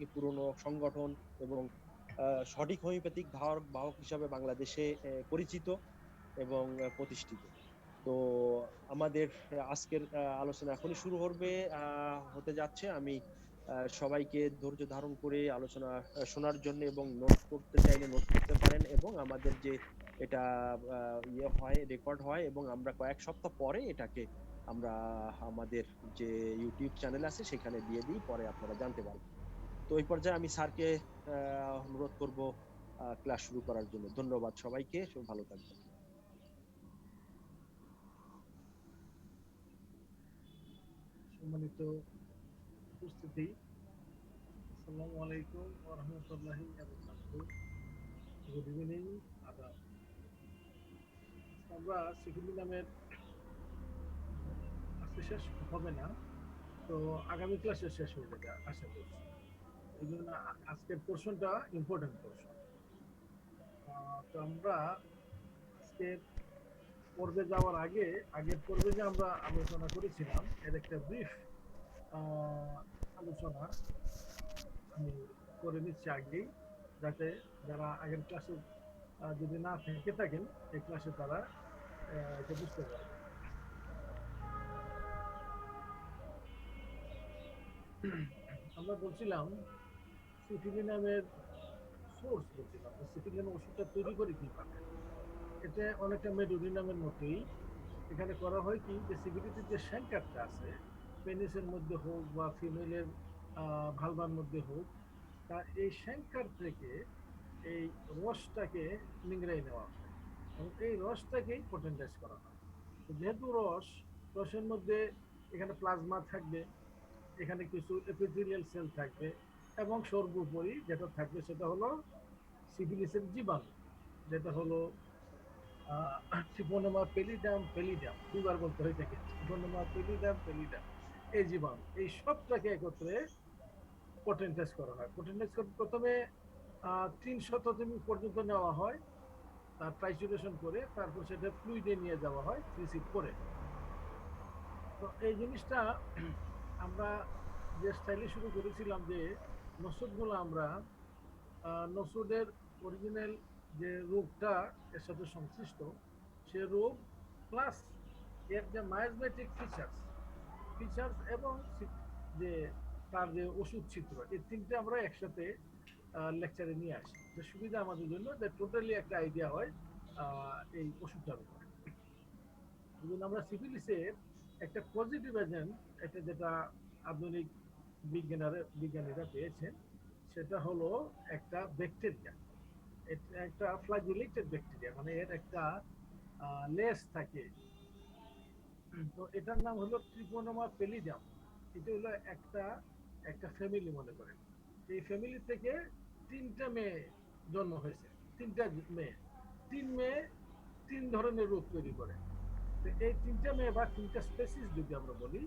থেকে পুরনো সংগঠন এবং সঠিক হোমিওপ্যাথিক ধারক বাহক হিসাবে বাংলাদেশে পরিচিত এবং প্রতিষ্ঠিত। তো আমাদের আজকের আলোচনা এখনই শুরু হতে যাচ্ছে। আমি সবাইকে ধৈর্য ধারণ করে আলোচনা শোনার জন্য, এবং নোট করতে চাইলে নোট করতে পারেন, এবং আমাদের যে এটা ইয়ে হয়, রেকর্ড হয়, এবং আমরা কয়েক সপ্তাহ পরে এটাকে আমরা আমাদের যে ইউটিউব চ্যানেল আছে সেখানে দিয়ে দিই, পরে আপনারা জানতে পারবেন। তো এই পর্যায়ে আমি স্যারকে অনুরোধ করব ক্লাস শুরু করার জন্য। ধন্যবাদ সবাইকে, সব ভালো থাকবেন। সম্মানিত উপস্থিতি, আসসালামু আলাইকুম ওয়া রাহমাতুল্লাহি ওয়া বারাকাতুহু। গুড ইভিনিং, আদাব। আমরা সিকিউরিটি নামের আজকে শেষ হবে না, তো আগামী ক্লাসে শেষ হয়ে যাবে আশা করছি। এই জন্য আজকের পোর্শনটা ইম্পর্টেন্ট পোর্শন। তো আমরা আজকের পর্বে যাওয়ার আগে, আগের পর্বে যে আমরা আলোচনা করেছিলাম এর একটা ব্রিফ আলোচনা আমি করে নিচ্ছি আগেই, যাতে যারা আগের ক্লাসে যদি না থেকে থাকেন এই ক্লাসে তারা এটা বুঝতে পারবে। আমরা বলছিলাম সিফিলিনামের সোর্স, বলছিলাম সিফিলিন ওষুধটা তৈরি করে কিভাবে। এটা অনেকটা মেডোরিনামের মতোই। এখানে করা হয় কি, যে সিভিলিটির যে শ্যাঙ্কারটা আছে, পেনিসের মধ্যে হোক বা ফিমেলের ভালভার মধ্যে হোক, তার এই শ্যাঙ্কার থেকে এই রসটাকে নিংড়াই নেওয়া হয় এবং এই রসটাকেই পটেন্টাইজ করা হয়। যেহেতু রসের মধ্যে এখানে প্লাজমা থাকবে, এখানে কিছু এপিথেলিয়াল সেল থাকবে, এবং সর্বোপরি যেটা থাকবে সেটা হলো সিফিলিসের জীবাণু, যেটা হলো ট্রিপোনোমা পেলিডাম পেলিডাম, দুবার বলতে হয় থাকে, ট্রিপোনোমা পেলিডাম পেলিডাম। এই জীবাণু এই সবটাকে একত্রে পটেন্টাইজ করা হয়। পটেন্টাইজ করতে প্রথমে 300 পর্যন্ত নেওয়া হয়, তার ট্রাইচুরেশন করে, তারপর সেটা ফ্লুইডে নিয়ে যাওয়া হয় থ্রিসিপ করে। তো এই জিনিসটা আমরা যে স্টাইলে শুরু করেছিলাম, যে নসুদগুলো আমরা নসুদের অরিজিনাল যে রোগটা এর সাথে সংশ্লিষ্ট, সে রোগ প্লাস এর যে মায়াজমেটিক ফিচার্স ফিচার্স এবং যে তার যে ওষুধ চিত্র, এই তিনটে আমরা একসাথে লেকচারে নিয়ে আসি, যে সুবিধা আমাদের জন্য, যে টোটালি একটা আইডিয়া হয় এই ওষুধটার উপরে। আমরা সিফিলিসের একটা পজিটিভ এজেন্ট, এটা যেটা আধুনিক বিজ্ঞানীরা পেয়েছেন, সেটা হলো একটা ব্যাকটেরিয়া। এটা একটা ফ্লাজেলেটেড ব্যাকটেরিয়া, মানে এর একটা লেস থাকে। তো এটার নাম হলো ট্রিপোনোমা পেলিডাম। এটা হলো একটা একটা ফ্যামিলি, মনে করেন এই ফ্যামিলি থেকে 3টা মেয়ে জন্ম হয়েছে। 3টা মেয়ে, 3 মেয়ে 3 ধরনের রোগ তৈরি করে। তো এই 3টা মেয়ে বা 3টা স্পেসিস যদি আমরা বলি,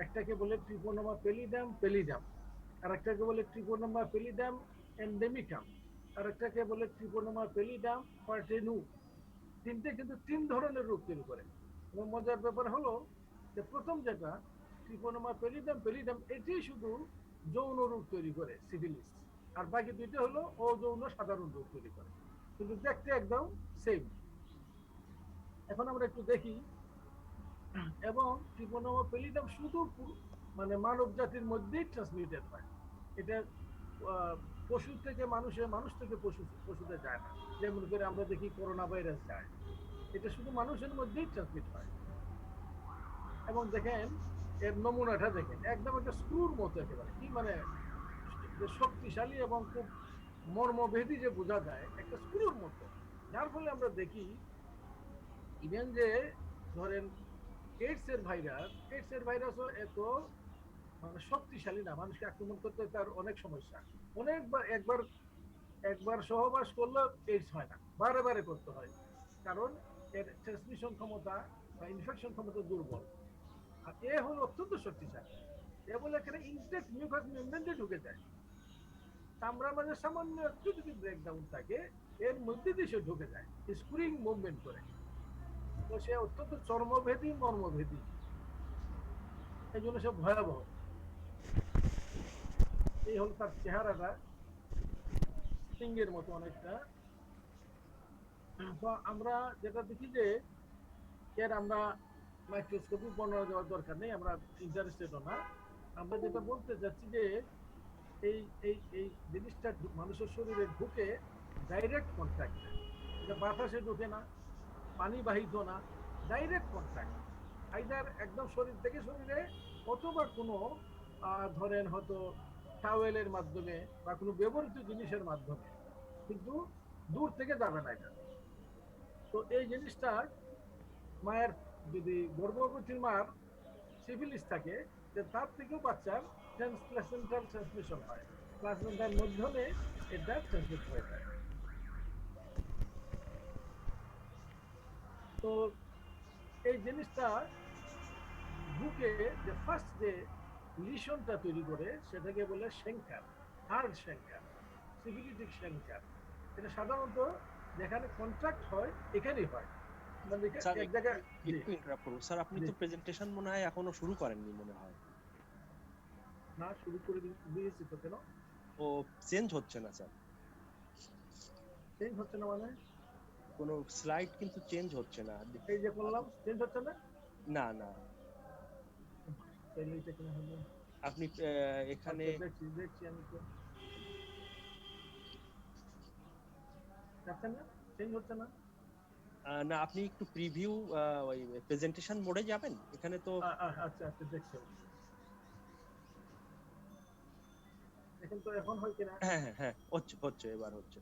একটাকে বলে ট্রিপোনোমা পেলিডাম পেলিডাম, আর একটাকে বলে ট্রিপোনোমা পেলিডাম এন্ডেমিকাম, আর একটাকে বলে ট্রিপোনোমা পেলিডাম পার্টেনু। তিনটে কিন্তু 3 ধরনের রোগ তৈরি করে। এবং মজার ব্যাপার হলো যে প্রথম যেটা ট্রিপোনোমা পেলিডাম পেলিডাম, এটি শুধু যৌন রোগ তৈরি করে সিফিলিস, আর বাকি 2টা হলো অযৌন সাধারণ রোগ তৈরি করে, কিন্তু দেখতে একদম সেম। এখন আমরা একটু দেখি। এবং ট্রিপোনোমা পেলিডাম শুধু মানে মানব জাতির মধ্যেই ট্রান্সমিটেড হয়। এটা পশু থেকে মানুষে, মানুষ থেকে পশুতে যায় না। যেমন করে আমরা দেখি করোনা ভাইরাস যায়, এটা শুধু মানুষের মধ্যেই ট্রান্সমিট হয়। এবং দেখেন এর নমুনাটা, দেখেন একদম একটা স্ক্রুর মতো, একেবারে কি মানে যে শক্তিশালী এবং খুব মর্মভেদী যে বোঝা যায়, একটা স্ক্রুর মতো। যার ফলে আমরা দেখি ইভেন যে ধরেন এইডস এর ভাইরাসও এত মানে শক্তিশালী না, মানুষকে আক্রমণ করতে তার অনেক সমস্যা। অনেকবার একবার একবার সহবাস করলে এইডস হয় না, বারে বারে করতে হয়, কারণ এর ট্রান্সমিশন ক্ষমতা বা ইনফেকশন ক্ষমতা দুর্বল। আর এ হলো অত্যন্ত শক্তিশালী। এ বলে এখানে ইনটেক্ট মিউকাস মেমব্রেন ঢুকে যায়, চামড়ার মাঝে সামান্য একটু যদি ব্রেকডাউন থাকে, এর মধ্যে দিয়ে সে ঢুকে যায়, স্ক্রিং মুভমেন্ট করে। তো সে অত্যন্ত চর্মভেদী, মর্মভেদী, এই জন্য সে ভয়াবহ। এই হলো তার চেহারাটা, সিংহের মতো অনেকটা। তো আমরা যেটা দেখি যে এর আমরা মাইক্রোস্কোপিক বর্ণনা দেওয়ার দরকার নেই, আমরা ইন্টারেস্টেডও না। আমরা যেটা বলতে চাচ্ছি যে এই এই জিনিসটা মানুষের শরীরে ঢুকে ডাইরেক্ট কন্ট্যাক্ট, এটা বাতাসে ঢুকে না, পানি বাহিত না, ডাইরেক্ট কন্ট্যাক্ট, আইদার একদম শরীর থেকে শরীরে, অথবা কোনো ধরেন হয়তো টাওয়েলের মাধ্যমে বা কোনো ব্যবহৃত জিনিসের মাধ্যমে, কিন্তু দূর থেকে যাবে না এটা। তো এই জিনিসটা মায়ের, যদি গর্ভবতীর মার সিফিলিস থাকে, যে তার থেকেও বাচ্চার ট্রান্সপ্লাসেন্টাল ট্রান্সমিশন হয়, প্লাসেন্টার মাধ্যমে এটা ট্রান্সমিট হয়ে যায়। তো এই জিনিসটা বুকে যে ফার্স্ট যে লিশনটা তৈরি করে সেটাকে বলে শ্যাঙ্কার, হার্ড শ্যাঙ্কার, সিভিলিটিক শ্যাঙ্কার। এটা সাধারণত যেখানে কন্ট্রাক্ট হয় এখানেই হয়, মানে স্যার এক জায়গায়। একটু ইন্টারাপ্ট করব স্যার, আপনি তো প্রেজেন্টেশন মনে হয় এখনো শুরু করেননি মনে হয়। না, শুরু করে দিয়েছি তো। কেন ও চেঞ্জ হচ্ছে না স্যার? চেঞ্জ হচ্ছে না মানে? কোনো স্লাইড কিন্তু চেঞ্জ হচ্ছে না। এই যে করলাম, চেঞ্জ হচ্ছে না। না না, তাইলে এটা কেন হলো? আপনি এখানে আচ্ছা, দেখছি দেখছি আমি তো। যাচ্ছে না, চেঞ্জ হচ্ছে না। না, আপনি একটু প্রিভিউ ওই প্রেজেন্টেশন মোডে যাবেন, এখানে তো। আচ্ছা আচ্ছা, দেখছি। এখন তো, এখন হয় কিনা? হ্যাঁ হ্যাঁ হ্যাঁ, হচ্ছে হচ্ছে, এবার হচ্ছে,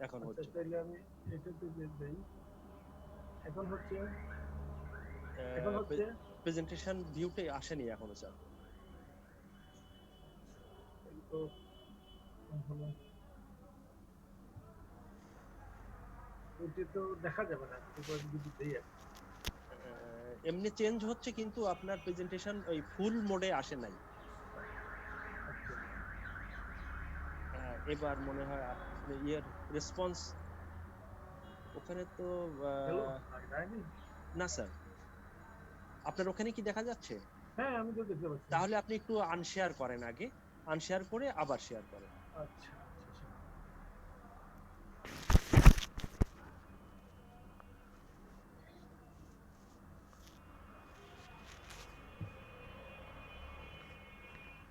এখন আচ্ছা, হচ্ছে। তাইলে আমি এটাতে দেই। এখন হচ্ছে, এখন হচ্ছে। প্রেজেন্টেশন ভিউতে আসেনি এখনো স্যার। এই তো হলো, ওইটা তো দেখা যাবে না, এবার যদি দেই আর কি। এমনি চেঞ্জ হচ্ছে, কিন্তু আপনার প্রেজেন্টেশন ওই ফুল মোডে আসে নাই। আচ্ছা, এবার মনে হয় ইয়ের রেসপন্স ওখানে তো হ্যালো, যায়নি। না স্যার, আপনার ওখানে কি দেখা যাচ্ছে? হ্যাঁ, আমি তো দেখতে পাচ্ছি। তাহলে আপনি একটু আনশেয়ার করেন, আগে আনশেয়ার করে আবার শেয়ার করেন। আচ্ছা আচ্ছা,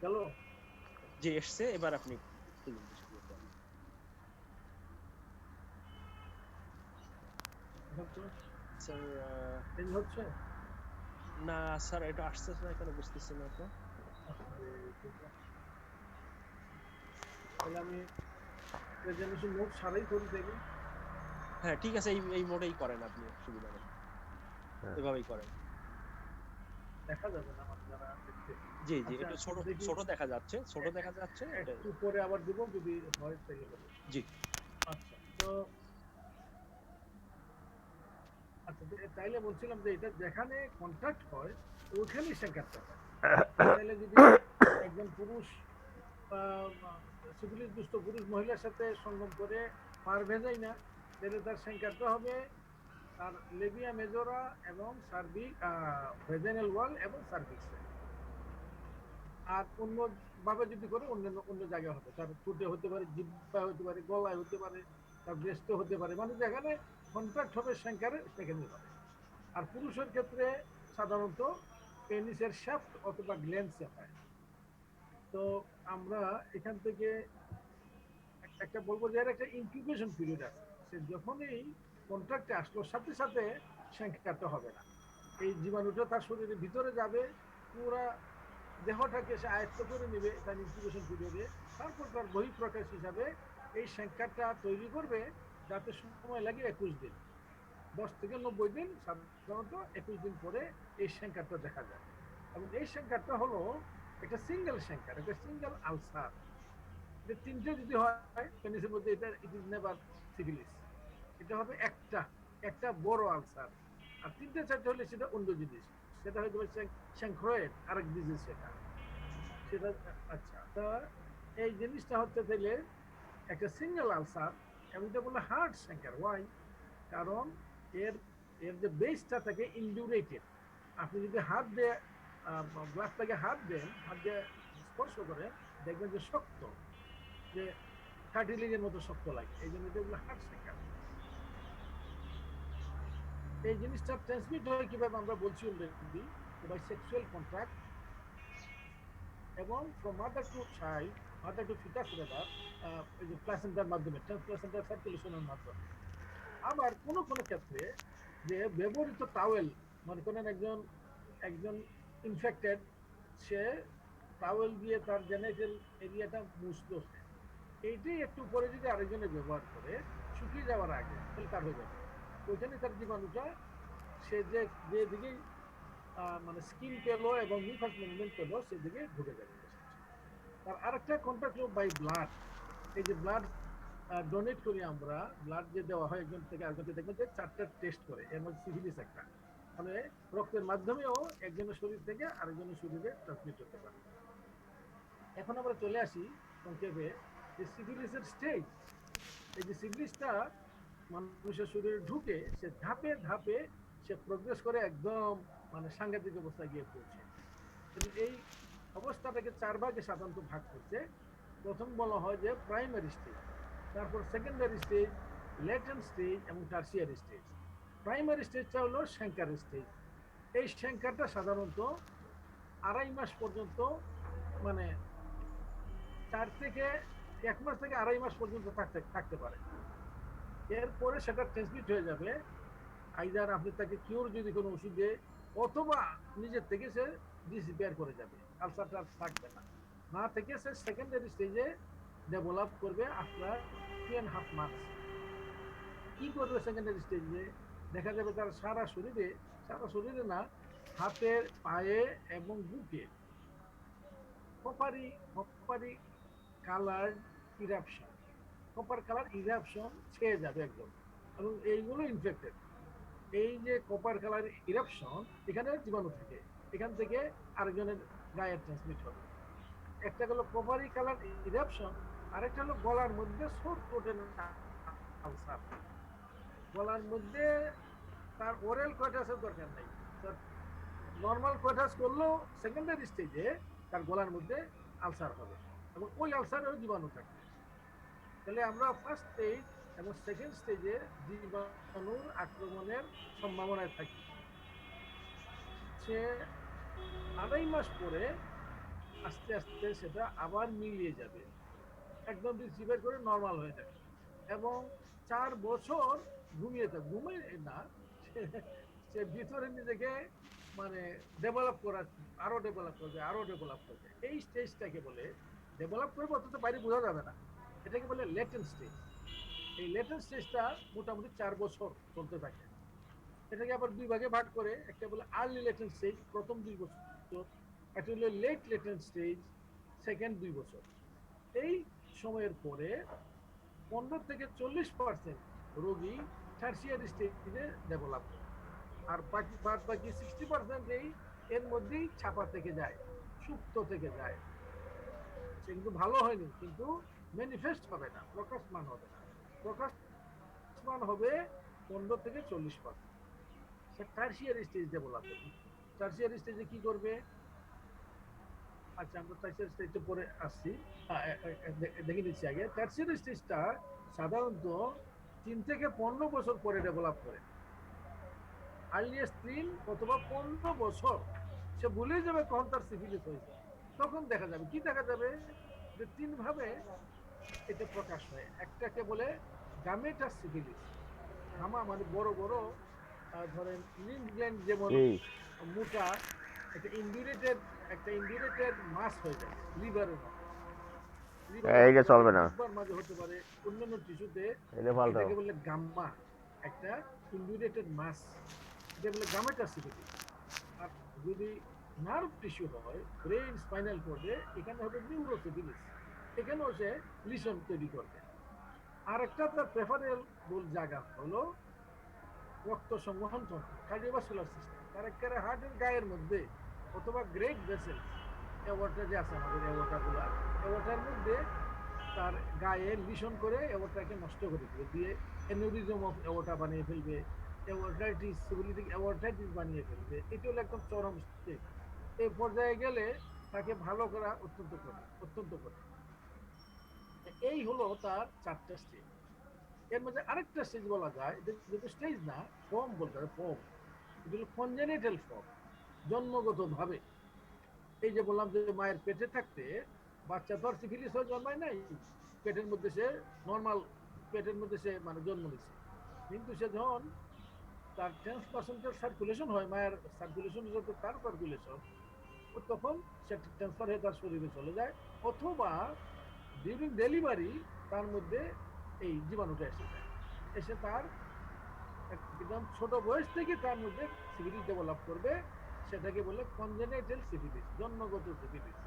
গেল। যে এসছে, এবার আপনি presentation করেন। এখন তো স্যার চেঞ্জ হচ্ছে। না স্যার, এটা আসছে না কেন বুঝতেছি না তো। তাহলে আমি প্রেজেন্টেশন নোট ছাড়াই করি দেখি। হ্যাঁ ঠিক আছে, এই মোডেই করেন আপনি, সুবিধা নেই, এভাবেই করেন। দেখা যাবে না মানে যারা দেখছে। জি জি, আচ্ছা, একটু ছোট দেখি ছোট দেখা যাচ্ছে, ছোট দেখা যাচ্ছে এটা। একটু পরে আবার দিব, যদি হয় তাহলে বলবো। জি। আচ্ছা, তো আচ্ছা, তাইলে বলছিলাম যে এটা যেখানে কন্ট্যাক্ট হয় ওখানেই সংঘাতটা হয়। তাহলে যদি একজন পুরুষ সিভিলিস দুষ্ট পুরুষ মহিলার সাথে সঙ্গম করে পার ভেজাই না, তাহলে তার সংঘাতটা হবে তার লেবিয়া মেজরা এবং সার্ভিক ভেজাইনাল ওয়াল এবং সার্ভিক্সে। আর অন্য ভাবে যদি করে অন্য অন্য জায়গায় হবে, তার ঠোঁটে হতে পারে, জিহ্বায় হতে পারে, গলায় হতে পারে, তার ব্রেস্টে হতে পারে, মানে যেখানে কন্ট্রাক্ট হবে সেখানে সেখানে হবে। আর পুরুষের ক্ষেত্রে সাধারণত পেনিসের শ্যাফট অথবা গ্ল্যান্সে হয়। তো আমরা এখান থেকে একটা বলবো যে এর একটা ইনকিউবেশন পিরিয়ড আছে, সে যখনই কন্ট্রাক্টে আসলো সাথে সাথে সংখ্যাটা হবে না, এই জীবাণুটা তার শরীরের ভিতরে যাবে, পুরা দেহটাকে সে আয়ত্ত করে নেবে তার ইনকিউবেশন পিরিয়ডে। তারপর তার বহিঃপ্রকাশ হিসাবে এই সংখ্যাটা তৈরি করবে, যাতে সময় লাগে 21 দিন, 10 থেকে 90 দিন, সাধারণত 21 দিন পরে এই সংখ্যাটা দেখা যায়। এবং এই সংখ্যাটা হলো একটা সিঙ্গেল সংখ্যা, একটা সিঙ্গেল আলসার। যে তিনটে যদি হয় পেনিসের মধ্যে, এটা ইট ইজ নেভার সিফিলিস, এটা হবে একটা একটা বড় আলসার। আর তিনটে চারটে হলে সেটা অন্য জিনিস, সেটা হয়তো স্যাংক্রয়েড, আরেক ডিজিজ সেটা সেটা আচ্ছা, তা এই জিনিসটা হচ্ছে তাইলে একটা সিঙ্গেল আলসার, এবং এটা বললো হার্ড স্যাঙ্কার। ওয়াই? কারণ এর এর যে বেসটা থাকে ইন্ডিউরেটেড। আপনি যদি হাত দিয়ে গ্লাসটাকে হাত দেন, হাত দিয়ে স্পর্শ করে দেখবেন যে শক্ত, যে কার্টিলেজের মতো শক্ত লাগে, এই জন্য এগুলো হার্ট সেকার। এই জিনিসটা ট্রান্সমিট হয় কিভাবে আমরা বলছি অলরেডি, বাই সেক্সুয়াল কন্ট্যাক্ট এবং from mother to child, mother to fetus rather, এই যে প্লাসেন্টার মাধ্যমে, ট্রান্সপ্লাসেন্টার সার্কুলেশনের মাধ্যমে। আবার কোন কোন ক্ষেত্রে যে ব্যবহৃত টাওয়েল, মনে করেন একজন একজন ইনফেক্টেড, সে টাওয়েল দিয়ে তার জেনাইটাল এরিয়াটা মুছলো, এইটাই একটু পরে যদি আরেকজনে ব্যবহার করে শুকিয়ে যাওয়ার আগে, তাহলে তার হয়ে যাবে। ওইখানে তার জীবাণুটা সে যে দিকে মানে স্কিন পেলো এবং নিউফাস মুভমেন্ট পেলো সেদিকে ঢুকে যাবে। তার আরেকটা কন্ট্যাক্ট বাই ব্লাড। এই যে ব্লাড ডোনেট করি আমরা, ব্লাড যে দেওয়া হয় একজন থেকে আরেকজনকে, দেখবেন যে 4টা টেস্ট করে, এর মধ্যে সিফিলিস একটা, মানে রক্তের মাধ্যমেও একজনের শরীর থেকে আরেকজনের শরীরে ট্রান্সমিট হতে পারে। এখন আমরা চলে আসি সংক্ষেপে যে সিফিলিসের স্টেজ। এই যে সিফিলিসটা মানুষের শরীরে ঢুকে, সে ধাপে ধাপে সে প্রোগ্রেস করে একদম মানে সাংঘাতিক অবস্থায় গিয়ে পৌঁছে। এই অবস্থাটাকে 4 ভাগে সাধারণত ভাগ করছে। প্রথম বলা হয় যে প্রাইমারি স্টেজ, তারপর সেকেন্ডারি স্টেজ, লেটেন্ট স্টেজ এবং টার্সিয়ারি স্টেজ। প্রাইমারি স্টেজটা হলো শ্যাঙ্কার স্টেজ। এই শ্যাঙ্কারটা সাধারণত 2.5 মাস পর্যন্ত, মানে 4 থেকে 1 মাস থেকে 2.5 মাস পর্যন্ত থাকতে পারে। এরপরে সেটা ট্রান্সমিট হয়ে যাবে, আইদার আপনি তাকে কিউর যদি কোনো ওষুধ দেয়, অথবা নিজের থেকে সে ডিসরিপেয়ার করে যাবে, আলসারটা থাকবে না। না থেকে সে সেকেন্ডারি স্টেজে ডেভেলপ করবে আফটার 3.5 মান্থস। কি করবে সেকেন্ডারি স্টেজে? দেখা যাবে তার সারা শরীরে না, হাতের, পায়ে এবং বুকে coppery colour eruption, copper colour eruption ছেয়ে যাবে একদম, এবং এইগুলো ইনফেক্টেড। এই যে কপার কালার ইরাপশন, এখানে জীবাণু থাকে, এখান থেকে আরেকজনের গায়ে ট্রান্সমিট হবে। একটা হলো কপারি কালার ইরাপশন, আরেকটা হলো গলার মধ্যে সোর প্রোটিন আলসার। গলার মধ্যে তার ওরাল কোয়াটাসের দরকার নাই, নর্মাল কোয়াটাস করলেও সেকেন্ডারি স্টেজে তার গলার মধ্যে আলসার হবে, এবং ওই আলসারেও জীবাণু থাকে। তাহলে আমরা ফার্স্ট স্টেজ এবং সেকেন্ড স্টেজে জীবাণুর আক্রমণের সম্ভাবনায় থাকি। সে 2.5 মাস পরে আস্তে আস্তে সেটা আবার মিলিয়ে যাবে, একদম রিসিভার করে নর্মাল হয়ে যাবে, এবং 4 বছর ঘুমিয়ে না, সে ভিতরে নিজেকে মানে ডেভেলপ করার, আরো ডেভেলপ করবে। এই স্টেজটাকে বলে ডেভেলপ করবে, অথচ বাইরে বোঝা যাবে না, এটাকে বলে লেটেন্ট স্টেজ। এই লেটেন্ট স্টেজটা মোটামুটি 4 বছর চলতে থাকে। এটাকে আবার 2 ভাগে ভাগ করে, একটা বলে আর্লি লেটেন্ট স্টেজ, প্রথম 2 বছর, একটা হলো লেট লেটেন্ট স্টেজ, সেকেন্ড 2 বছর। এই সময়ের পরে 15 থেকে 40% রোগী টার্সিয়ারি স্টেজে ডেভেলপ করে, আর বাকি 60% এর মধ্যেই ছাপা থেকে যায়, সুপ্ত থেকে যায়। সে কিন্তু ভালো হয়নি, কিন্তু ম্যানিফেস্ট হবে না, প্রকাশমান হবে না। প্রকাশমান হবে 15 থেকে 40%। সে টার্সিয়ারি স্টেজ ডেভেলপ করবে। টার্সিয়ারি স্টেজে কি করবে? আচ্ছা, আমরা টার্সিয়ারি স্টেজে পরে আসছি, দেখে নিচ্ছি আগে। টার্সিয়ারি স্টেজটা সাধারণত 3 থেকে 15 বছর পরে ডেভেলপ করে, আর্লিয়েস্ট 3 অথবা 15 বছর। সে ভুলে যাবে কখন তার সিফিলিস হয়েছে, তখন দেখা যাবে। কি দেখা যাবে? যে 3 ভাবে এটা প্রকাশ হয়। একটাকে বলে গামেটাস সিফিলিস, গামা মানে বড় বড়, ধরেন লিম্ফ গ্ল্যান্ড যেমন মোটা, একটা ইন্ডিউরেটেড মাস হয়ে যায় লিভারের মতো। এইটা চলবে না, মাঝে হতে পারে অন্যান্য টিস্যুতে, এটা ফালতু। এটাকে বলে গাম্মা, একটা ইন্ডিউরেটেড মাস, এটা বলে গামেটাস সিফিলিস। আর যদি নার্ভ টিস্যু হয়, ব্রেন, স্পাইনাল কর্ডে, এখানে হবে নিউরোসিফিলিস, এখানেও সে লিশন তৈরি করবে। আর একটা তার প্রেফারেবল জায়গা হলো রক্ত সংবহন তন্ত্র, কার্ডিওভাস্কুলার সিস্টেম, তার একেবারে হার্টের গায়ের মধ্যে, অথবা গ্রেট ভেসেল, অ্যাওয়ার্টা যে আছে আমাদের, অ্যাওয়ার্টাগুলা, অ্যাওয়ার্টার মধ্যে তার গায়ে লিশন করে অ্যাওয়ার্টাকে নষ্ট করে দিবে, দিয়ে অ্যানিউরিজম অফ অ্যাওয়ার্টা বানিয়ে ফেলবে, অ্যাওয়ার্টাইটিস, সিভিলিটিক অ্যাওয়ার্টাইটিস বানিয়ে ফেলবে। এটি হলো একদম চরম স্টেজ। এই পর্যায়ে গেলে তাকে ভালো করা অত্যন্ত কঠিন, অত্যন্ত কঠিন। এই হলো তার 4টা স্টেজ। এর মধ্যে আরেকটা স্টেজ বলা যায়, এটা যেহেতু স্টেজ না, ফর্ম বলতে হবে, ফর্ম। এটা হলো কনজেনিটাল ফর্ম, জন্মগত ভাবে। এই যে বললাম যে মায়ের পেটে থাকতে বাচ্চা তো আর সিফিলিস হয়ে জন্মায় নাই, পেটের মধ্যে সে নর্মাল, পেটের মধ্যে সে মানে জন্ম নিচ্ছে, কিন্তু সে যখন তার 10% সার্কুলেশন হয়, মায়ের সার্কুলেশন যত তার সার্কুলেশন, তখন সে ট্রান্সফার হয়ে তার শরীরে চলে যায়, অথবা ডিউরিং ডেলিভারি তার মধ্যে এই জীবাণুটা এসে যায়, এসে তার একদম ছোট বয়স থেকে তার মধ্যে সিফিলিস ডেভেলপ করবে। সেটাকে বলে কনজেনিটাল সিফিলিস, জন্মগত সিফিলিস।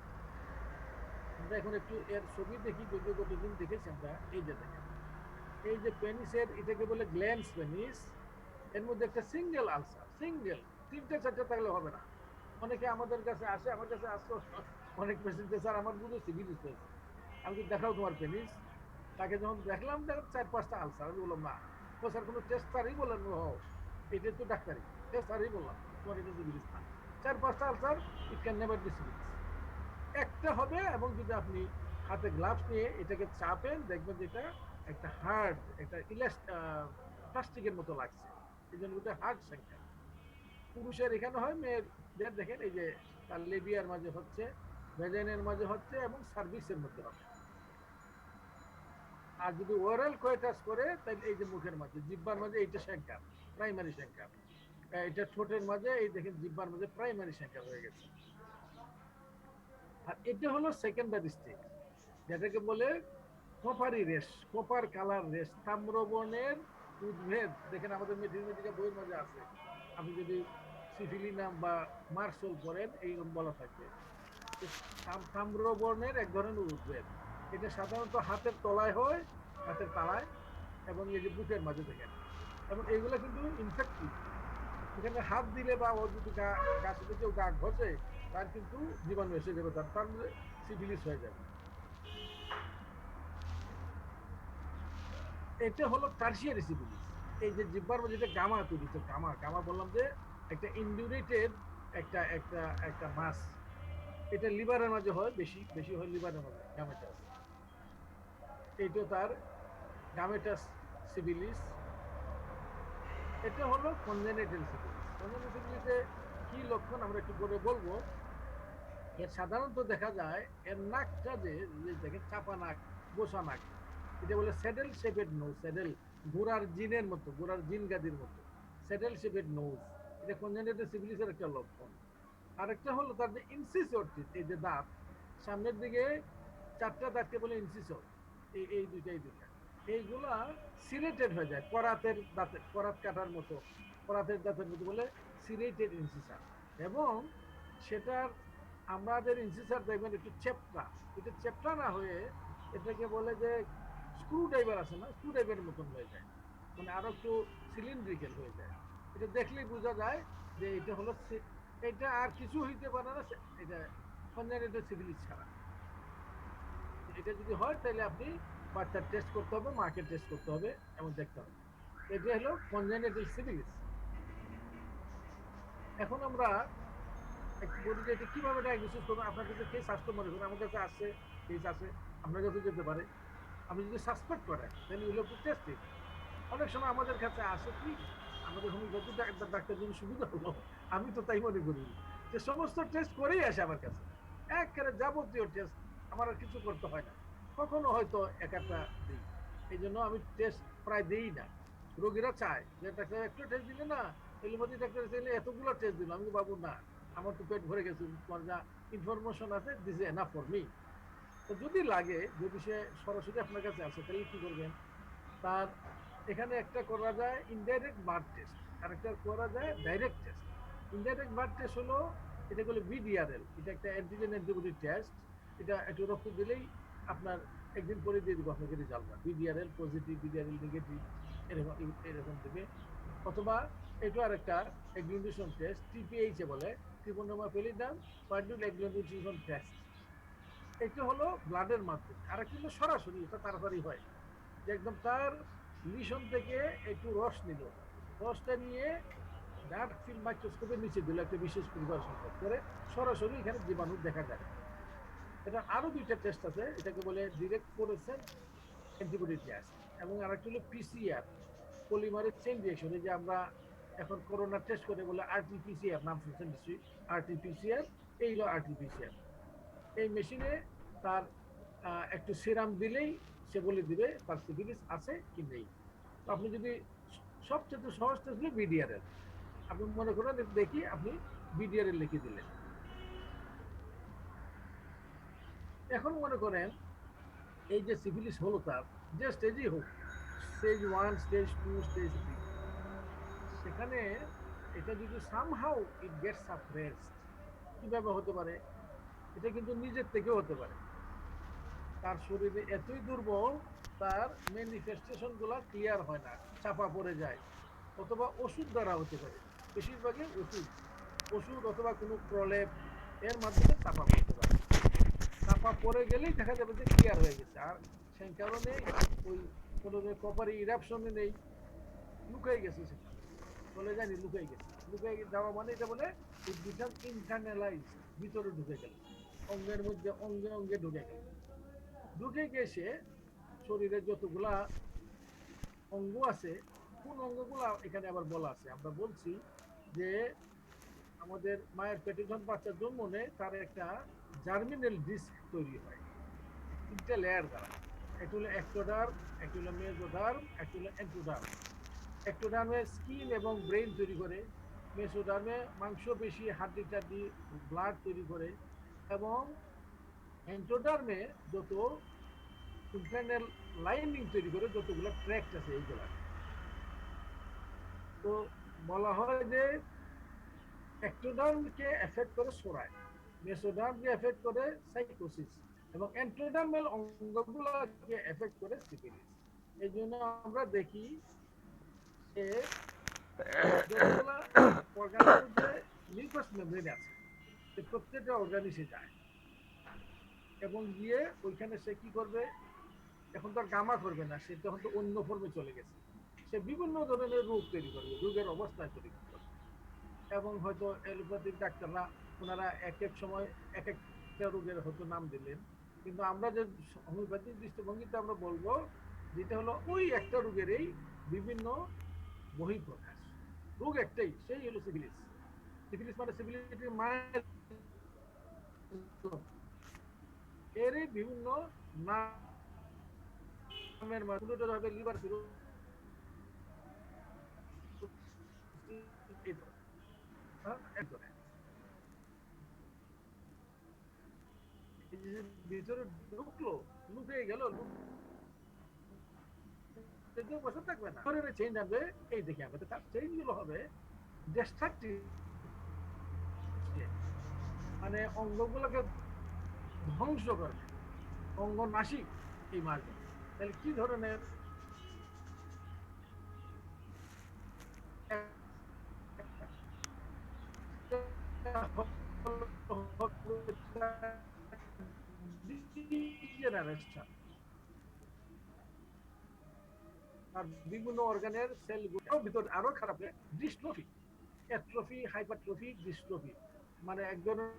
আমরা এখন একটু এর ছবি দেখি, যদিও কতদিন দেখেছি আমরা। এই যে দেখেন, এই যে পেনিসের, এটাকে বলে গ্ল্যান্স পেনিস, এর মধ্যে একটা সিঙ্গেল আলসার, সিঙ্গেল, 3-4টা থাকলে হবে না। অনেকে আমাদের কাছে আসে, আমার কাছে আসতো অনেক পেশেন্ট, স্যার আমার বুঝে সিফিলিস হয়েছে, আমি দেখাও তোমার পেনিস। তাকে যখন দেখলাম, 4-5টা আলসার, আমি বললাম না, ও স্যার কোনো টেস্ট স্যারই বললেন, ও এটা তো ডাক্তারি টেস্ট স্যারই বললাম তোমার এটা সিফিলিস না। 4-5টা ulcer, it can never be syphilis. একটা হবে, এবং যদি আপনি হাতে গ্লাভস নিয়ে এটাকে চাপেন, দেখবেন যে এটা একটা হার্ড, একটা প্লাস্টিকের মতো লাগছে, এই জন্য এটা হার্ড সংখ্যা। পুরুষের এখানে হয়, মেয়ের দেখেন এই যে তার লেবিয়ার মাঝে হচ্ছে, ভেজাইনের মাঝে হচ্ছে, এবং সার্ভিসের মধ্যে হচ্ছে। আর যদি ওরাল কোয়েটাস করে, তাহলে এই যে মুখের মাঝে, জিহ্বার মাঝে, এইটা সংখ্যা, প্রাইমারি সংখ্যা। এটা ঠোঁটের মাঝে, এই দেখেন জিহ্বার মাঝে প্রাইমারি সংখ্যা হয়ে গেছে। আর এটা হলো সেকেন্ডারি স্টেজ, যেটাকে বলে কপারি রেশ, কপার কালার রেশ, তাম্রবর্ণের উদ্ভিদ। দেখেন আমাদের মেডিকেল বইয়ের মাঝে আছে, আপনি যদি সিফিলিনাম বা মার্শল পড়েন, এইরকম বলা থাকবে। তাম্রবর্ণের এক ধরনের উদ্ভিদ, এটা সাধারণত হাতের তলায় হয়, হাতের তালায়, এবং এই যে বুকের মাঝে দেখেন। এবং এইগুলো কিন্তু ইনফেক্টিভ, এখানে হাত দিলে বা ও যদি গাছ থেকে কেউ গা ঘষে, তার কিন্তু জীবাণু এসে যাবে, তার মধ্যে সিফিলিস হয়ে যাবে। এটা হলো টার্সিয়ারি সিফিলিস। এই যে জিহ্বার মধ্যে যেটা গামা তৈরি হচ্ছে, গামা, গামা বললাম যে একটা ইনডিউরেটেড একটা একটা একটা মাস, এটা লিভারের মাঝে হয়, বেশি বেশি হয় লিভারের মাঝে, গামেটাস। এইটা তার গামেটাস সিফিলিস। এটা হলো কনজেনিটাল সিফিলিস। কনজেনিটাল সিফিলিসে কি লক্ষণ আমরা একটু পরে বলবো। এর সাধারণত দেখা যায়, এর নাকটা যে দেখেন চাপা নাক, গোসা নাক, এটা বলে স্যাডেল শেপেড নোজ, স্যাডেল, ঘোড়ার জিনের মতো, ঘোড়ার জিন গাদির মতো, স্যাডেল শেপেড নোজ, এটা কনজেনিটাল সিফিলিসের একটা লক্ষণ। আরেকটা হলো তার যে ইনসিসর টিথ, এই যে দাঁত, সামনের দিকে 4টা দাঁতকে বলে ইনসিসর, এই দুইটা, এইগুলা সিরেটেড হয়ে যায়, করাতের দাঁতের, করাত কাটার মতো, করাতের দাঁতের মতো বলে সিরেটেড ইনসিসার। এবং সেটার আমাদের ইনসিসার দেখবেন একটু চেপটা, এটা চেপটা না হয়ে এটাকে বলে যে স্ক্রু ড্রাইভার আছে না, স্ক্রু ড্রাইভারের মতন হয়ে যায়, মানে আরো একটু সিলিন্ড্রিক্যাল হয়ে যায়। এটা দেখলেই বোঝা যায় যে এটা হলো, এটা আর কিছু হইতে পারে না, এটা কনজেনিটাল সিফিলিস ছাড়া। এটা যদি হয়, তাহলে আপনি বাচ্চার টেস্ট করতে হবে, মাকে টেস্ট করতে হবে, এবং দেখতে হবে। এটা হলো কনজেনিটাল সিফিলিস। এখন আমরা বলি যে এটা কিভাবে ডায়াগনোসিস করবেন। আপনার কাছে কেস আসতে মনে করেন, আমার কাছে আসছে, কেস আছে, আপনার কাছে যেতে পারে। আপনি যদি সাসপেক্ট করেন, তাহলে উইল হ্যাভ টু টেস্ট ইট। অনেক সময় আমাদের কাছে আসে কি, আমাদের হোমিওপ্যাথি ডাক্তার জন্য সুবিধা হলো, আমি তো তাই মনে করি, যে সমস্ত টেস্ট করেই আসে আমার কাছে, একেবারে যাবতীয় টেস্ট, আমার আর কিছু করতে হয় না। কখনো হয়তো একটা দিই, এই জন্য আমি টেস্ট প্রায় দিই না। রোগীরা চায় যে ডাক্তার একটু টেস্ট দিলে না, এলোপ্যাথি ডাক্তার চাইলে এতগুলো টেস্ট দিল, আমি বাবু না, আমার তো পেট ভরে গেছে, তোমার যা ইনফরমেশন আছে this is enough for me. তো যদি লাগে, যদি সে সরাসরি আপনার কাছে আসে, তাহলে কি করবেন, তার এখানে একটা করা যায় ইনডাইরেক্ট ব্লাড টেস্ট, আর একটা করা যায় direct test. Indirect blood test হলো, এটা বলে বিডিআরএল, এটা একটা অ্যান্টিজেন অ্যান্টিবডি টেস্ট। এটা একটু রক্ত দিলেই আপনার একদিন পরে দিয়ে দিব আপনাকে রেজাল্টটা, বিডিআরএল পজিটিভ, বিডিআরএল নেগেটিভ, এরকম এরকম দেবে। অথবা এটা আর একটা এগ্লুটেশন টেস্ট, টিপিএইচ বলে, ট্রিপোনোমা পেলিডাম পার্ডিউল এগ্লুটেশন টেস্ট। এটা হলো ব্লাডের মাধ্যমে। আর একটা হলো সরাসরি, এটা তাড়াতাড়ি হয়, যে একদম তার লিশন থেকে একটু রস নিল, রসটা নিয়ে ডার্ক ফিল্ড মাইক্রোস্কোপের নিচে দিল একটা বিশেষ প্রিপারেশন করে, সরাসরি এখানে জীবাণু দেখা যায়। এটা আরো দুইটা টেস্ট আছে, এটাকে বলে ডিরেক্ট ফ্লুorescent অ্যান্টিবডি টেস্ট, এবং আরেকটা হলো পিসিআর, পলিমারেজ চেইন রিঅ্যাকশন। এই যে আমরা এখন করোনা টেস্ট করে বলে আরটিপিসিআর, নাম শুনছেন নিশ্চয়ই, আরটিপিসিআর। এই হলো আরটিপিসিআর। এই মেশিনে তার একটু সিরাম দিলেই সে বলে দিবে তার সিফিলিস আছে কি নেই। তো আপনি যদি সবচেয়ে সহজ টেস্ট হলো বিডিআর, আপনি মনে করেন দেখি আপনি বিডিআর লিখে দিলেন। এখন মনে করেন এই যে সিফিলিস হলো তার যে স্টেজই হোক, স্টেজ 1, স্টেজ 2, স্টেজ 3, সেখানে এটা যদি সামহাউ ইট গেটস সাপ্রেসড, কিভাবে হতে পারে? এটা কিন্তু নিজের থেকেও হতে পারে। তার শরীরে এতই দুর্বল, তার ম্যানিফেস্টেশন গুলা ক্লিয়ার হয় না, চাপা পড়ে যায়, অথবা ওষুধ দ্বারা হতে পারে। বেশিরভাগই ওষুধ, ওষুধ অথবা কোনো প্রলেপ এর মাধ্যমে চাপা পড়তে পারে। চাপা পড়ে গেলেই দেখা যাবে যে ক্লিয়ার হয়ে গেছে। আর সেই কারণে ওই কোনো কপারি ইরাপশনে নেই, লুকাই গেছে, সেটা বলে জানি লুকাই গেছে। লুকাই যাওয়া মানে এটা বলে ইট বিকাম ইন্টারনালাইজ, ভিতরে ঢুকে গেল, অঙ্গের মধ্যে অঙ্গে অঙ্গে ঢুকে গেল। ঢুকে গেছে শরীরে যতগুলা অঙ্গ আছে, কোন অঙ্গগুলা এখানে আবার বলা আছে। আমরা বলছি যে আমাদের মায়ের পেটে যখন বাচ্চা জন্ম নেয়, তার একটা জার্মিনাল ডিস্ক তৈরি হয় 3টে লেয়ার দ্বারা। একটা হলো এক্টোডার্ম, একটা হলো মেসোডার্ম, একটা হলো এন্ডোডার্ম। এক্টোডার্মে স্কিন এবং ব্রেন তৈরি করে, মেসোডার্মে মাংস পেশি, হাড্ডি টাড্ডি, ব্লাড তৈরি করে, এবং এন্ডোডার্মে যত ইন্টারনাল লাইনিং তৈরি করে, যতগুলো ট্র্যাক্ট আছে এইগুলা। তো বলা হয় যে এক্টোডার্মকে এফেক্ট করে সোরায়, মেসোডার্মকে এফেক্ট করে সাইকোসিস, এবং এন্ডোডার্মাল অঙ্গগুলোকে এফেক্ট করে সিফিলিস। এই জন্য আমরা দেখি যে যতগুলা অর্গানের মধ্যে নিউক্লিয়াস মেমব্রেন আছে, প্রত্যেকটা অর্গানই সে যায়, এবং গিয়ে ওইখানে সে কি করবে? এখন তো আর গামা করবে না, সে তখন তো অন্য ফর্মে চলে গেছে। সে বিভিন্ন ধরনের রোগ তৈরি করবে, রোগের অবস্থায় তৈরি করবে। এবং হয়তো এলোপ্যাথিক ডাক্তাররা ওনারা এক এক সময় এক একটা রোগের হয়তো নাম দিলেন, কিন্তু আমরা যে হোমিওপ্যাথিক দৃষ্টিভঙ্গিতে আমরা বলবো যেটা হলো ওই একটা রোগেরই বিভিন্ন বহিঃপ্রকাশ। রোগ একটাই, সেই হলো সিফিলিস। সিফিলিস মানে সিফিলিটির মায়ের, এরই বিভিন্ন নামের মাধ্যমে হবে লিভার সিরোসিস, ভিতরে ঢুকলো, লুকিয়ে গেল, বসে থাকবে না, চেঞ্জ হবে। এই দেখি আমরা তার চেঞ্জ গুলো হবে ডিস্ট্রাকটিভ, মানে অঙ্গগুলোকে ধ্বংস করবে, অঙ্গ নাশিক এই মার্গ। তাহলে কি ধরনের ডিজেনারেশন, আর বিভিন্ন অর্গানের সেলগুলো ভিতরে আরো খারাপ, ডিস্ট্রফি, অ্যাট্রফি, হাইপারট্রফি, ডিস্ট্রফি, মানে এক ধরনের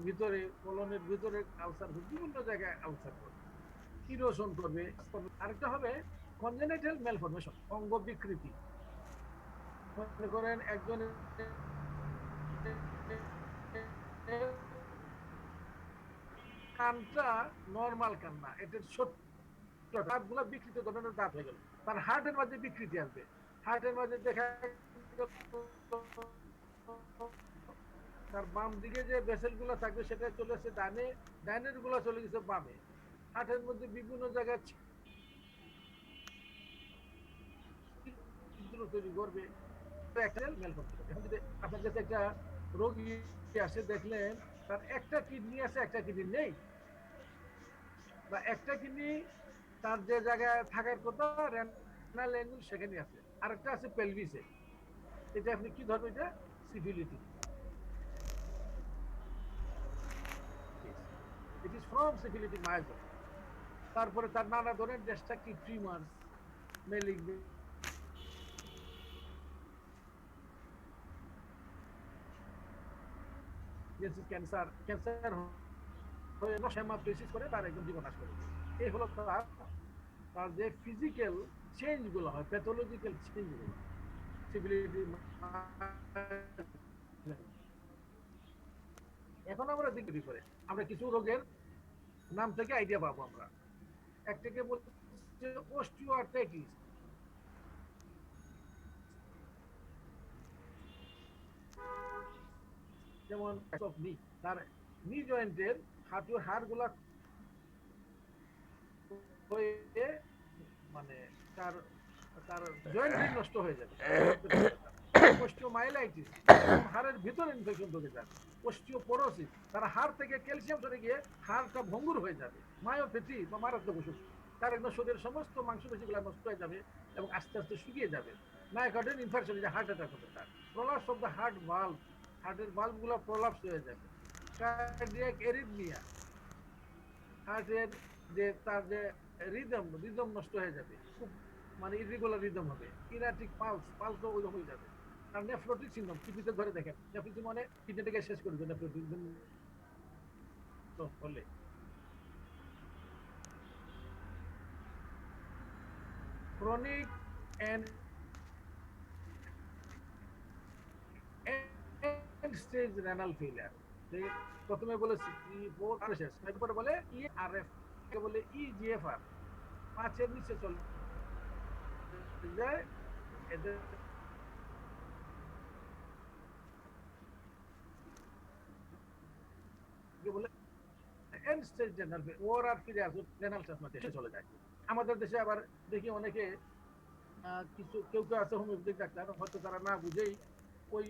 ভিতরে কলনের ভিতরে আলসার, বিভিন্ন জায়গায় আলসার করবে, ইরোশন করবে। আরেকটা হবে কনজেনিটাল ম্যালফরমেশন, অঙ্গ বিকৃতি। মনে করেন একজনের কানটা নর্মাল কান না, এটা ছোট্ট দাঁতগুলো বিকৃত ধরনের দাঁত হয়ে গেল, তার হার্টের মাঝে বিকৃতি আসবে, হার্টের মাঝে দেখা তার বাম দিকে যে ভেসেল গুলো থাকবে সেটা চলে আসছে ডানে, ডাইনের গুলো চলে গেছে বামে, হার্টের মধ্যে বিভিন্ন জায়গায় ছিদ্র তৈরি করবে। এখন যদি আপনার কাছে একটা রোগী আসে, দেখলেন তার একটা কিডনি আছে, একটা কিডনি নেই, বা একটা কিডনি তার যে জায়গায় থাকার কথা রেনাল অ্যাঙ্গেল সেখানে আছে, আরেকটা আছে পেলভিসে, এটা আপনি কি ধরবেন? এটা syphilitic. It is from syphilitic miasm. তারপরে তার নানা ধরনের destructive tumour, malignant, cancer, cancer হয়ে হেমাটোসিস করে তার একদম জীবন নাশ করে। এই হলো তার তার যে ফিজিক্যাল চেঞ্জ গুলো হয়, প্যাথোলজিক্যাল চেঞ্জ গুলো সিভিলিটি। এখন আমরা দেখি করে আমরা কিছু রোগের নাম থেকে আইডিয়া পাবো। আমরা একটাকে বলছে অস্টিওআর্থ্রাইটিস, যেমন তার নি জয়েন্টের হাঁটুর হাড় গুলা হয়ে মানে তার তার জয়েন্ট নষ্ট হয়ে যাবে। অস্টিওমাইলাইটিস, হাড়ের ভিতরে ইনফেকশন ঢুকে যাবে। অস্টিওপোরোসিস, তার হাড় থেকে ক্যালসিয়াম সরে গিয়ে হাড়টা ভঙ্গুর হয়ে যাবে। মায়োপ্যাথি বা মারাত্মক অসুখ, তার একদম শরীরের সমস্ত মাংসপেশিগুলো নষ্ট হয়ে যাবে এবং আস্তে আস্তে শুকিয়ে যাবে। মায়োকার্ডিয়াল ইনফার্কশন, যে হার্ট অ্যাটাক হবে তার। Prolapse of the heart valve, হার্টের ভালভগুলো প্রলাপস হয়ে যাবে। কার্ডিয়াক এরিথমিয়া, হার্টের যে তার যে রিদম নষ্ট হয়ে যাবে, খুব মানে ইরেগুলার রিদম হবে। ইরাটিক পালস ওই হয়ে যাবে। আর নেফ্রোটিক সিনড্রোম, কিডনিতে ধরে দেখেন, নেফ্রোটিক মানে কিডনিটাকে শেষ করে দেবে নেফ্রোটিক হলে। Chronic end stage renal failure, প্রথমে বলে শেষ, তারপরে বলে ইআরএফ, বলে ইজিএফআর, 5-এর নিচে চলে যায়। এদের বলে এন্ড স্টেজ রেনাল ফেলিয়ার, ওর আর ফিরে আসবে রেনাল ট্রান্সপ্লান্টেশন চলে যায়। আমাদের দেশে আবার দেখি অনেকে কিছু কেউ আছে হোমিওপ্যাথিক ডাক্তার, হয়তো তারা না বুঝেই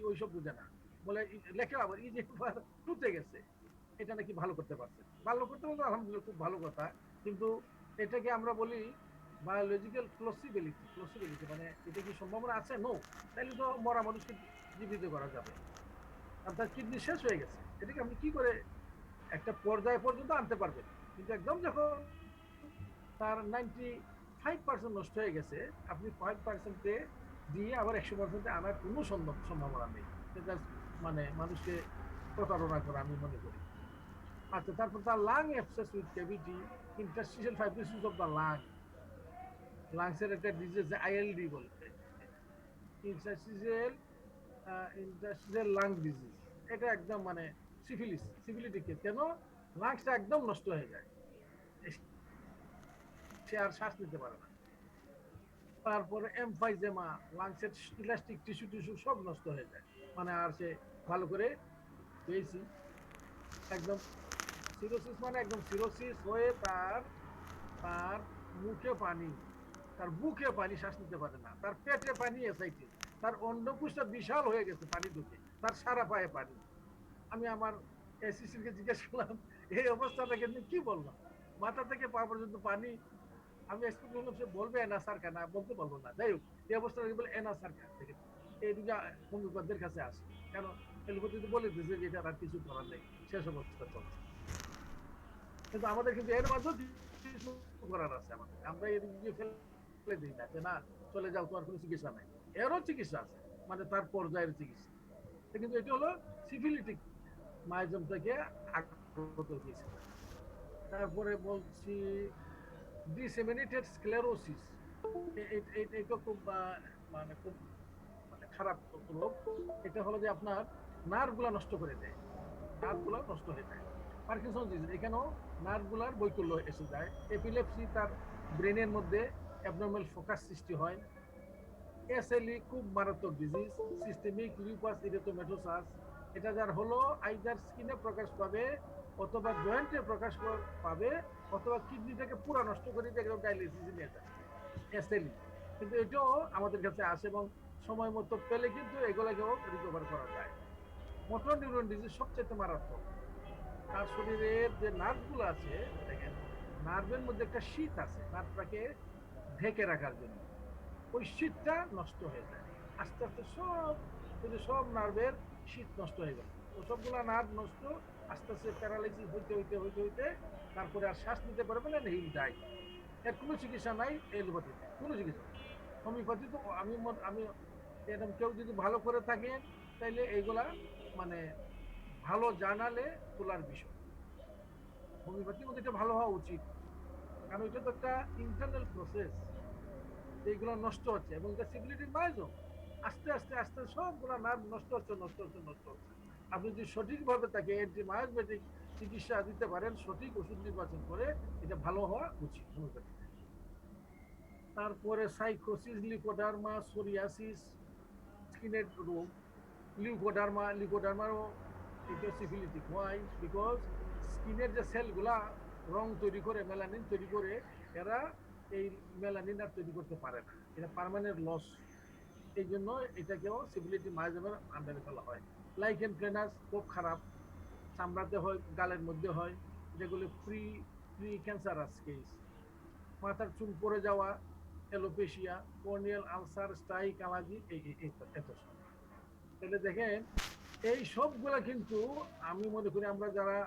ওইসব বুঝে না, বলে লেখে আবার ইজিএফআর টুতে গেছে, এটা নাকি ভালো করতে পারছে। ভালো করতে বলতে আলহামদুলিল্লাহ খুব ভালো কথা, কিন্তু এটাকে আমরা বলি বায়োলজিক্যাল প্লসিবিলিটি, মানে এটা কি সম্ভাবনা আছে? নো। তাহলে তো মরা মানুষকে জীবিত করা যাবে, আর তার কিডনি শেষ হয়ে গেছে, এটাকে আপনি কি করে একটা পর্যায় পর্যন্ত আনতে পারবেন? কিন্তু একদম যখন তার 95% নষ্ট হয়ে গেছে, আপনি 5% দিয়ে আবার 100% আনার কোনো সম্ভাবনা নেই। সেটা মানে মানুষকে প্রতারণা করা আমি মনে করি। আচ্ছা, তারপর তার lung abscess with cavity, interstitial fibrosis of the লাংসের একটা ডিজিজ আইএলডি বলে, ইন্টারস্টিশিয়াল লাং ডিজিজ। এটা একদম মানে সিফিলিটিক কেস। কেন? লাংসটা একদম নষ্ট হয়ে যায়, সে আর শ্বাস নিতে পারে না। তারপরে এমফাইজেমা, লাংসের ইলাস্টিক টিস্যু সব নষ্ট হয়ে যায়, মানে আর সে ভালো করে পেয়েছি একদম সিরোসিস, মানে একদম সিরোসিস হয়ে তার তার মুখে পানি, তার বুকে পানি, শ্বাস নিতে পারে না, তার পেটে পানি, এসআইটিস, তার অন্ডকোষটা বিশাল হয়ে গেছে পানি ঢুকে, তার সারা পায়ে পানি। আমি আমার এসিসিকে জিজ্ঞেস করলাম, এই অবস্থাটাকে কি বললাম, মাথা থেকে পা পর্যন্ত পানি। আমি এক্সপেক্ট করলাম সে বলবে এনআসার কেন, বলতে পারবো না। যাই হোক, এই অবস্থাটাকে বলে এনআসার কেন থেকে এইদিকে হোমিওপ্যাথদের কাছে আসে, কেন এলোপ্যাথি বলে দিয়েছে যে এটা আর কিছু করার নেই, শেষ অবস্থা চলছে। কিন্তু আমাদের কিন্তু এর মাঝেও কিছু করার আছে আমাদের, আমরা এদিকে ফেলে দিই না যে না চলে যাও, তোমার কোনো চিকিৎসা নাই। এরও চিকিৎসা আছে, মানে তার পর্যায়ের চিকিৎসা। কিন্তু এটা হলো সিফিলিটিক মাইজম থেকে আগত হয়েছে। তারপরে বলছি ডিসেমিনেটেড স্ক্লেরোসিস, এটা খুব মানে খুব মানে খারাপ রোগ। এটা হলো যে আপনার নার্ভগুলা নষ্ট করে দেয়, নার্ভগুলা নষ্ট হয়ে যায়। পার্কিনসন ডিজিজ, এখানেও নার্ভগুলার বৈকল্য এসে যায়। এপিলেপসি, তার ব্রেনের মধ্যে অ্যাবনর্মাল ফোকাস সৃষ্টি হয়। এসএলই খুব মারাত্মক ডিজিজ, সিস্টেমিক লিউপাস ইরিথেমাটোসাস। এটা যার হলো আইদার স্কিনে প্রকাশ পাবে, অথবা জয়েন্টে প্রকাশ পাবে, অথবা কিডনিটাকে পুরো নষ্ট করে দিয়ে একদম ডায়ালিসিসে নিয়ে যাবে, এসএলই। কিন্তু এটাও আমাদের কাছে আসে এবং সময় মতো পেলে কিন্তু এগুলোকেও রিকভার করা যায়। মোটর নিউরন ডিজিজ সবচেয়ে মারাত্মক। তার শরীরের যে নার্ভগুলো আছে, দেখেন নার্ভের মধ্যে একটা শীত আছে নার্ভটাকে ঢেকে রাখার জন্য, ওই শীতটা নষ্ট হয়ে যায়। আস্তে আস্তে সব নার্ভের শীত নষ্ট হয়ে গেল। তো সবগুলা নার্ভ নষ্ট, আস্তে আস্তে প্যারালাইসিস হইতে তারপরে আর শ্বাস নিতে পারবে না, হিল ডাই। এর কোনো চিকিৎসা নাই এলোপ্যাথিতে, কোনো চিকিৎসা নেই। হোমিওপ্যাথি তো আমি এরকম কেউ যদি ভালো করে থাকেন তাইলে এইগুলা মানে ভালো জানালে তোলার বিষয়। হোমিওপ্যাথির মধ্যে এটা ভালো হওয়া উচিত, কারণ এটা তো একটা ইন্টারনাল প্রসেস, এইগুলো নষ্ট হচ্ছে এবং এটা সিভিলিটির মাইজম। আস্তে আস্তে আস্তে সবগুলো নার্ভ নষ্ট হচ্ছে। আপনি যদি সঠিকভাবে তাকে অ্যান্টিমায়োটিক চিকিৎসা দিতে পারেন, সঠিক ওষুধ নির্বাচন করে, এটা ভালো হওয়া উচিত হোমিওপ্যাথি। তারপরে সাইকোসিস, লিকোডার্মা, সোরিয়াসিস, স্কিনের রোগ, লিকোডার্মারও এটা সিফিলিটিক হয়, বিকজ স্কিনের যে সেলগুলা রং তৈরি করে, মেলানিন তৈরি করে, এরা এই মেলানিন আর তৈরি করতে পারে না, এটা পার্মানেন্ট লস। এই জন্য এটাকেও সিভিলিটি মাইজমের আন্ডারে ফেলা হয়। লাইকেন প্লেনাস খুব খারাপ, চামড়াতে হয়, গালের মধ্যে হয়, যেগুলো প্রি ক্যান্সারাস কেস। মাথার চুল পড়ে যাওয়া, এলোপেশিয়া, কর্নিয়াল আলসার, স্টাইক অ্যালার্জি, এত সব। তাহলে দেখেন এই সবগুলা কিন্তু আমি মনে করি আমরা যারা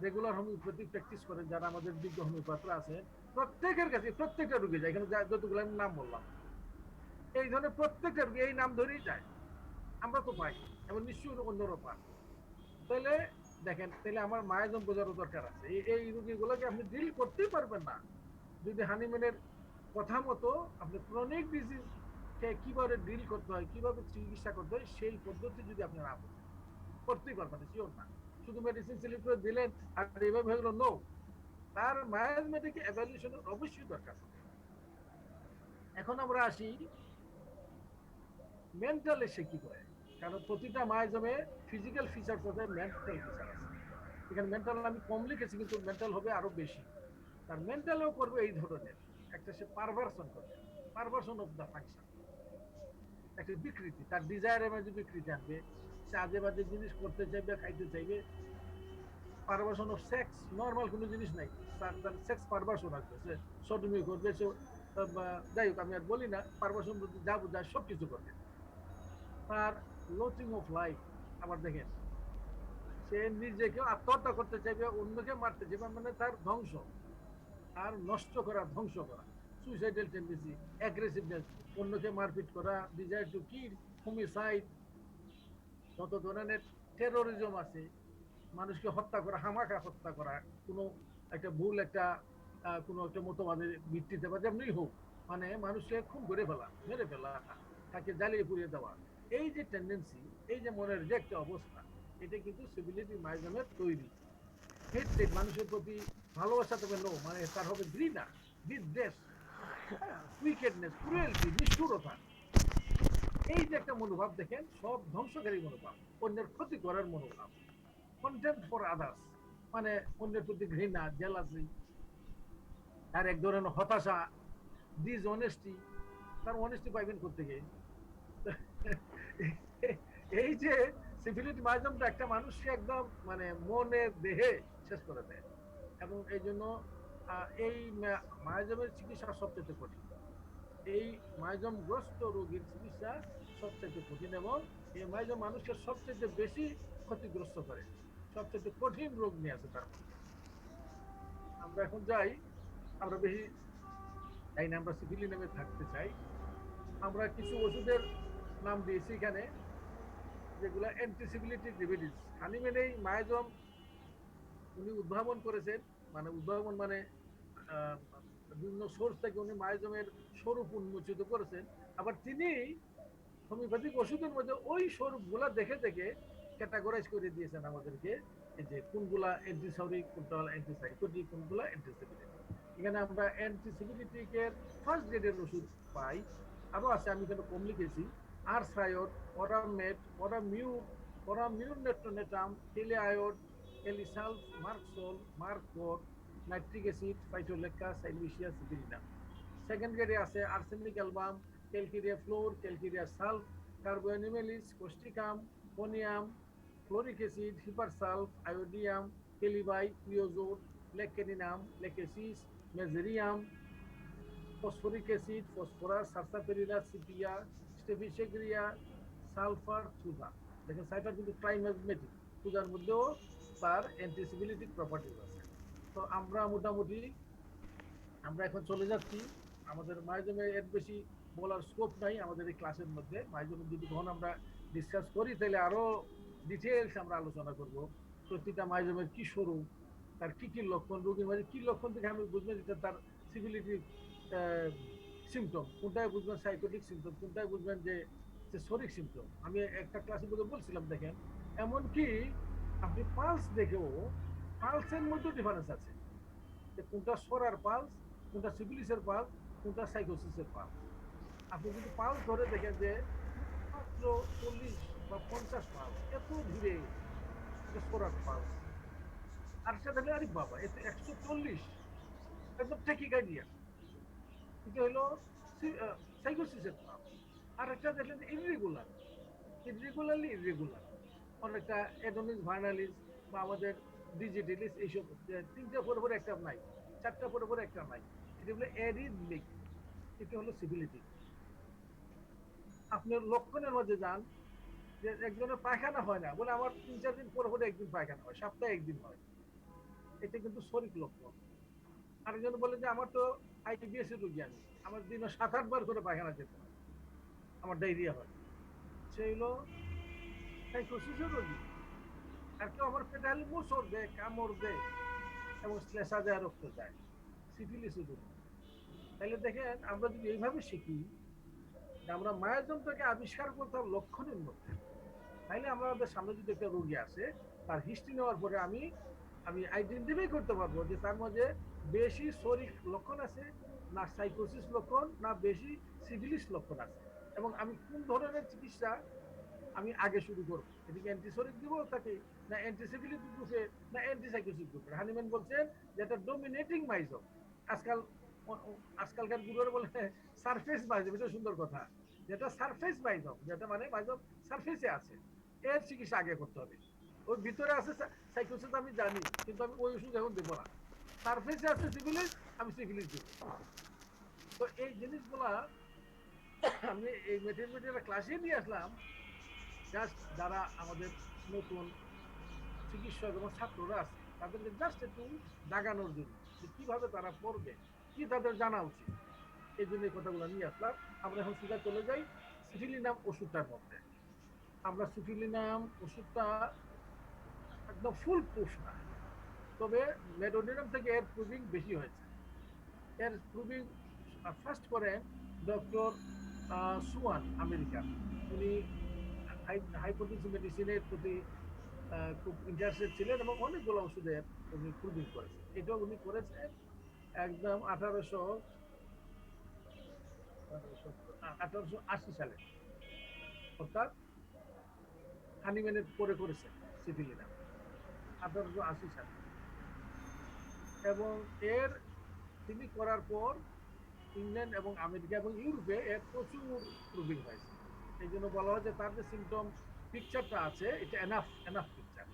রেগুলার হোমিওপ্যাথি প্র্যাকটিস করেন, যারা আমাদের বিজ্ঞ হোমিওপ্যাথরা আছেন, প্রত্যেকের কাছে প্রত্যেকটা রোগী যায়, এখানে যতগুলো আমি নাম বললাম, এই ধরনের প্রত্যেকটা রোগী এই নাম ধরেই যায়। আমরা তো পাই এবং নিশ্চয়ই অন্যরা পান। তাহলে দেখেন, তাহলে আমার মায়াজম বোঝারও দরকার আছে। এই রোগীগুলোকে আপনি ডিল করতেই পারবেন না যদি হানিম্যানের কথা মতো আপনি ক্রনিক ডিজিজ কিভাবে ডিল করতে হয়, কিভাবে চিকিৎসা করতে হয়, সেই পদ্ধতি যদি আপনি না বোঝেন, করতেই পারবেন না, শিওর না। শুধু মেডিসিন সিলেক্ট করে দিলেন আর এইভাবে হয়ে গেল, নো। তার মায়াজমেটিক এভালুয়েশনের অবশ্যই দরকার। এখন আমরা আসি মেন্টাল সে কি করে, কারণ প্রতিটা মায়াজমে ফিজিক্যাল ফিচার আছে, মেন্টাল ফিচার আছে। এখানে মেন্টাল আমি কম লিখেছি, কিন্তু মেন্টাল হবে আরো বেশি। তার মেন্টালেও করবে এই ধরনের একটা, সে পারভার্সন করবে, পারভার্সন অফ দ্য ফাংশন, একটা বিকৃতি, তার ডিজায়ারের মাঝে বিকৃতি আনবে, সে আজে বাজে জিনিস করতে চাইবে, খাইতে চাইবে। পারভার্সন অফ সেক্স, নর্মাল কোনো জিনিস নাই, তার সেক্স পারভার্সন আসবে, সে সডমি করবে, সে যাই হোক আমি আর বলি না, পারভার্সন যা বোঝায় সব কিছু করবে। তার লোচিং অফ লাইফ, আবার দেখেন সে নিজেকে আত্মহত্যা করতে চাইবে, অন্যকে মারতে চাইবে, মানে তার ধ্বংস, আর নষ্ট করা, ধ্বংস করা, সুইসাইডাল টেন্ডেন্সি, অ্যাগ্রেসিভনেস, অন্যকে মারপিট করা, ডিজায়ার টু কিল, হোমিসাইড, যত ধরনের টেরোরিজম আছে, মানুষকে হত্যা করা, হামাকা হত্যা করা, কোনো একটা ভুল একটা কোনো একটা মতবাদের ভিত্তিতে বা যেমনি হোক, মানে মানুষকে খুন করে ফেলা, মেরে ফেলা, তাকে জ্বালিয়ে পুড়িয়ে দেওয়া, এই যে টেন্ডেন্সি, এই যে মনের যে একটা অবস্থা, এটা কিন্তু সিভিলিটি মাইজমের তৈরি। হেট্রেড, মানুষের প্রতি ভালোবাসা তবে নো, মানে তার হবে ঘৃণা, বিদ্বেষ, উইকেটনেস, ক্রুয়েলটি, নিষ্ঠুরতা। এই যে একটা মনোভাব দেখেন, সব ধ্বংসকারী মনোভাব, অন্যের ক্ষতি করার মনোভাব, কন্টেম্প্ট ফর আদার্স, মানে অন্যের প্রতি ঘৃণা, জেলাসি, আর এক ধরনের হতাশা, ডিসঅনেস্টি। তার অনেস্টি পাইবেন করতে গিয়ে। এই যে সিভিলিটি মাইজমটা একটা মানুষকে একদম মানে মনে দেহে শেষ করে দেয়, এবং এই জন্য এই মায়াজমের চিকিৎসা সবচেয়ে কঠিন। এই মায়াজমগ্রস্ত রোগীর চিকিৎসা সবচেয়ে কঠিন, এবং এই মায়াজম মানুষকে সবচেয়ে বেশি ক্ষতিগ্রস্ত করে, সবচেয়ে কঠিন রোগ নিয়ে আছে তার মধ্যে। আমরা এখন যাই, আমরা বেশি তাই না, আমরা সিভিলি নামে থাকতে চাই। আমরা কিছু ওষুধের নাম দিয়েছি এখানে, যেগুলো অ্যান্টিসিভিলিটিক রেমেডিস। হানিম্যান এই মায়াজম উনি উদ্ভাবন করেছেন, মানে উদ্ভাবন মানে বিভিন্ন সোর্স থেকে উনি মায়াজমের স্বরূপ উন্মোচিত করেছেন। আবার তিনি হোমিওপ্যাথিক ওষুধের মধ্যে ওই স্বরূপগুলা দেখে দেখে ক্যাটাগরাইজ করে দিয়েছেন আমাদেরকে, যে কোনগুলা অ্যান্টিসরিক, কোনটা অ্যান্টিসাইকোটিক, কোনগুলা অ্যান্টিসিভিলিটিক। এখানে আমরা অ্যান্টিসিভিলিটিকের ফার্স্ট গ্রেডের ওষুধ পাই, আরো আছে, আমি এখানে কম লিখেছি। আরথ্রায়োড, অরামেট, অরামিউনেট্রোনেটাম, হেলিআয়োড, হেলিসালফ, merc sol, merc cor, nitric acid, phytolacca, silicea, syphilinum. Second গ্রেডে আছে arsenic album, calcarea fluor, calcarea sulph, কার্বোনিমেলিস, কোস্টিকাম, ফোনিয়াম, ফ্লোরিক অ্যাসিড, হিপারসালফ, আয়োডিয়াম, হেলিবাই, ক্রিওজোট, লেকেনিনাম, lachesis, mezereum, phosphoric acid, phosphorus, sarsaparilla, sepia, staphysagria sulphur thuja. দেখেন সালফার কিন্তু ট্রাইম্যাগনেটিক, থুজার মধ্যেও তার অ্যান্টিসিবিলিটিক প্রপার্টিজ আছে। তো আমরা এখন চলে যাচ্ছি, আমাদের মাইজমে এর বেশি বলার স্কোপ নাই আমাদের এই ক্লাসের মধ্যে। মাইজমে যদি কখন আমরা ডিসকাস করি তাহলে আরো ডিটেলস আমরা আলোচনা করব, প্রতিটা মাইজমের কি স্বরূপ, তার কি কি লক্ষণ, রোগীর মাঝে কি লক্ষণ থেকে আমি বুঝবেন যেটা তার সিভিলিটির সিমটম, কোনটায় বুঝবেন সাইকোটিক সিমটম, কোনটায় বুঝবেন যে সোরিক সিমটম। আমি একটা ক্লাসের মধ্যে বলছিলাম, দেখেন এমনকি আপনি পালস দেখেও পালসের মধ্যে ডিফারেন্স আছে, যে কোনটা সরার পালস, কোনটা সিভিলিসের পালস, কোনটা সাইকোসিসের পালস। আপনি যদি পালস ধরে দেখেন যে মাত্র 40 বা 50 পালস, এত ধীরে, এটা সরার পালস। আর সেটা হলে আরে বাবা এতে 140, একদম টেকিকার্ডিয়া, এটা হলো সাইকোসিসের পালস। আর একটা দেখলেন ইররেগুলার, ইররেগুলার অনেকটা অ্যাডোনিস ভার্নালিস বা আমাদের ডিজিটালিস, এইসব তিনটা পরে পরে একটা নাই, চারটা পরে পরে একটা নাই, এটা হলো অ্যারিথমিক, এটা হলো সিভিলিটি। আপনার লক্ষণের মধ্যে যান, যে একজনের পায়খানা হয় না বলে আমার 3-4 দিন পরে পরে একদিন পায়খানা হয়, সপ্তাহে একদিন হয়, এটা কিন্তু শরীর লক্ষণ। আরেকজন বলে যে আমার তো আইবিএস এর রোগী, আমি আমার দিনে 7-8 বার করে পায়খানা যেতে হয়, আমার ডায়রিয়া হয়, সে হলো সাইকোসিসের রোগী। আর কেউ আমার পেটে খালি মোচড় দেয়, কামড় দেয় এবং শ্লেষা দেয়, রক্ত যায়, সিফিলিসের রোগী। তাহলে দেখেন আমরা যদি এইভাবে শিখি যে আমরা মায়াজমটাকে আবিষ্কার করতাম লক্ষণের মধ্যে, তাইলে আমাদের সামনে যদি একটা রোগী আসে, তার হিস্ট্রি নেওয়ার পরে আমি আমি আইডেন্টিফাই করতে পারবো যে তার মধ্যে বেশি শরীর লক্ষণ আছে না সাইকোসিস লক্ষণ, না বেশি সিভিলিস লক্ষণ আছে, এবং আমি কোন ধরনের চিকিৎসা আমি আগে শুরু করবো, এদিকে অ্যান্টিসোরিক দিব তাকে, না অ্যান্টিসিভিলিক গ্রুপে, না অ্যান্টিসাইকোসিক গ্রুপে। হানিম্যান বলছেন যে এটা ডমিনেটিং মাইজম। আজকাল আজকালকার গুরুরা বলে সারফেস মাইজম, এটা সুন্দর কথা, যেটা সারফেস মাইজম, যেটা মানে মাইজম সারফেসে আছে, এর চিকিৎসা আগে করতে হবে। ওর ভিতরে আছে সাইকোসিস আমি জানি, কিন্তু আমি ওই ওষুধ এখন দেবো না। সারফেসে আছে সিভিলিস, আমি সিভিলিস দেবো। তো এই জিনিসগুলা আমি এই মেটেরিয়াল ক্লাসে নিয়ে আসলাম, জাস্ট যারা আমাদের নতুন চিকিৎসক এবং ছাত্ররা আছে তাদেরকে জাস্ট একটু জাগানোর জন্য, যে কিভাবে তারা পড়বে, কি তাদের জানা উচিত, এই জন্য এই কথাগুলো নিয়ে আসলাম। আমরা এখন সিধা চলে যাই সিফিলিনাম ওষুধটার মধ্যে। আমরা সিফিলিনাম ওষুধটা একদম ফুল প্রুফ না, তবে মেডোনিরাম থেকে এর প্রুভিং বেশি হয়েছে। এর প্রুভিং ফার্স্ট করেন ডক্টর সুয়ান, আমেরিকান। উনি হাইপোথিসিস মেডিসিনের প্রতি খুব ইন্টারেস্টেড ছিলেন এবং অনেকগুলো ওষুধের উনি প্রুভিং করেছেন। এটাও উনি করেছেন একদম 1880 সালে, অর্থাৎ হানিম্যানের পরে করেছেন সিফিলিনাম 1880 সালে। এবং এর তিনি করার পর ইংল্যান্ড এবং আমেরিকা এবং ইউরোপে এর প্রচুর প্রুভিং হয়েছে। এই জন্য বলা হয় যে তার যে সিমটম পিকচারটা আছে, এটা এনাফ পিকচার,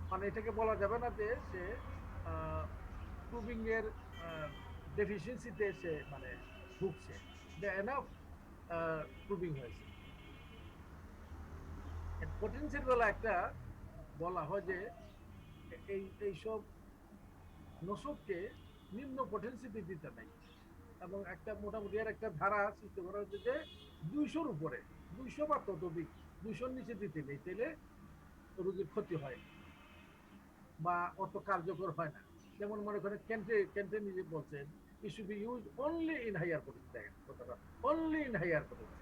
মানে এটাকে বলা যাবে না যে সে প্রুভিং এর ডেফিসিয়েন্সিতে সে মানে ভুগছে, এনাফ প্রুভিং হয়েছে। পটেন্সিয়াল বেলা একটা বলা হয় যে এইসব নসবকে নিম্ন পটেন্সিতে দিতে নাই, এবং একটা মোটামুটি এর একটা ধারা সৃষ্টি করা হচ্ছে যে 200-র উপরে, 200 বা ততোধিক, 200-র নিচে দিতে নেই, তাহলে রোগীর ক্ষতি হয় বা অত কার্যকর হয় না। যেমন মনে করেন কেন্টে নিজে বলছেন it should be used only in higher potency, দেখেন কথাটা, only in higher potency।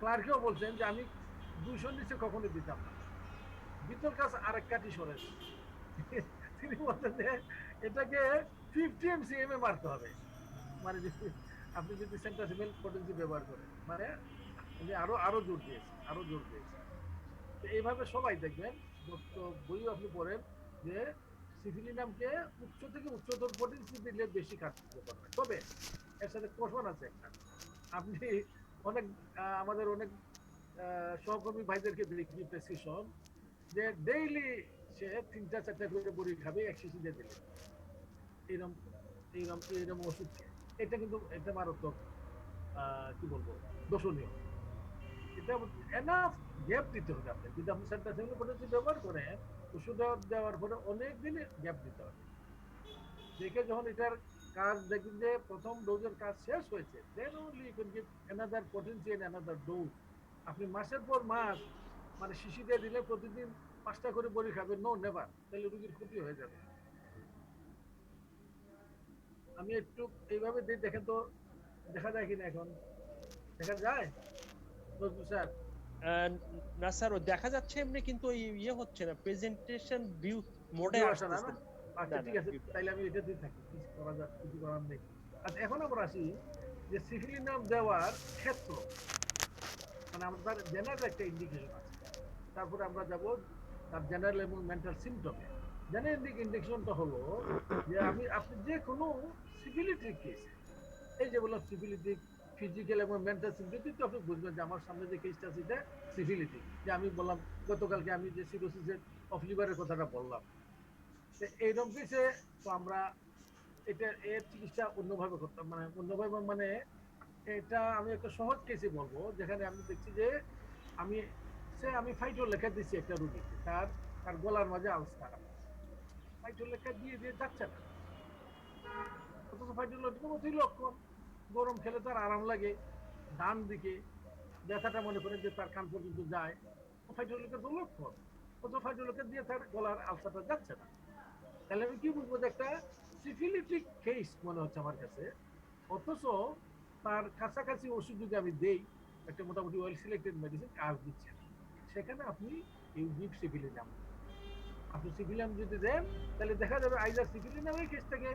ক্লার্কেও বলছেন যে আমি 200-র নিচে কখনো দিতাম না। ভিতর কাজ আরেক কাটি সরে তিনি বলছেন যে এটাকে 50 mcm এ মারতে হবে, মানে আপনি যদি সেন্টাসিমেল পটেন্সি ব্যবহার করেন, মানে উনি আরো জোর দিয়েছে। তো এইভাবে সবাই দেখবেন, বইও আপনি পড়েন যে সিফিলিনামকে উচ্চ থেকে উচ্চতর পটেন্সি দিলে বেশি কার্যকর হয়। তবে এর সাথে কষণ আছে একটা, আপনি অনেক আমাদের অনেক সহকর্মী ভাইদেরকে দেখি প্রেসক্রিপশন যে ডেইলি সে 3-4 করে বড়ি খাবে, এক শিশি দিয়ে দিলে এইরকম ওষুধ, এটা কিন্তু এটা মারাত্মক কি বলবো, দোষণীয়। এটা এনাফ গ্যাপ দিতে হবে আপনি, যদি আপনি সেন্টাসিমুল পটেন্সি ব্যবহার করেন, ওষুধ দেওয়ার পরে অনেক দিন গ্যাপ দিতে হবে। দেখে যখন এটার কাজ দেখবেন যে প্রথম ডোজের কাজ শেষ হয়েছে, then only you can give another potency and another dose. আপনি মাসের পর মাস মানে শিশি দিয়ে দিলে প্রতিদিন 5টা করে বড়ি খাবেন, নো নেভার, তাহলে রোগীর ক্ষতি হয়ে যাবে। আমি একটু এইভাবে দিই, দেখেন তো দেখা যায় কিনা, এখন দেখা যায় নজরুল স্যার? আহ, না স্যার, ও দেখা যাচ্ছে এমনি, কিন্তু ওই ইয়ে হচ্ছে না, প্রেজেন্টেশন ভিউ মোডে ভিউ আসে না আসতেছে না? না। আচ্ছা না ঠিক না, আছে, view টা। তাইলে আমি এটা দিয়ে থাকি, কিছু করা যায়, কিছু করার নেই। আচ্ছা এখন আমরা আসি যে সিফিলিনাম দেওয়ার ক্ষেত্র, মানে আমাদের জেনারেল একটা ইন্ডিকেশন আছে, তারপরে আমরা যাব তার জেনারেল এবং মেন্টাল সিমটমে। জেনারেল ইন্ডিকেশনটা হলো যে আপনি যে কোনো সিভিলিটি কেস, এই যে বললাম সিভিলিটি, ফিজিক্যাল এবং মেন্টাল সিভিলিটি, তো আপনি বুঝবেন যে আমার সামনে যে কেসটা আছে এটা সিভিলিটি। যে আমি বললাম গতকালকে আমি যে সিরোসিসের অফ লিভারের কথাটা বললাম, এইরকম কেসে তো আমরা এটা এর চিকিৎসা অন্যভাবে করতাম, মানে অন্যভাবে মানে এটা আমি একটা সহজ কেসে বলবো, যেখানে আমি দেখছি যে আমি আমি ফাইটোর লেখা দিচ্ছি একটা রুগীকে, তার তার গলার মাঝে আলসার, ফাইটোর লেখা দিয়ে দিয়ে যাচ্ছে না, অথচ ফাইটোর লক্ষণ লক্ষণ, গরম খেলে তার আরাম লাগে, ডান দিকে ব্যথাটা মনে করেন যে তার কান পর্যন্ত যায়, ফাইটোর লেখা তো লক্ষণ, অথচ ফাইটোর লেখা দিয়ে তার গলার আলসারটা যাচ্ছে না। তাহলে আমি কি বুঝবো যে একটা সিফিলিটিক কেস মনে হচ্ছে আমার কাছে, অথচ তার কাছাকাছি ওষুধ যদি আমি দেই, একটা মোটামুটি ওয়েল সিলেক্টেড মেডিসিন কাজ দিচ্ছে না, সেখানে আপনি ইউজিক সিফিলিনাম, আপনি সিফিলিনাম যদি দেন, তাহলে দেখা যাবে আইদার সিফিলিনামের কেসটাকে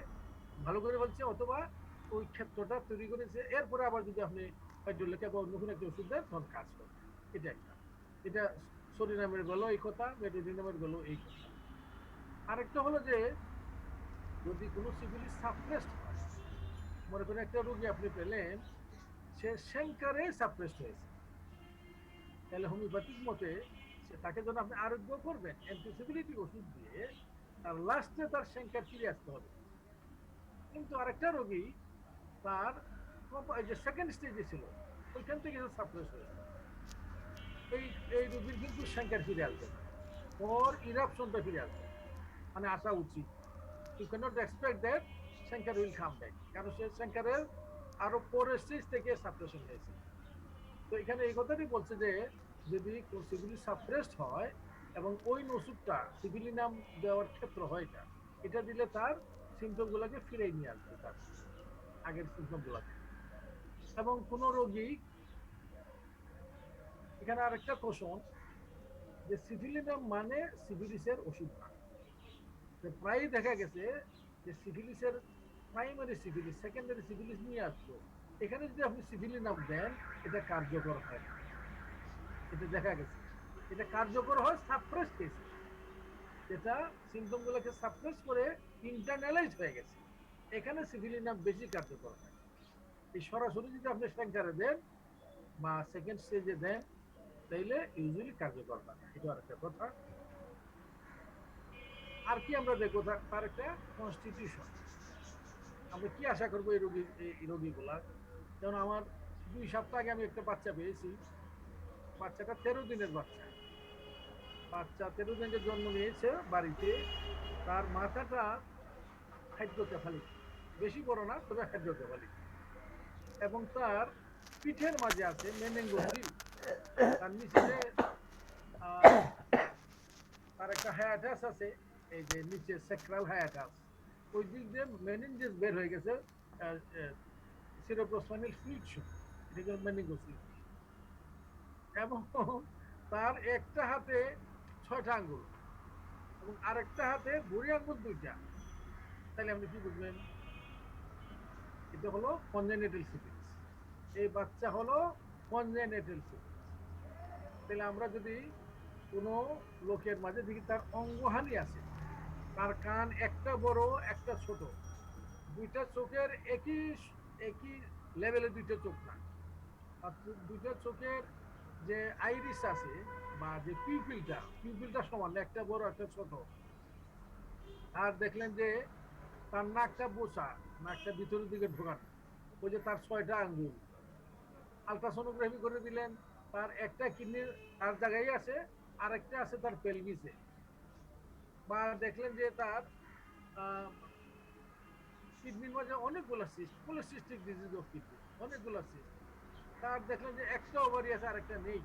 ভালো করে বলছে, অথবা ওই ক্ষেত্রটা তৈরি করেছে, এরপরে আবার যদি আপনি হাইড্রোলেখা বা অন্য কোনো একটা ওষুধ দেন তখন কাজ করবে। এটা একটা, এটা সোডিনামের গেল এই কথা, মেটোডিনামের গেল এই কথা। আরেকটা হলো যে যদি কোনো সিভিলি সাপ্রেসড হয়, মনে করেন একটা রোগী আপনি পেলেন সে সেঙ্কারে সাপ্রেসড হয়েছে, তাহলে হোমিওপ্যাথিক মতে তাকে যখন আপনি আরোগ্য করবেন অ্যান্টিসিভিলিটি ওষুধ দিয়ে, তার লাস্টে তার সেঙ্কার ফিরে আসতে হবে। কিন্তু আরেকটা রোগী তার যে সেকেন্ড স্টেজে ছিল ওইখান থেকে সাপ্রেস হয়েছে, এই এই রোগীর কিন্তু সেঙ্কার ফিরে আসবে না, ওর ইরাপশনটা ফিরে আসবে, মানে আসা উচিত। You can't expect that chancre will come back, কারণ সে সেঙ্কারের আরো পরের স্টেজ থেকে সাপ্রেশন হয়েছে। তো এখানে এই কথাটি বলছে যে যদি সিভিলি সাপ্রেসড হয় এবং ওই ওষুধটা সিভিলিনাম দেওয়ার ক্ষেত্র হয়, এটা এটা দিলে তার সিমটম গুলাকে ফিরে নিয়ে আসবে, তার আগের সিমটম গুলাকে। এবং কোন রোগী, এখানে আরেকটা কোশ্চন, যে সিভিলিনাম মানে সিভিলিসের ওষুধ না। প্রায় দেখা গেছে যে সিভিলিসের প্রাইমারি সিভিলিস, সেকেন্ডারি সিভিলিস নিয়ে আসতো, এখানে যদি আপনি সিভিলিনাম দেন এটা কার্যকর হয় না, এটা দেখা গেছে। এটা কার্যকর হয় সাপ্রেস কেসে, যেটা সিমটম গুলোকে সাপ্রেস করে ইন্টারনালাইজ হয়ে গেছে, এখানে সিভিলিনাম বেশি কার্যকর হয়। এই সরাসরি যদি আপনি সেন্টারে দেন বা সেকেন্ড স্টেজে দেন, তাইলে ইউজুয়ালি কার্যকর হয় না, এটা আরেকটা কথা। আর কি আমরা দেখবো, তার একটা কনস্টিটিউশন, আমরা কি আশা করবো এই রোগীগুলা। যেমন আমার 2 সপ্তাহ আগে আমি একটা বাচ্চা পেয়েছি, বাচ্চাটা 13 দিনের বাচ্চা, 13 দিনের জন্ম নিয়েছে বাড়িতে, তার মাথাটা হাইড্রোকেফালিক, বেশি বড় না তবে হাইড্রোকেফালিক, এবং তার পিঠের মাঝে আছে মেনিনগোসিল, তার নিচে তার একটা হায়াটাস আছে, এই যে নিচে সেক্রাল হায়াটাস, ওই দিক দিয়ে মেনিনজেস বের হয়ে গেছে, সিরোপ্রোস্পাইনাল ফ্লুইড শো, এটা মেনিনগোসিল। এবং তার একটা হাতে 6টা আঙ্গুল এবং আরেকটা হাতে বুড়ি আঙ্গুল 2টা, তাহলে আপনি কি বুঝবেন, এটা হলো কনজেনিটাল সিফিলিস, এই বাচ্চা হলো কনজেনিটাল সিফিলিস। তাহলে আমরা যদি কোনো লোকের মাঝে দেখি তার অঙ্গহানি আছে, তার কান একটা বড় একটা ছোট, 2টা চোখের একই একই লেভেলে 2টা চোখ না, আর 2টা চোখের যে আইরিস আছে বা যে পিউপিলটা সমান, একটা বড় একটা ছোট, আর দেখলেন যে তার নাকটা বোচা, নাকটা ভিতরের দিকে ঢোকানো, ওই যে তার 6টা আঙ্গুল, আলট্রাসোনোগ্রাফি করে দিলেন, তার একটা কিডনির তার জায়গায় আছে, আরেকটা আছে তার পেলভিসে, বা দেখলেন যে তার কিডনির মাঝে অনেকগুলো cyst, polycystic disease of kidney, অনেকগুলো সিস্ট, তার দেখলেন যে একটা ওভারি আছে আরেকটা নেই,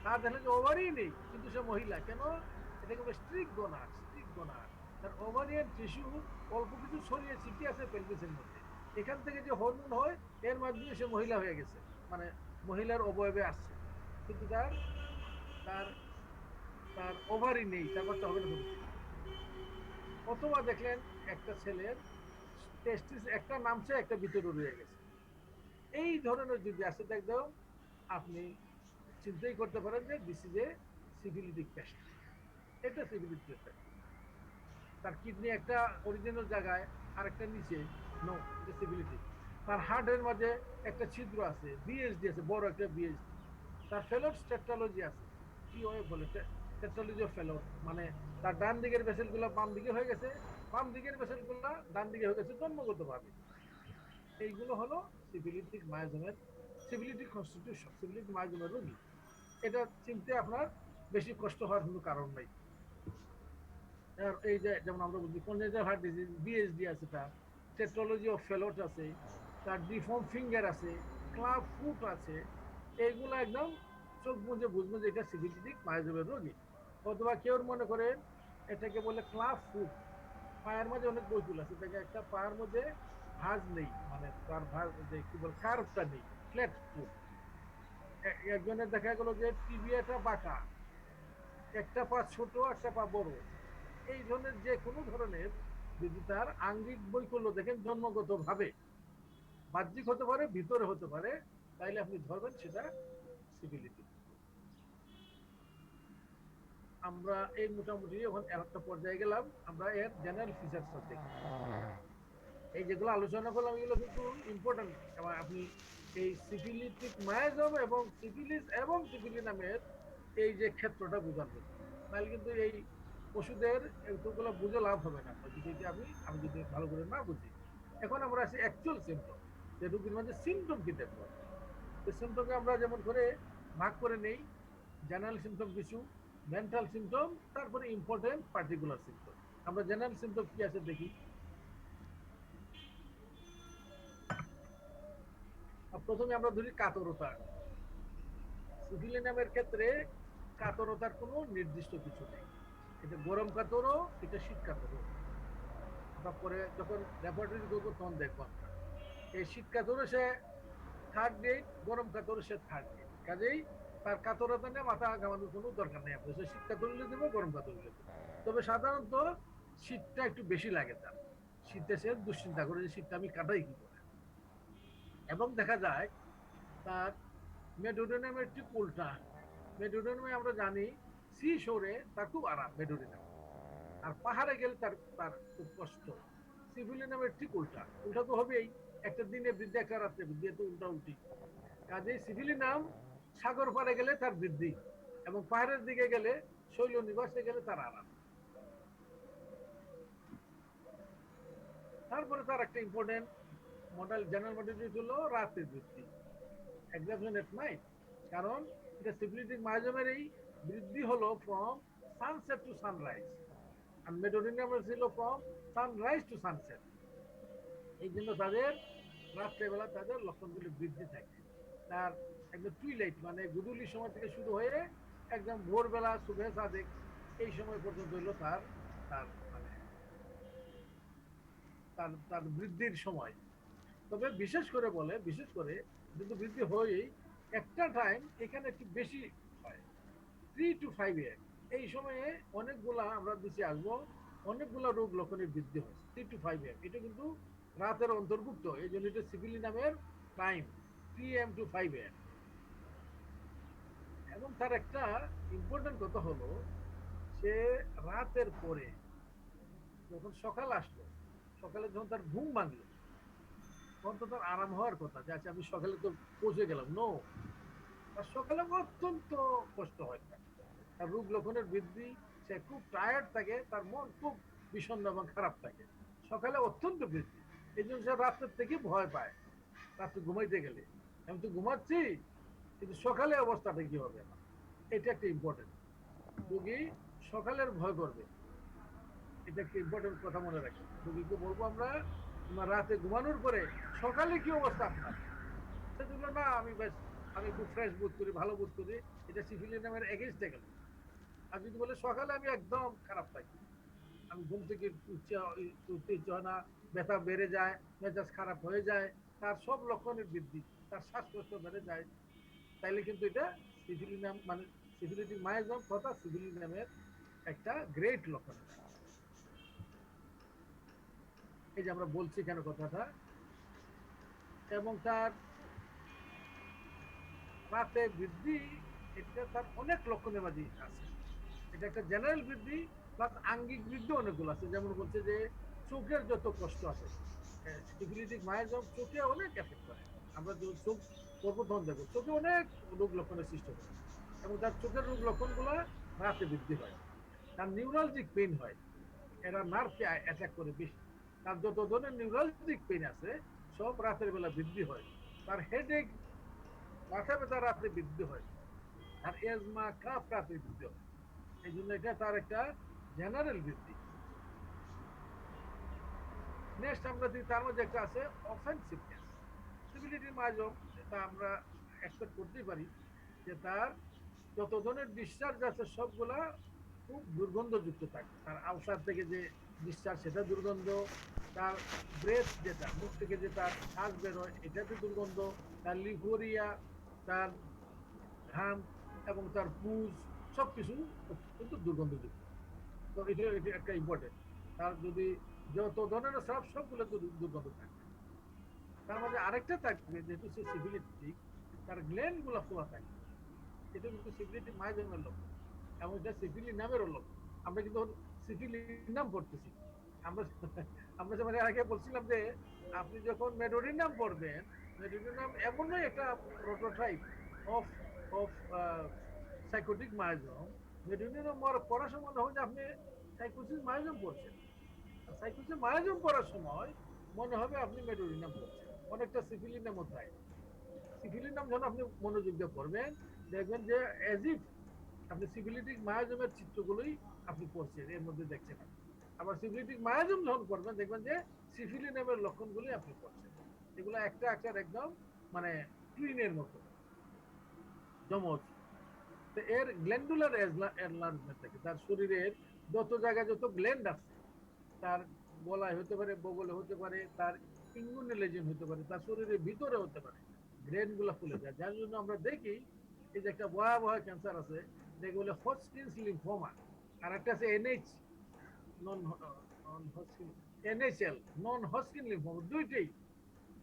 তার দেখলেন যে ওভারি নেই কিন্তু সে মহিলা, কেন? এটাকে বলে স্ট্রিক ডোনার, স্ট্রিক ডোনার। তার ওভারিয়ান টিস্যু অল্প কিছু ছড়িয়ে ছিটিয়ে আছে পেলভিসের মধ্যে, এখান থেকে যে হরমোন হয় এর মাধ্যমে সে মহিলা হয়ে গেছে, মানে মহিলার অবয়বে আসছে, কিন্তু তার তার তার ওভারি নেই, তার বাচ্চা হবে না ভবিষ্যতে। অথবা দেখলেন একটা ছেলের টেস্টিস একটা নামছে একটা ভিতরে রয়ে গেছে, এই ধরনের যদি আসে একদম আপনি চিন্তাই করতে পারেন যে this is a syphilitic patient, এটা সিফিলিটিক পেশেন্ট। তার কিডনি একটা অরিজিনাল জায়গায় আর একটা নিচে, নো, এটা সিফিলিটিক। তার হার্টের মাঝে একটা ছিদ্র আছে, বিএসডি আছে, বড় একটা বিএসডি। তার ফেলোর টেট্রালজি আছে, কি হয় বলে টেট্রালজি অফ ফেলোর, মানে তার ডান দিকের ভেসেলগুলো বাম দিকে হয়ে গেছে, বাম দিকের ভেসেলগুলো ডান দিকে হয়ে গেছে জন্মগতভাবে। এইগুলো হলো সিফিলিটিক মায়োজমের, সিফিলিটিক কনস্টিটিউশন, সিফিলিটিক মায়োজমের রোগী। এটা চিনতে আপনার বেশি কষ্ট হওয়ার কোনো কারণ নাই। আর এই যে যেমন আমরা বুঝি কনজেনিটাল হার্ট ডিজিজ, বিএসডি আছে, তার টেট্রোলজি অফ ফেলোট আছে, তার ডিফর্ম ফিঙ্গার আছে, ক্লাব ফুট আছে, এইগুলো একদম চোখ বুঝে বুঝবো যে এটা সিফিলিটিক মায়োজমের রোগী। অথবা কেউ মনে করেন এটাকে বলে ক্লাব ফুট, পায়ের মধ্যে অনেক বৈপুল আছে, দেখে একটা পায়ের মধ্যে ভাঁজ নেই, মানে তার ভাঁজ যে কি বলে কার্ভটা নেই, ফ্ল্যাট ফুট। একজনের দেখা গেল যে টিবিয়াটা বাঁকা, একটা পা ছোট একটা পা বড়, এই ধরনের যে কোনো ধরনের যদি তার আঙ্গিক বৈকল্য দেখেন জন্মগত ভাবে, বাহ্যিক হতে পারে ভিতরে হতে পারে, তাইলে আপনি ধরবেন সেটা সিভিলিটি। আমরা এই মোটামুটি এখন একটা পর্যায়ে গেলাম, আমরা এর জেনারেল ফিচার্স দেখি। এই যেগুলো আলোচনা করলাম এগুলো কিন্তু ইম্পর্টেন্ট, এবং আপনি এই সিফিলিটিক মায়াজম এবং সিফিলিস এবং সিফিলি নামের এই যে ক্ষেত্রটা বোঝার জন্য, নাহলে কিন্তু এই ওষুধের এগুলো বুঝে লাভ হবে না যদি আমি যদি ভালো করে না বুঝি। এখন আমরা আসি অ্যাকচুয়াল সিমটম, যে রোগীর মধ্যে সিমটম কি দেখবো, এই সিমটমকে আমরা যেমন করে ভাগ করে নেই, জেনারেল সিমটম কিছু, মেন্টাল সিমটম, তারপরে ইম্পর্টেন্ট পার্টিকুলার সিমটম। আমরা জেনারেল সিমটম কি আছে দেখি। প্রথমে আমরা ধরি কাতরতা। সিভিলি নামের ক্ষেত্রে কাতরতার কোনো নির্দিষ্ট কিছু নেই, এটা গরম কাতরও, এটা শীত কাতরও। তারপরে যখন ল্যাবরেটরি করবো তখন দেখবো এই শীত কাতরে সে থার্ড গ্রেড, গরম কাতরে সে থার্ড গ্রেড, কাজেই তার কাতরতা নিয়ে মাথা ঘামানোর কোনো দরকার নেই, আপনি সে শীত কাতরলে দেবো, গরম কাতরলে দেবো। তবে সাধারণত শীতটা একটু বেশি লাগে তার, শীতে সে দুশ্চিন্তা করে যে শীতটা আমি কাটাই কি করে। এবং দেখা যায় তার মেডোডিনামের ঠিক উল্টা, মেডোডিনামে আমরা জানি সি শোরে তার খুব আরাম মেডোডিনাম, আর পাহাড়ে গেলে তার তার খুব কষ্ট। সিভিলি নামের ঠিক উল্টা, উল্টা তো হবেই, একটা দিনে বৃদ্ধি একটা রাত্রে বৃদ্ধি, তো উল্টা উল্টি। কাজে সিভিলি নাম সাগর পাড়ে গেলে তার বৃদ্ধি, এবং পাহাড়ের দিকে গেলে শৈল নিবাসে গেলে তার আরাম। তারপরে তার একটা ইম্পর্টেন্ট মডেল, জেনারেল মডেল হলো রাতের বৃদ্ধি, এক্সাম্পশন এট নাইট। কারণ এটা সিভিলিটিক মায়োজমের এই বৃদ্ধি হলো ফ্রম সানসেট টু সানরাইজ, আর মেডোডিনামের ছিল ফ্রম সানরাইজ টু সানসেট। এই জন্য তাদের রাত্রেবেলা তাদের লক্ষণগুলি বৃদ্ধি থাকে। তার একদম টুইলাইট মানে গুদুলির সময় থেকে শুরু হয়ে একদম ভোরবেলা সুবে সাদেক এই সময় পর্যন্ত হলো তার তার মানে তার তার বৃদ্ধির সময়। তবে বিশেষ করে বলে, বিশেষ করে কিন্তু বৃদ্ধি হয়েই একটা টাইম এখানে একটু বেশি হয়, 3 to 5 ইয়ার। এই সময়ে অনেকগুলা আমরা দিকে আসবো, অনেকগুলা রোগ লক্ষণের বৃদ্ধি হয় 3 to 5 ইয়ার। এটা কিন্তু রাতের অন্তর্ভুক্ত, এই জন্য এটা সিভিলি নামের টাইম 3 AM to 5 AM। এবং তার একটা ইম্পর্টেন্ট কথা হলো, সে রাতের পরে যখন সকাল আসলো, সকালে যখন তার ঘুম ভাঙলো, তখন তো তার আরাম হওয়ার কথা, যে আচ্ছা আমি সকালে তো পৌঁছে গেলাম। নো, তার সকালে অত্যন্ত কষ্ট হয়, তার রোগ লক্ষণের বৃদ্ধি, সে খুব টায়ার্ড থাকে, তার মন খুব বিষণ্ণ এবং খারাপ থাকে, সকালে অত্যন্ত বৃদ্ধি। এই জন্য সে রাত্রের থেকে ভয় পায় রাত্রে ঘুমাইতে গেলে, আমি তো ঘুমাচ্ছি, কিন্তু সকালে অবস্থাটা কি হবে আমার, এটা একটা ইম্পর্টেন্ট। রোগী সকালের ভয় করবে, এটা একটা ইম্পর্টেন্ট কথা মনে রাখবেন। রোগীকে বলবো আমরা, তোমার রাতে ঘুমানোর পরে সকালে কি অবস্থা আপনার, সেজন্য না আমি বেশ, আমি খুব ফ্রেশ বোধ করি, ভালো বোধ করি, এটা সিফিলিনামের এগেইনস্টে গেল। আর যদি বলে সকালে আমি একদম খারাপ থাকি, আমি ঘুম থেকে উঠতে ইচ্ছে হয় না, ব্যথা বেড়ে যায়, মেজাজ খারাপ হয়ে যায়, তার সব লক্ষণের বৃদ্ধি, তার শ্বাসকষ্ট বেড়ে যায়, তাইলে কিন্তু এটা সিফিলিনাম মানে সিফিলিটিক মায়াজম তথা সিফিলিনামের একটা গ্রেট লক্ষণ। এই যে আমরা বলছি কেন কথাটা, এবং তার রাতে বৃদ্ধি, এটা তার অনেক লক্ষণের মাঝে আছে। এটা একটা জেনারেল বৃদ্ধি, প্লাস আঙ্গিক বৃদ্ধি অনেকগুলো আছে। যেমন বলছে যে চোখের যত কষ্ট আছে, সিফিলিটিক মায়াজম চোখে অনেক এফেক্ট করে। আমরা চোখ করবো তখন দেখবো চোখে অনেক রোগ লক্ষণের সৃষ্টি করে, এবং তার চোখের রোগ লক্ষণগুলো রাতে বৃদ্ধি হয়। তার নিউরালজিক পেইন হয়, এরা নার্ভকে অ্যাটাক করে বেশি। তার যত ধরনের নিউরালজিক পেইন আছে সব রাতের বেলা বৃদ্ধি হয়। তার হেডেক, মাথা ব্যথা রাতে বৃদ্ধি হয়। আর এজমা, কাফ রাতে বৃদ্ধি হয়। এই জন্য এটা তার একটা জেনারেল বৃদ্ধি। নেক্সট আমরা যদি তার মধ্যে একটা আছে অফেন্সিভনেস। সিভিলিটির মাঝম, এটা আমরা এক্সপেক্ট করতেই পারি যে তার যত ধরনের ডিসচার্জ আছে সবগুলা খুব দুর্গন্ধযুক্ত থাকে। তার আউটসাইড থেকে যে ডিসচার্জ সেটা দুর্গন্ধ, তার ব্রেথ যেটা মুখ থেকে যে তার শ্বাস বেরোয় এটাতে দুর্গন্ধ, তার লিভোরিয়া, তার ঘাম এবং তার পুজ সবকিছু কিন্তু দুর্গন্ধযুক্ত। তো এটা এটা একটা ইম্পর্টেন্ট। তার যদি যত ধরনের স্রাব সবগুলো তো দুর্গন্ধ থাকবে। তার মধ্যে আরেকটা থাকবে, যেহেতু সে সিভিলিটিক, তার গ্ল্যান্ড গুলা খোলা থাকে। এটা কিন্তু সিভিলিটিক মায়াজমের লক্ষণ, এবং এটা সিফিলি নামেরও লক্ষণ। আমরা কিন্তু সিফিলি নাম পড়তেছি। আমরা আমরা যেমন আগে বলছিলাম যে আপনি যখন মেডোরিনাম পড়বেন, মেডোরিনাম এমনই একটা prototype of of psychotic miasm. Medorrhinum পড়ার সময় মনে হয় যে আপনি সাইকোসিস মায়াজম পড়ছেন, আর সাইকোসিস মায়াজম পড়ার সময় মনে হবে আপনি মেডোরিনাম পড়ছেন। অনেকটা সিফিলিনামও তাই। সিফিলিনাম যখন আপনি মনোযোগ দিয়ে পড়বেন, দেখবেন যে এজ ইফ আপনি সিভিলিটিক মায়াজমের চিত্রগুলোই আপনি পড়ছেন, এর মধ্যে দেখছেন। আবার সিভিলিটিক মায়াজম যখন পড়বেন দেখবেন যে সিফিলিনামের লক্ষণগুলি আপনি পড়ছেন। এগুলো একটা একটা একদম মানে টুইনের মতো, জমজ। তো এর গ্ল্যান্ডুলার এনলার্জমেন্ট থাকে, তার শরীরের যত জায়গায় যত গ্ল্যান্ড আছে, তার গলায় হতে পারে, বগলে হতে পারে, তার ইঙ্গুনে লেজন হতে পারে, তার শরীরের ভিতরে হতে পারে, গ্রেন গুলা ফুলে যায়। যার জন্য আমরা দেখি এই যে একটা ভয়াবহ ক্যান্সার আছে, দেখে বলে হজকিন্স লিম্ফোমা, আর একটা আছে NH non non Hodgkin, NHL non Hodgkin lymphoma, দুইটাই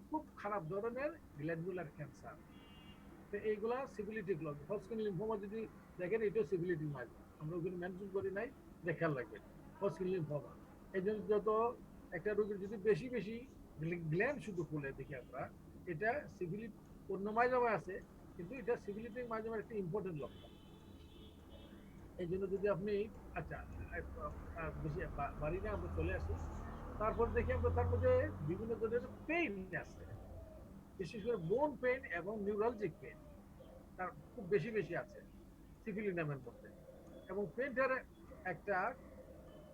খুব খারাপ ধরনের গ্ল্যান্ডুলার ক্যান্সার। তো এইগুলা সিভিলিটি গ্লোব, হজকিন লিম্ফোমা যদি দেখেন এটাও সিভিলিটি মাইল, আমরা ওখানে মেনশন করি নাই, দেখার লাগবে হজকিন লিম্ফোমা। এই জন্য যত একটা রোগীর যদি বেশি বেশি গ্ল্যান্ড শুধু ফুলে দেখি আমরা, এটা সিভিলিটি অন্য মাইজমে আছে, কিন্তু এটা সিভিলিটি মাইজমের একটা ইম্পর্টেন্ট লক্ষণ। এই জন্য যদি আপনি, আচ্ছা বেশি বাড়ি না, আমরা চলে আসি। তারপর দেখি আমরা তার মধ্যে বিভিন্ন ধরনের পেইন আছে, বিশেষ করে বোন পেইন এবং নিউরালজিক পেইন তার খুব বেশি বেশি আছে সিফিলিনামের মধ্যে। এবং পেইনটার একটা,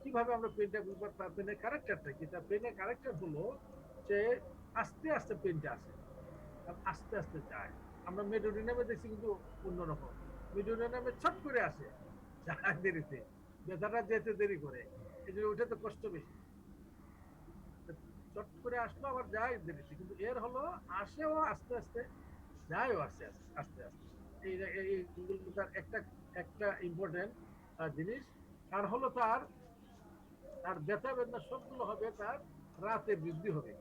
কিভাবে আমরা পেইনটা বুঝবো, তার পেইনের ক্যারেক্টারটা কি? তার পেইনের ক্যারেক্টার হলো যে আস্তে আস্তে পেইনটা আসে, আস্তে আস্তে যায়। আমরা মেডোরিনামে দেখছি কিন্তু অন্যরকম, মেডোরিনামে ছট করে আসে, যায় দেরিতে, ব্যথাটা যেতে দেরি করে, এই জন্য ওইটাতে কষ্ট বেশি। চট করে আসলো আবার যায় দেরিতে, কিন্তু এর হলো আসেও আস্তে আস্তে, যায়ও আস্তে আস্তে আস্তে আস্তে। এইগুলো তার একটা একটা ইম্পর্টেন্ট জিনিস। আর হলো তার তার ব্যথা বেদনা সবগুলো হবে তার রাতে বৃদ্ধি হবে,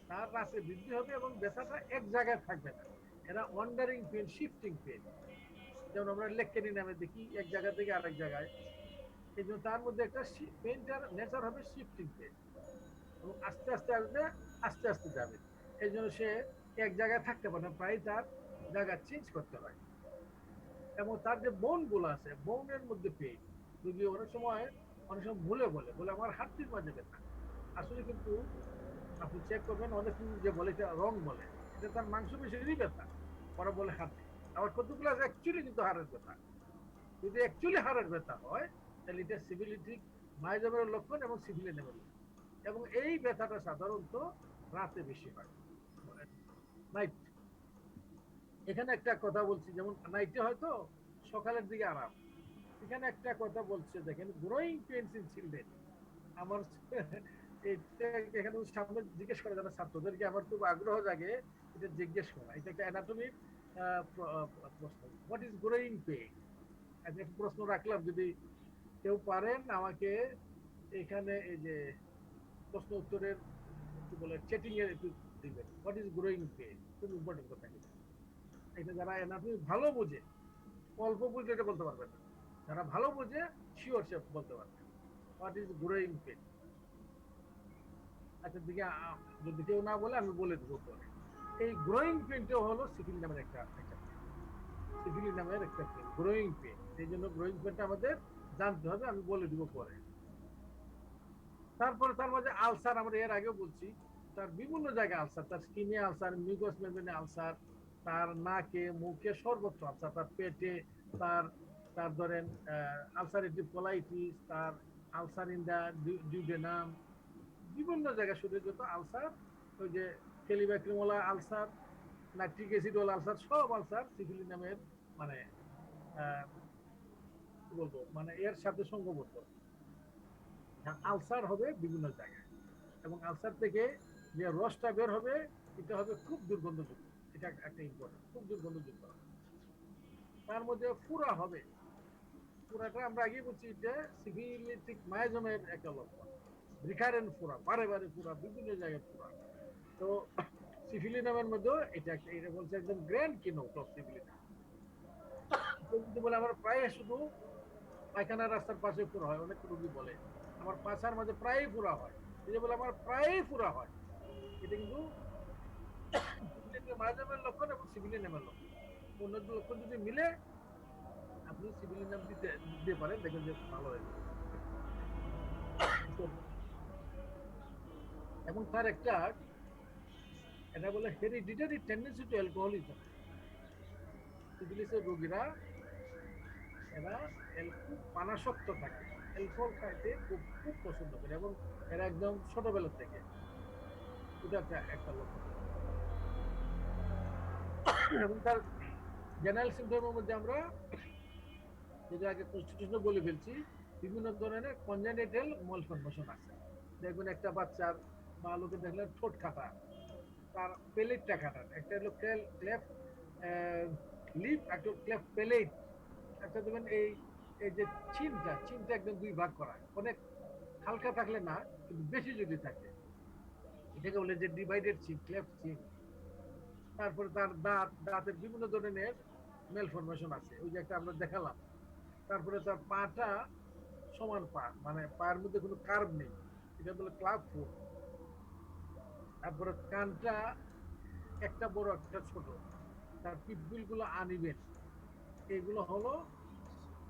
তার রাতে বৃদ্ধি হবে, এবং ব্যথাটা এক জায়গায় থাকবে না। এরা ওয়ান্ডারিং পেন, শিফটিং পেন, যেমন আমরা লেকেনি নামে দেখি এক জায়গা থেকে আরেক জায়গায়। এই জন্য তার মধ্যে একটা পেনটার নেচার হবে শিফটিং পেন, এবং আস্তে আস্তে আসবে, আস্তে আস্তে যাবে। এই জন্য সে এক জায়গায় থাকতে পারে না, প্রায় তার জায়গা চেঞ্জ করতে হয়। এবং তার যে বোন গুলো আছে, বোনের মধ্যে পেন, যদি অনেক সময় ভুলে বলে বলে আমার হাড়টির মাঝে ব্যথা, আসলে কিন্তু আপনি চেক করবেন অনেক যে বলে এটা রং বলে, এটা তার মাংসপেশিরই ব্যথা, ওরা বলে হাঁটে। আবার কতগুলো আছে অ্যাকচুয়ালি কিন্তু হাড়ের ব্যথা। যদি অ্যাকচুয়ালি হাড়ের ব্যথা হয় তাহলে এটা সিভিলিটিক মাইজমের লক্ষণ এবং সিভিলিনেমের লক্ষণ। এবং এই ব্যথাটা সাধারণত রাতে বেশি হয়, নাইট। এখানে একটা কথা বলছি, যেমন নাইটে হয়তো সকালের দিকে আরাম। এখানে একটা কথা বলছে দেখেন, গ্রোয়িং পেইনস ইন চিলড্রেন। আমার এটা এখানে সামনে জিজ্ঞেস করা যাবে ছাত্রদেরকে, আমার খুব আগ্রহ জাগে এটা জিজ্ঞেস করা। এটা একটা অ্যানাটমিক প্রশ্ন, হোয়াট ইজ গ্রোয়িং পেইন। একটা প্রশ্ন রাখলাম, যদি কেউ পারেন আমাকে এখানে এই যে প্রশ্ন উত্তরের কি বলে চ্যাটিং এর একটু দিবেন, হোয়াট ইজ গ্রোয়িং পেইন। খুব ইম্পর্টেন্ট কথা কিন্তু এটা, যারা অ্যানাটমি ভালো বোঝে, অল্প বুঝলে এটা বলতে পারবেন না, যারা ভালো বোঝে শিওর সে বলতে পারবে হোয়াট ইজ গ্রোয়িং পেইন। আচ্ছা দিকে যদি কেউ না বলে আমি বলে দেবো পরে। এই গ্রোয়িং পেইনটা হলো সিফিলি নামের একটা সিফিলি নামের একটা পেইন, গ্রোয়িং পেইন। সেই জন্য গ্রোয়িং পেইনটা আমাদের জানতে হবে, আমি বলে দিব পরে। তারপরে তার মাঝে আলসার, আমরা এর আগেও বলছি, তার বিভিন্ন জায়গায় আলসার, তার স্কিনে আলসার, মিউকাস মেমব্রেনে আলসার, তার নাকে মুখে সর্বত্র আলসার, তার পেটে, তার তার ধরেন আলসারেটিভ কোলাইটিস, তার আলসার ইন দা ডিউডেনাম, বিভিন্ন জায়গায় শরীরে যত আলসার, ওই যে হেলিব্যাক্টেরিয়াল আলসার, ল্যাকটিক অ্যাসিডওয়ালা আলসার, সব আলসার সিফিলি নামের মানে কি বলবো মানে এর সাথে সঙ্গবদ্ধ। আলসার হবে বিভিন্ন জায়গায়, এবং আলসার থেকে যে রসটা বের হবে এটা হবে খুব দুর্গন্ধযুক্ত। এটা একটা ইম্পর্টেন্ট, খুব দুর্গন্ধযুক্ত। তার মধ্যে ফুরা হবে, ফুরাটা আমরা আগে বলছি এটা সিফিলিটিক মায়াজমের একটা লক্ষণ। রিকারেন্ট ফুরা, বারে বারে ফুরা, বিভিন্ন জায়গায় ফুরা। তো সিফিলি নামের মধ্যে এটা একটা, এটা বলছে একদম গ্র্যান্ড কিনোট অফ সিফিলি নাম। বলে আমার প্রায় শুধু পায়খানার রাস্তার পাশে ফুরা হয়, অনেক রোগী বলে আমার পাছার মাঝে প্রায়ই ফুরা হয়, এই যে বলে আমার প্রায়ই ফুরা হয়, এটা কিন্তু মায়াজমের লক্ষণ এবং সিভিলি নামের লক্ষণ। অন্য লক্ষণ যদি মিলে আপনি সিভিলি নাম দিতে পারেন, দেখবেন যে ভালো হয়ে যাবে। এবং তার একটা এটা বলে হেরিডিটারি টেন্ডেন্সি টু অ্যালকোহলিজম। সিফিলিসের রোগীরা এরা খুব পানাসক্ত থাকে, অ্যালকোহল খাইতে খুব খুব পছন্দ করে, এবং এরা একদম ছোটবেলা থেকে, এটা একটা লক্ষণ। এবং তার জেনারেল সিমটমের মধ্যে আমরা যেটা আগে কনস্টিটিউশন বলে ফেলছি, বিভিন্ন ধরনের কনজেনিটাল malformation আছে। দেখবেন একটা বাচ্চার বা লোকে দেখলেন ঠোঁট কাটা, তার পেলেটটা কাটা, একটা হলো ক্লেফট লিপ, একটা ক্লেফট পেলেট, একটা দেখবেন এই এই যে চিনটা একদম দুই ভাগ করা, অনেক হালকা থাকলে না কিন্তু বেশি যদি থাকে এটাকে বলে যে ডিভাইডেড চিন, ক্লেফট চিন। তারপরে তার দাঁতের বিভিন্ন ধরনের মেলফরমেশন আছে, ওই যে একটা আমরা দেখালাম। তারপরে তার পাটা সমান পা, মানে পায়ের মধ্যে কোনো কার্ভ নেই, এটা বলে ক্লাব ফুট। তারপরে কানটা একটা বড় একটা ছোট, তার পিপগুল গুলো আনইভেন, এগুলো হলো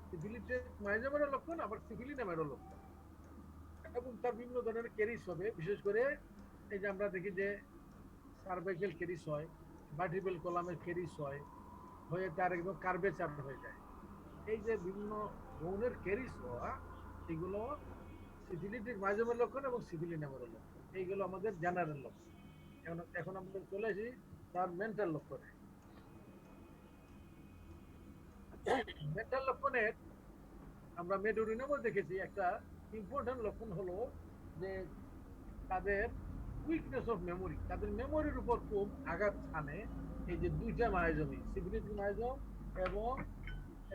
সিফিলিসের মাইজমেরও লক্ষণ, আবার সিফিলি নামেরও লক্ষণ। এবং তার বিভিন্ন ধরনের ক্যারিস হবে, বিশেষ করে এই যে আমরা দেখি যে সার্ভাইকেল ক্যারিস হয়, ভার্টিব্রাল কলামের ক্যারিস হয়, হয়ে তার একদম কার্ভেচার হয়ে যায়। এই যে বিভিন্ন যৌনের ক্যারিস হওয়া, এগুলো সিফিলিটিক মাইজমের লক্ষণ এবং সিফিলি নামের লক্ষণ। এইগুলো আমাদের জেনারেল লক্ষণ। এখন আমরা চলে আসি তার মেন্টাল লক্ষণে। মেন্টাল লক্ষণের আমরা মেডোরিনামও দেখেছি, একটা ইম্পর্টেন্ট লক্ষণ হলো যে তাদের উইকনেস অফ মেমোরি, তাদের মেমোরির উপর খুব আঘাত হানে এই যে দুইটা মায়োজমি, সিফিলিটিক মায়োজম এবং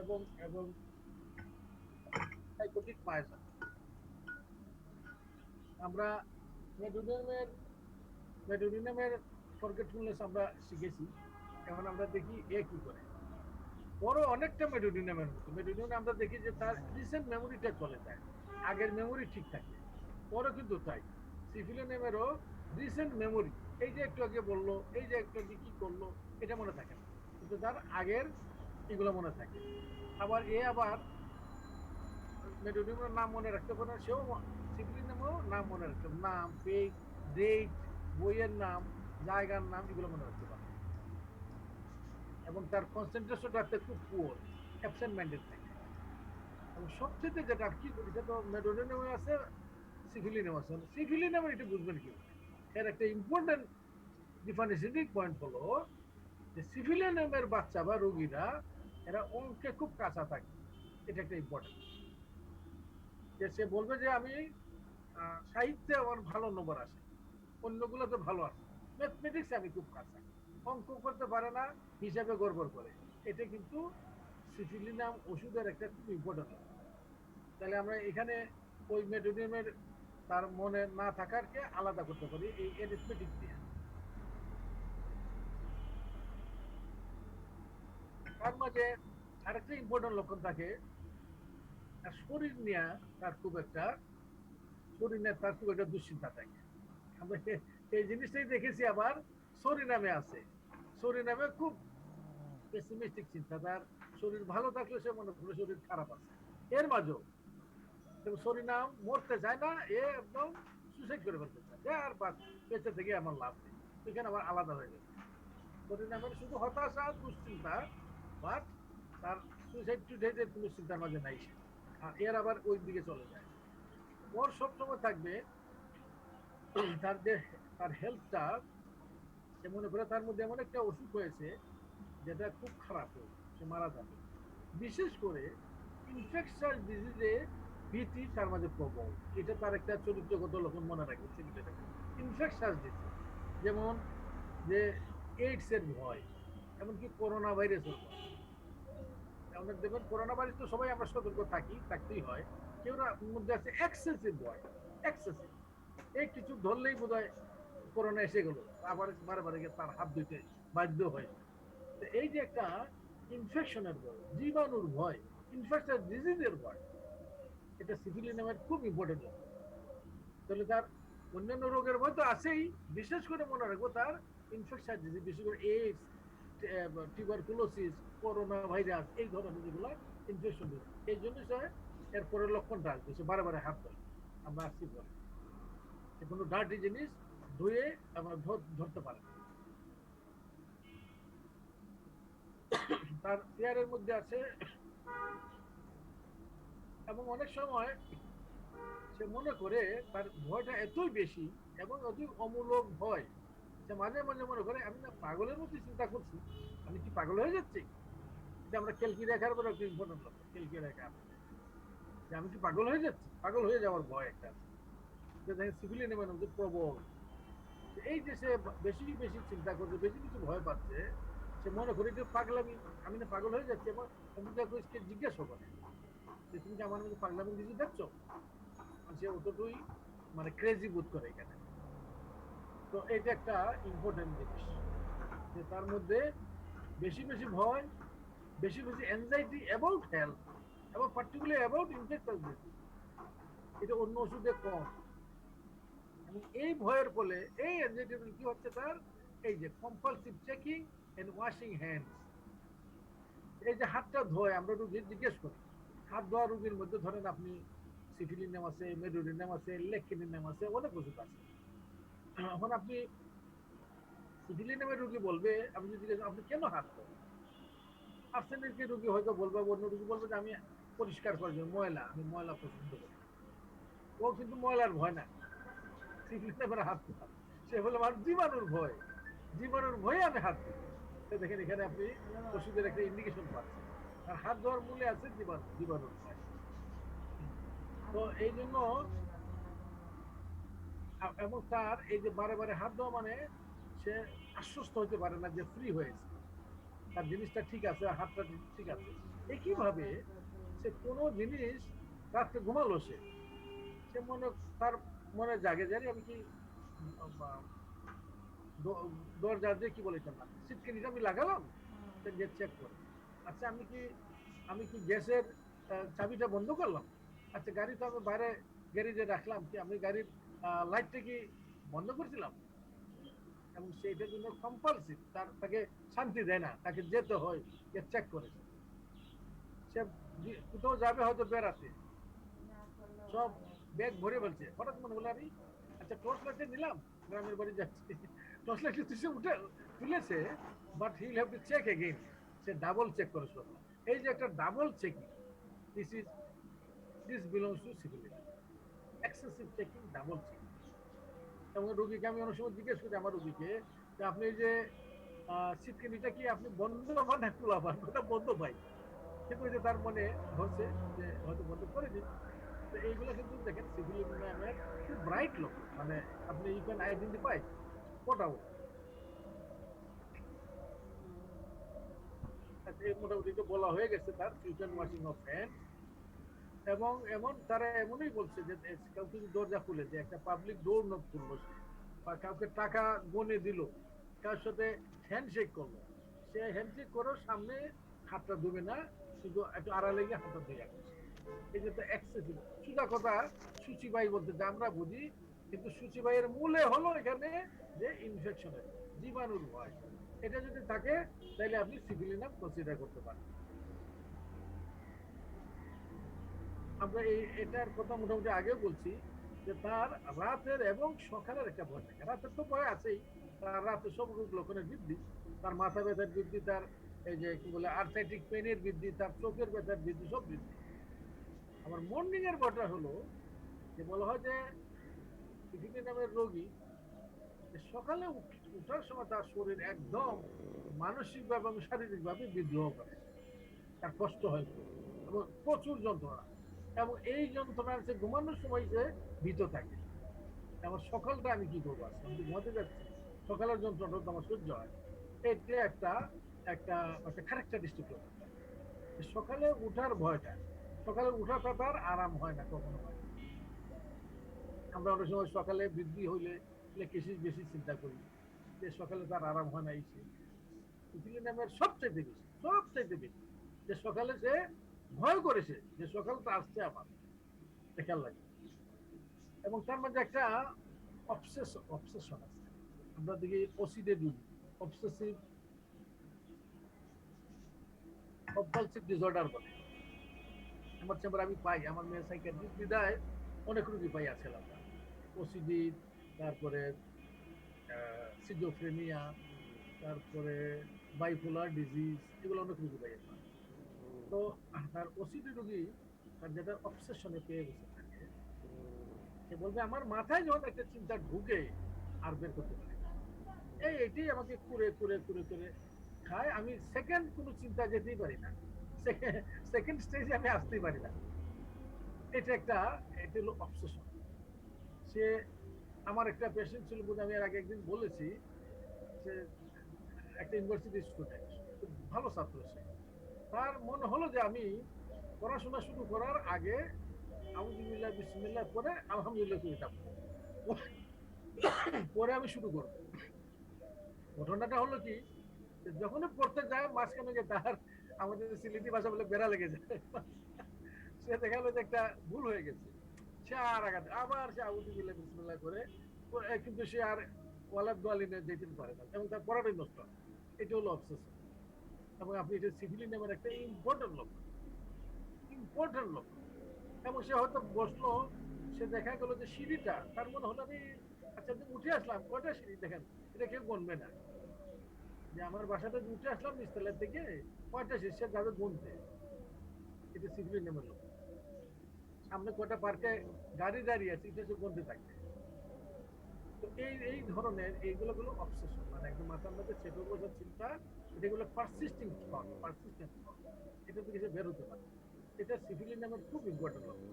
এবং এবং সাইকোটিক মায়োজম। আমরা মেডোরিনামের ফরগেটফুলনেস আমরা শিখেছি, এখন আমরা দেখি এ কি করে। বড় অনেকটা মেডোরিনামের মতো, মেডোরিনামে আমরা দেখি যে তার রিসেন্ট মেমোরিটা চলে যায়, আগের মেমোরি ঠিক থাকে, পরে কিন্তু তাই সিফিলিনামেরও রিসেন্ট মেমোরি, এই যে একটু আগে বললো, এই যে একটু আগে কি করলো এটা মনে থাকে না, কিন্তু তার আগের এগুলো মনে থাকে। আবার মেডোরিনামের নাম মনে রাখতে পারে, সেও সিফিলিনামেও নাম মনে রাখতে, নাম, পেজ, ডেট, বইয়ের নাম, জায়গার নাম, এগুলো মনে রাখতে পারে। এবং তার কনসেন্ট্রেশনটা খুব পুয়ার, অ্যাবসেন্ট মাইন্ডেড থাকে। এবং সবচেয়ে যেটা কি এটা তো মেডোনিয়ামে আছে, সিফিলিনাম আছে। সিফিলিনাম এটা বুঝবেন কি, এর একটা ইম্পর্টেন্ট ডিফারেন্সিয়েটিং পয়েন্ট হলো যে সিফিলিনামের বাচ্চা বা রোগীরা এরা অঙ্কে খুব কাঁচা থাকে। এটা একটা ইম্পর্টেন্ট, যে সে বলবে যে আমি সাহিত্যে আমার ভালো নম্বর আসে, অন্যগুলোতে ভালো আসে, ম্যাথমেটিক্সে আমি খুব কাঁচা, অঙ্ক করতে পারে না, হিসাবে গড়বড় করে। এটা কিন্তু সিফিলিনাম ওষুধের একটা খুব ইম্পর্টেন্ট। তাহলে আমরা এখানে ওই মেডোনিয়ামের তার মনে না থাকারকে আলাদা করতে পারি এই অ্যারিথমেটিক দিয়ে। তার মাঝে আরেকটা ইম্পর্টেন্ট লক্ষণ থাকে, তার শরীর নিয়ে তার খুব একটা দুশ্চিন্তা থাকে। আমরা এই জিনিসটাই দেখেছি আবার সরিনামে আছে। সরিনামে খুব পেসিমিস্টিক চিন্তা, তার শরীর ভালো থাকলে সে মনে করে শরীর খারাপ আছে। এর মাঝেও সরিনাম মরতে চায় না, এ একদম সুসাইড করে ফেলতে চায়, যে আর বেঁচে থেকে আমার লাভ নেই, এখানে আবার আলাদা হয়ে গেছে। সরিনামের শুধু হতাশা দুশ্চিন্তা, বাট তার সুইসাইড টু ডেথের কোনো চিন্তার মাঝে নাই সে, আর এর আবার ওই দিকে চলে যায়। ওর সবসময় থাকবে তার যে তার হেলথটা, সে মনে করে তার মধ্যে এমন একটা অসুখ হয়েছে যেটা খুব খারাপ, সে মারা যাবে। বিশেষ করে ইনফেকশাস ডিজিজে ভীতি তার মাঝে প্রবল, এটা তার একটা চরিত্রগত লক্ষণ মনে রাখবে। ইনফেকশাস ডিজিজ যেমন যে এইডস এর ভয়, এমনকি করোনা ভাইরাসের ভয়। আমাদের দেখবেন করোনা ভাইরাস তো সবাই আমরা সতর্ক থাকতেই হয়, কেউ না মধ্যে আছে এক্সেসিভ ভয়, এক্সেসিভ, এই কিছু ধরলেই বোধ হয় করোনা এসে গেল, আবার বারে বারে তার হাত ধুইতে বাধ্য হয়। এই যে একটা ইনফেকশনের ভয়, জীবাণুর ভয়, ইনফেকশন ডিজিজের ভয়, এটা সিফিলিনামের খুব ইম্পর্টেন্ট। তাহলে তার অন্যান্য রোগের ভয় তো আছেই, বিশেষ করে মনে রাখবো তার ইনফেকশন ডিজিজ, বিশেষ করে এইডস, টিউবারকুলোসিস, করোনা ভাইরাস, এই ধরনের যেগুলো ইনফেকশন, এই জন্য সে এর পরের লক্ষণটা আসবে, সে বারে বারে হাত ধরে। আমরা আসছি বলে কোনো ডার্টি জিনিস ধুয়ে আমরা ধরতে পারে। তার চেয়ারের মধ্যে আছে, এবং অনেক সময় সে মনে করে তার ভয়টা এতই বেশি এবং অতি অমূলক ভয়, সে মাঝে মাঝে মনে করে আমি না পাগলের মধ্যে চিন্তা করছি, আমি কি পাগল হয়ে যাচ্ছি। যে আমরা কেলকি রেখার পরে একটা ইম্পর্টেন্ট লক্ষ্য, কেলকি রেখা, যে আমি কি পাগল হয়ে যাচ্ছি, পাগল হয়ে যাওয়ার ভয় একটা আছে, যে দেখেন সিভিলিয়ানের মধ্যে প্রবল। এই যে সে বেশি বেশি চিন্তা করছে, বেশি কিছু ভয় পাচ্ছে, সে মনে করে যে পাগলামি, আমি না পাগল হয়ে যাচ্ছি। এবং জিজ্ঞাসা করে যে তুমি কি আমার মধ্যে পাগলামি কিছু দেখছো, সে অতটুই মানে ক্রেজি বোধ করে এখানে। তো এটা একটা ইম্পর্টেন্ট জিনিস, যে তার মধ্যে বেশি বেশি ভয়, বেশি বেশি অ্যাংজাইটি অ্যাবাউট হেলথ এবং পার্টিকুলার অ্যাবাউট ইনফেকশন ডিজিজ, এটা অন্য ওষুধে কম। এবং এই ভয়ের ফলে এই অ্যাংজাইটি কি হচ্ছে, তার এই যে compulsive checking and washing hands, এই যে হাতটা ধোয়, আমরা রুগীর জিজ্ঞেস করি হাত ধোয়া রুগীর মধ্যে ধরেন আপনি সিফিলিনাম আছে, মেডোনিয়াম আছে, লেকটিনিনাম আছে, অনেক ওষুধ আছে। এখন আপনি সিফিলিনামের রুগী বলবে, আপনি যদি আপনি কেন হাত ধোন, আর্সেনিকের রুগী হয়তো বলবে, অন্য রুগী বলবে যে আমি পরিষ্কার করার জন্য, ময়লা, আমি ময়লা পছন্দ করি। ও কিন্তু ময়লার ভয় না, সিফিলিনামের হাত ধোয়া, সে বলে আমার জীবাণুর ভয়, জীবাণুর ভয়ে আমি হাত দিই। দেখেন এখানে আপনি ওষুধের একটা ইন্ডিকেশন পাচ্ছেন, আর হাত ধোয়ার মূলে আছে জীবাণুর ভয়। তো এই জন্য, এবং তার এই যে বারে বারে হাত ধোয়া মানে সে আশ্বস্ত হতে পারে না যে ফ্রি হয়েছে, তার জিনিসটা ঠিক আছে, হাতটা ঠিক আছে। একইভাবে সে কোনো জিনিস রাত্রে ঘুমালো, সে মনে, তার মনে জাগে জানি আমি কি দরজা দিয়ে কি বলেছেন না সিটকিনিটা আমি লাগালাম, গেট চেক করে, আচ্ছা আমি কি গ্যাসের চাবিটা বন্ধ করলাম, আচ্ছা গাড়ি তো আমি বাইরে গ্যারেজে রাখলাম, কি আমি গাড়ির লাইটটা কি বন্ধ করেছিলাম। এবং সেইটার জন্য কম্পালসিভ, তাকে শান্তি দেয় না, তাকে যেতে হয় চেক করে। সে কোথাও যাবে হয়তো বেড়াতে, সব ব্যাগ ভরে ফেলছে, হঠাৎ মনে হলো আমি আচ্ছা টর্চ লাইটে নিলাম, গ্রামের বাড়ি যাচ্ছি, টর্চ লাইটে তুই উঠে তুলেছে, but he will have to check again সে ডাবল চেক করে সব। এই যে একটা double checking, this belongs to civility, excessive checking, double checking. এবং রোগীকে আমি অনেক সময় জিজ্ঞেস করি আমার রোগীকে যে আপনি এই যে সিটকিনিটা কি আপনি বন্ধ পান না খোলা পান? ওটা বন্ধ পাই। কিন্তু ওই যে তার মনে হচ্ছে যে হয়তো বন্ধ করে দিন। তো এইগুলো কিন্তু দেখেন সিভিল নামের খুব ব্রাইট লোক, মানে আপনি ইউ ক্যান আইডেন্টিফাই মোটামুটি মোটামুটি তো বলা হয়ে গেছে তার ফিউচার ওয়াশিং অফ হ্যান্ড। এবং এমন তারা এমনই বলছে যে কাউকে যদি দরজা খুলে, যে একটা পাবলিক ডোর নক করলো সে, বা কাউকে টাকা গনে দিল, কার সাথে হ্যান্ডশেক করলো, সে হ্যান্ডশেক করেও সামনে হাতটা ধুবে না, শুধু একটু আড়ালে গিয়ে হাতটা ধুয়ে রাখছে। এই যে তো এক্সেসিভ সুদা কথা সূচিবাই বলতে যা আমরা বুঝি, কিন্তু সূচিবাইয়ের মূলে হলো এখানে যে ইনফেকশনের জীবাণুর ভয়। এটা যদি থাকে তাহলে আপনি সিভিলিনাম কনসিডার করতে পারেন। আমরা এটার কথা মোটামুটি আগেও বলছি যে তার রাতের এবং সকালের একটা ভয় থাকে। রাতের তো ভয় আছেই, তার রাতে সব রোগ লক্ষণের বৃদ্ধি, তার মাথা ব্যথার বৃদ্ধি, তার এই যে কি বলে আর্থাইটিক পেনের বৃদ্ধি, তার চোখের ব্যথার বৃদ্ধি, সব বৃদ্ধি। আমার মর্নিং এর ভয়টা হলো যে বলা হয় যে পৃথিবী নামের রোগী সকালে উঠার সময় তার শরীর একদম মানসিকভাবে এবং শারীরিকভাবে বিদ্রোহ করে, তার কষ্ট হয় এবং প্রচুর যন্ত্রণা, এবং এই যন্ত্রণার সে ঘুমানোর সময় সে ভীত থাকে। আমার সকালটা আমি কি করবো, আজকে আমি ঘুমাতে যাচ্ছি, সকালের যন্ত্রণাটা তো আমার সহ্য হয়। এটা একটা একটা একটা ক্যারেক্টারিস্টিক লোক। সকালে উঠার ভয়টা, সকালে উঠাটা তার আরাম হয় না, কখনো হয় না। আমরা অনেক সময় সকালে বৃদ্ধি হইলে বেশি বেশি চিন্তা করি যে সকালে তার আরাম হয় না। এই পৃথিবীর নামের সবচাইতে বেশি যে সকালে সে ভয় করেছে যে সকালটা আসছে আমার দেখার লাগে। এবং তার মধ্যে একটা অবসেশন আছে। আমরা দেখি ওসিডি রোগী, অবসেসিভ কম্পালসিভ ডিসঅর্ডার বলে। আমার চেম্বার আমি পাই, আমার মেয়ে সাইকিয়াট্রিস্ট বিদায় অনেক রোগী পাই আছে আমরা, ওসিডি, তারপরে সিজোফ্রেনিয়া, তারপরে বাইপোলার ডিজিজ, এগুলো অনেক রোগী পাই আমরা। তো তার ওসিডি রোগী তার যেটা অবসেশনে পেয়ে গেছে থাকে, সে বলবে আমার মাথায় যখন একটা চিন্তা ঢুকে আর বের করতে পারি না, এটি আমাকে কুরে কুরে কুরে করে খায়, আমি সেকেন্ড কোনো চিন্তা যেতেই পারি না, সেকেন্ড স্টেজে আমি আসতেই পারি না। এটা হলো অবসেশন। সে আমার একটা পেশেন্ট ছিল, আমি এর আগে একদিন বলেছি, যে একটা ইউনিভার্সিটি স্টুডেন্ট, ভালো ছাত্র, সে তার মনে হলো যে আমি পড়াশোনা শুরু করার আগে আউযুবিল্লাহ বিসমিল্লাহ পরে আলহামদুলিল্লাহ কবিতা পরে আমি শুরু করবো। ঘটনাটা হলো কি, যখন পড়তে যায় মাঝখানে গিয়ে তার আমাদের সিলেটি ভাষা বলে বেড়া লেগে যায়, সে দেখা গেলো যে একটা ভুল হয়ে গেছে, সে আর আঘাত আবার সে আউযুবিল্লাহ বিসমিল্লাহ করে, কিন্তু সে আর ওয়ালাদ দোয়ালিনে যেতে পারে না এবং তার পড়াটাই নষ্ট হয়। এটা হলো অবসেশন। এবং আপনি এটা সিভিলি নামের একটা ইম্পর্টেন্ট লোক। এবং সে হয়তো বসলো, সে দেখা গেল যে সিঁড়িটা তার মনে হলো আমি আচ্ছা উঠে আসলাম, কয়টা সিঁড়ি দেখেন, এটা কেউ গণবে না, যে আমার বাসাটা উঠে আসলাম নিচতলার থেকে কয়টা সিঁড়ি সে যাবে গুনতে। এটা সিভিলি নামের লোক। সামনে কয়টা পার্কে গাড়ি দাঁড়িয়ে আছে এটা সে গুনতে থাকবে। তো এই ধরনের এইগুলো হলো অবসেশন, মানে একদম মাথার মধ্যে চেপে বসার চিন্তা, এটাগুলো পারসিস্টিং থট, এটা থেকে সে বের হতে পারে। এটা সিভিলি নামের খুব ইম্পর্টেন্ট লক্ষণ।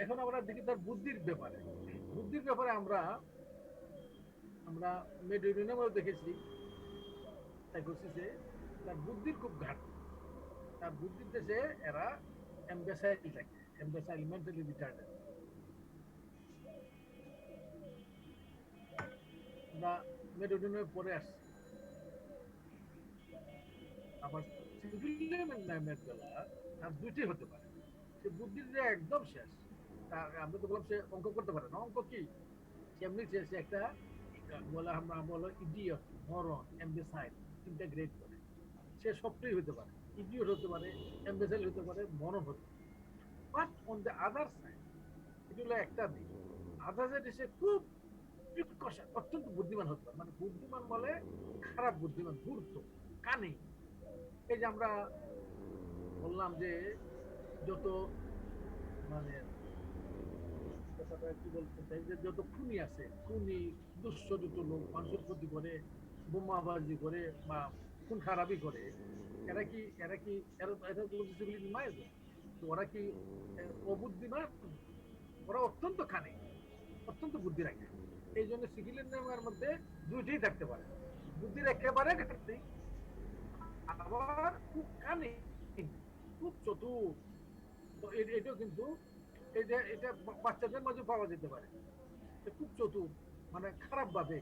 এখন আমরা দেখি তার বুদ্ধির ব্যাপারে। আমরা আমরা মেডিউরিনামেও দেখেছি সাইকোসিসে তার বুদ্ধির খুব ঘাটতি। তার বুদ্ধির দেশে এরা এমবেসাইল থাকে, এমবেসাইল মেন্টালি রিটার্ডেড। আমরা মেডিউরিনামে পড়ে আসছি। আবার সিভিলিয়ামের নামের বেলা তার দুইটি হতে পারে, সে বুদ্ধির যে একদম শেষ। আমরা তো বললাম সে অঙ্ক করতে পারে না, অঙ্ক কি সেমনি সে একটা বলে আমরা বলো ইডিয়ট, মরন, এমবেসাইল ইন্টাগ্রেট করে, সে সবটাই হতে পারে, ইডিয়ট হতে পারে, এমবেসাইল হতে পারে, মরন হতে পারে। But on the other side, এটা হলো একটা দিক। আদার সাইডে সে খুব কষা, অত্যন্ত বুদ্ধিমান হতে হবে। মানে বুদ্ধিমান বলে খারাপ বুদ্ধিমান, ধূর্ত, কানে। এই যে আমরা বললাম যে যত মানে কথাটা কি বলতে চাই, যে যত খুনি আছে, খুনি দুশ্চরিত্র লোক মানুষের ক্ষতি করে, বোমাবাজি করে বা খুন খারাপি করে, এরা তো সিভিলিটি মায়ের, তো ওরা কি অবুদ্ধিমান? ওরা অত্যন্ত খানে, অত্যন্ত বুদ্ধি রাখে। এই জন্য সিভিলিয়ানের মধ্যে দুইটাই থাকতে পারে, বুদ্ধির একেবারে ঘাটতি, আবার খুব কানে, খুব চতুর। তো এটাও কিন্তু এটা বাচ্চাদের মাঝে পাওয়া যেতে পারে। খুব চতুর, মানে খারাপ ভাবে,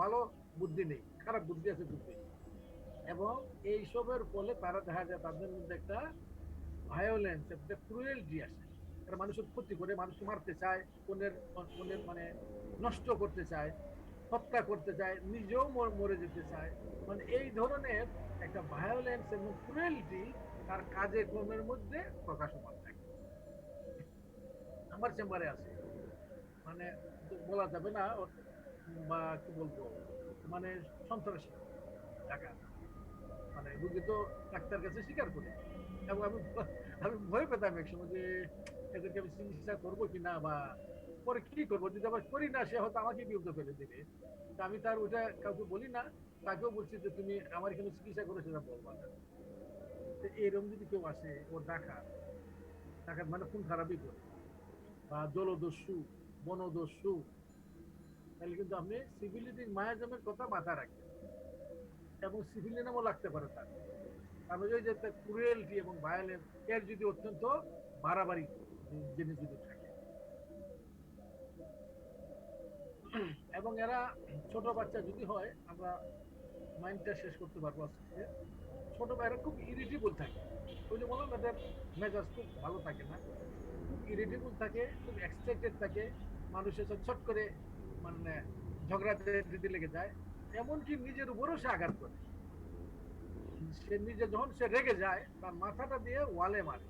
ভালো বুদ্ধি নেই, খারাপ বুদ্ধি আছে বুদ্ধি। এবং এইসবের ফলে তারা দেখা যায় তাদের মধ্যে একটা ভায়োলেন্স, একটা ক্রুয়েলটি আসে। তারা মানুষের ক্ষতি করে, মানুষকে মারতে চায়, অন্যের অন্যের মানে নষ্ট করতে চায়, হত্যা করতে চায়, নিজেও মরে যেতে চায়। মানে এই ধরনের একটা ভায়োলেন্স এবং ক্রুয়েলটি তার কাজে কর্মের মধ্যে প্রকাশমান থাকে। আমার চেম্বারে আছে, মানে বলা যাবে না বা কি বলবো, মানে সন্ত্রাসী টাকা, মানে রুগী তো ডাক্তার কাছে স্বীকার করে। এবং আমি আমি ভয় পেতাম এক সময় যে এদেরকে আমি চিকিৎসা করবো কিনা, বা পরে কি করবো, যদি আবার করি না সে হয়তো আমাকে বিরুদ্ধে ফেলে দেবে। তা আমি তার ওইটা কাউকে বলি না, তাকেও বলছি যে তুমি আমার এখানে চিকিৎসা করে সেটা বলবা না। এরকম যদি কেউ আসে, ও ডাকাত, ডাকাত মানে খুন খারাপই করে, বা জলদস্যু, বনদস্যু, তাহলে কিন্তু আপনি সিভিলিটির মায়াজামের কথা মাথায় রাখবেন, এবং সিভিলিয়ানও লাগতে পারে তার। আমি ওই যে ক্রুয়েলটি এবং ভায়োলেন্স এর যদি অত্যন্ত বাড়াবাড়ি জিনিস যদি থাকে, এবং এরা ছোট বাচ্চা যদি হয়, আমরা মাইন্ডটা শেষ করতে পারবো আজকে। ছোট এরা খুব ইরিটেবল থাকে, ওই যে বললাম এদের মেজাজ খুব ভালো থাকে না, খুব ইরিটেবল থাকে, খুব এক্সাইটেড থাকে, মানুষের সাথে ছট করে মানে ঝগড়াতে লেগে যায়, এমনকি নিজের উপরও সে আঘাত করে। সে নিজে যখন সে রেগে যায়, তার মাথাটা দিয়ে ওয়ালে মারে,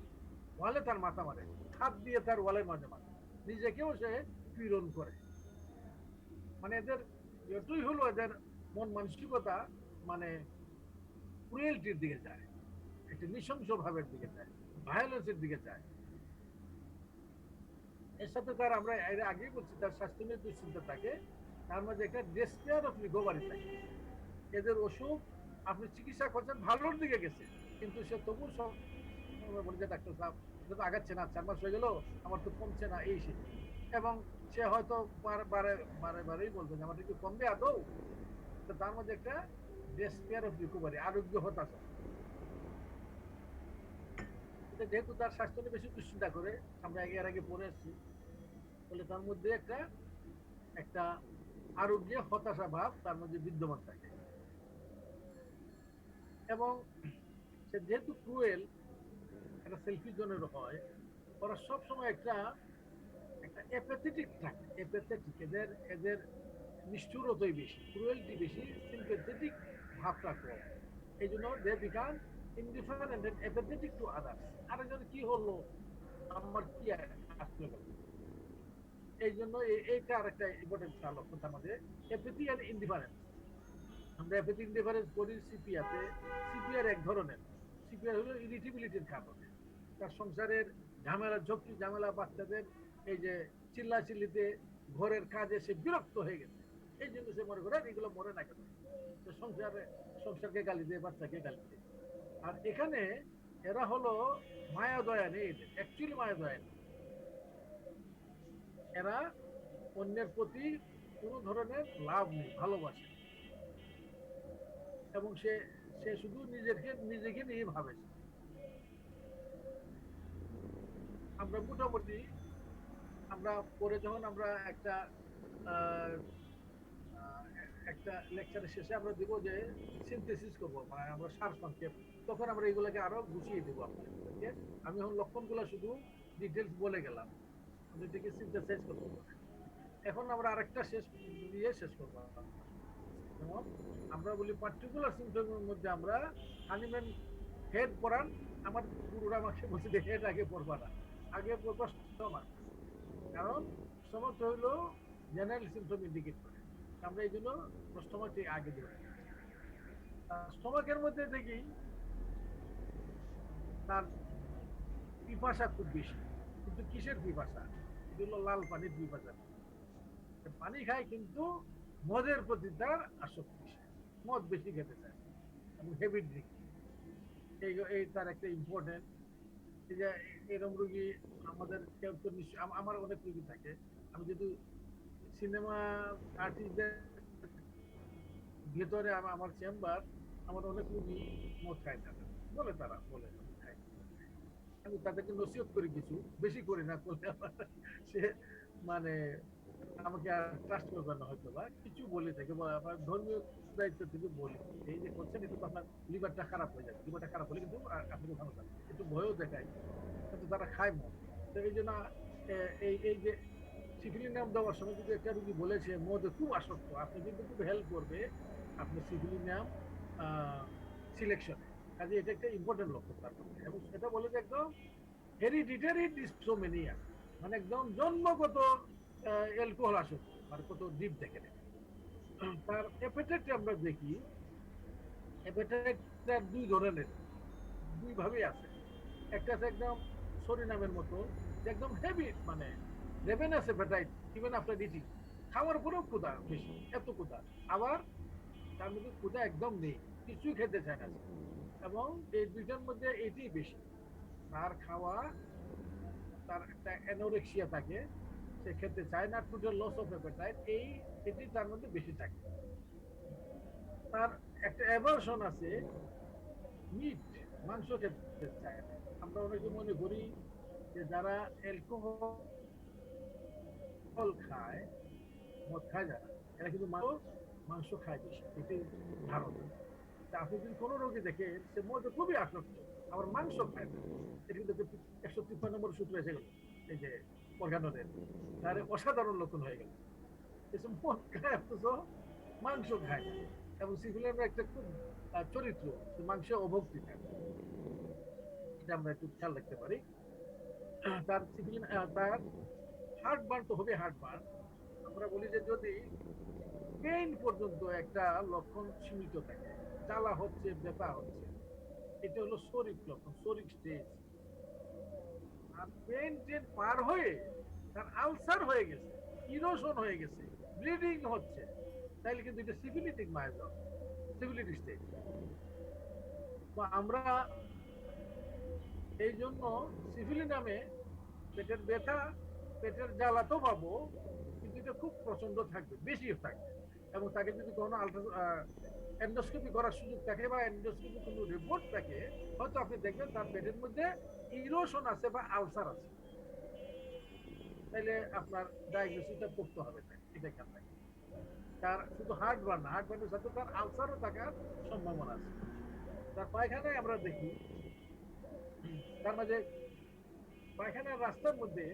ওয়ালে তার মাথা মারে, হাত দিয়ে তার ওয়ালের মাঝে মারে, নিজেকেও সে পীড়ন করে। মানে এদের এতই হলো এদের মন মানসিকতা, মানে ক্রুয়েলটির দিকে যায়, একটা নৃশংস ভাবের দিকে যায়, ভায়োলেন্সের দিকে যায়। এর সাথে তার আমরা এর আগেই বলছি, তার স্বাস্থ্য নিয়ে দুশ্চিন্তা থাকে, তার মধ্যে একটা ডেসপেয়ার অফ রিকভারি থাকে। এদের অসুখ আপনি চিকিৎসা করছেন, ভালোর দিকে গেছে, কিন্তু সে তবু সব বলে যে ডাক্তার সাহেব এটা তো আগাচ্ছে না, 4 মাস হয়ে গেল, আমার তো কমছে না, এই সে। এবং সে হয়তো বারে বারেই বলবে যে আমার একটু কমবে আদৌ। তো তার মধ্যে একটা ডেসপেয়ার অফ রিকভারি, আরোগ্য হতাশা। যেহেতু তার স্বাস্থ্য নিয়ে বেশি দুশ্চিন্তা করে, আমরা এর আগে পড়ে এসেছি, ফলে তার মধ্যে একটা একটা আরোগ্য হতাশা ভাব তার মধ্যে বিদ্যমান থাকে। এবং সে যেহেতু ক্রুয়েল, একটা সেলফি জনের হয়, ওরা সবসময় একটা একটা অ্যাপাথেটিক থাকে, অ্যাপাথেটিক, এদের এদের নিষ্ঠুরতাই বেশি, ক্রুয়েলটি বেশি, সিম্প্যাথেটিক ভাবটা কম। এই জন্য they become indifferent and apathetic to others. আরেকজন কি হলো, আমার কি আসলে গেল। এই জন্য এইটা আরেকটা ইম্পর্টেন্ট লক্ষণ তার মধ্যে, অ্যাপাথি এন্ড ইনডিফারেন্স। আমরা অ্যাপাথি ইনডিফারেন্স করি সিপিআতে। সিপিআর এক ধরনের, সিপিআর হলো ইরিটেবিলিটির কারণে, তার সংসারের ঝামেলা, ঝক্কি ঝামেলা, বাচ্চাদের এই যে চিল্লাচিল্লিতে, ঘরের কাজে সে বিরক্ত হয়ে গেছে, এই জন্য সে মনে করে এগুলো মরে না কেন, সংসারকে গালি দিয়ে, বাচ্চাকে গালি দিয়ে। আর এখানে এরা হলো মায়া দয়া নেই, এদের অ্যাকচুয়ালি মায়া দয়া নেই, এরা অন্যের প্রতি কোনো ধরনের লাভ নেই, ভালোবাসে, এবং সে সে শুধু নিজেকে নিয়ে ভাবে। আমরা মোটামুটি আমরা পরে যখন আমরা একটা আহ, আহ, একটা লেকচারের শেষে আমরা দিব যে সিনথেসিস করবো, মানে আমরা সার সংক্ষেপ, তখন আমরা এগুলোকে আরো গুছিয়ে দেবো আপনাদেরকে। আমি এখন লক্ষণগুলো শুধু ডিটেলস বলে গেলাম, এটাকে সিনথেসাইজ করতে হবে। এখন আমরা আরেকটা শেষ করবো। যেমন আমরা বলি পার্টিকুলার সিমটমের মধ্যে আমরা হানিম্যান হেড পড়ান, আমার গুরুরা আমাকে বলছে যে হেড আগে পড়বা না, আগে পড়বা স্টমাক। কারণ স্টমাক হইলো জেনারেল সিমটম ইন্ডিকেট করে। আমরা এই জন্য স্টমাকটি আগে ধরি। স্টমাকের মধ্যে দেখি তার পিপাসা খুব বেশি, কিন্তু কিসের পিপাসা? এগুলো লাল পানির পিপাসা। পানি খায় কিন্তু মদের প্রতি তার আসক্তি, মদ বেশি খেতে চায় এবং হেভি ড্রিঙ্ক, এই তার একটা ইম্পর্টেন্ট। এই যে এরকম রুগী আমাদের কেউ তো নিশ্চয়, আমার অনেক রুগী থাকে। আমি যদি সিনেমা আর্টিস্টদের ভেতরে আমার চেম্বার, আমার অনেক রুগী মদ খায় তারা বলে, তারা বলে আমি খাই। আমি তাদেরকে নসিহত করি, কিছু বেশি করি না, করলে আমার সে মানে আমাকে আর ট্রাস্ট করবে না হয়তো, বা কিছু বলে থাকে বা আমার ধর্মীয় দায়িত্ব থেকে বলি, এই যে করছেন এটা তো আপনার লিভারটা খারাপ হয়ে যাবে, লিভারটা খারাপ হলে কিন্তু আপনাকে ভালো থাকবে, একটু ভয়ও দেখায়, কিন্তু তারা খায় মদ। তো এই জন্য এই যে সিফিলিনাম দেওয়ার সময় যদি একটা রুগী বলেছে মদে খুব আসক্ত, আপনি কিন্তু খুব হেল্প করবে আপনার সিফিলিনাম সিলেকশনে। কাজে এটা একটা ইম্পর্টেন্ট লক্ষণ তার মধ্যে, এবং সেটা বলে যে একদম হেরিডিটারি ডিসোমেনিয়া, মানে একদম জন্মগত অ্যালকোহল আসক্তি, মানে কত ডিপ দেখে নেবে। তার অ্যাপেটাইট আমরা দেখি, অ্যাপেটাইটটা দুই ধরনের, দুই ভাবেই আছে। একটা আছে একদম সরিনামের মতো, যে একদম হেভি, মানে রেভেনাস অ্যাপেটাইট ইভেন আফটার ইটিং, খাওয়ার পরেও ক্ষুধা বেশি, এত ক্ষুধা। আবার তার মধ্যে ক্ষুধা একদম নেই, কিছুই খেতে চায় না সে। এবং এই দুইটার মধ্যে এটি বেশি, তার খাওয়া, তার একটা অ্যানোরেক্সিয়া থাকে, সে খেতে চায় না, টোটাল লস অফ অ্যাপেটাইট, এটি তার মধ্যে বেশি থাকে। তার একটা অ্যাভারশন আছে, মিট, মাংস খেতে চায় না। আমরা অনেকে মনে করি যে যারা অ্যালকোহল খায়, মদ খায় যারা, এরা কিন্তু মাংস খায় বেশি, এটি ধারণা। আপনি যদি কোনো রোগী দেখেন সে মধ্যে খুবই আসক্ত, আবার মাংস খায় না, এটা কিন্তু 153 নম্বর সূত্র এসে গেল, এই যে অর্গানোদের, তার অসাধারণ লক্ষণ হয়ে গেল। এসব মদ খায় অথচ মাংস খায় না। এবং সিভিলের একটা খুব চরিত্র, মাংসে অভক্তি থাকে, এটা আমরা একটু খেয়াল রাখতে পারি। তার সিভিল, তার হার্ট বার্ন তো হবে, হার্ট বার্ন। আমরা বলি যে যদি পেইন পর্যন্ত একটা লক্ষণ সীমিত থাকে, জ্বালা হচ্ছে, ব্যথা হচ্ছে, এটা হলো শরিক লক্ষণ, শরিক স্টেজ। আর পেইন টেন পার হয়ে তার আলসার হয়ে গেছে, ইরোশন হয়ে গেছে, ব্লিডিং হচ্ছে, তাইলে কিন্তু এটা সিফিলিটিক মায়োজম, সিফিলিটিক স্টেজ। তো আমরা এই জন্য সিফিলি নামে পেটের ব্যথা, পেটের জ্বালা তো পাবো, কিন্তু এটা খুব প্রচন্ড থাকবে, বেশি থাকবে। এবং তাকে যদি কোনো এন্ডোস্কোপি করার সুযোগ থাকে বা এন্ডোস্কোপি কোনো রিপোর্ট থাকে, হয়তো আপনি দেখবেন তার পেটের মধ্যে ইরোশন আছে বা আলসার আছে, তাইলে আপনার ডায়াগনোসিসটা করতে হবে, এটা খেয়াল রাখবেন। তার শুধু হার্ট বার্ন না, হার্ট বার্নের সাথে তার আলসারও থাকার সম্ভাবনা আছে। তার পায়খানায় আমরা দেখি, তার মাঝে পায়খানার রাস্তার মধ্যে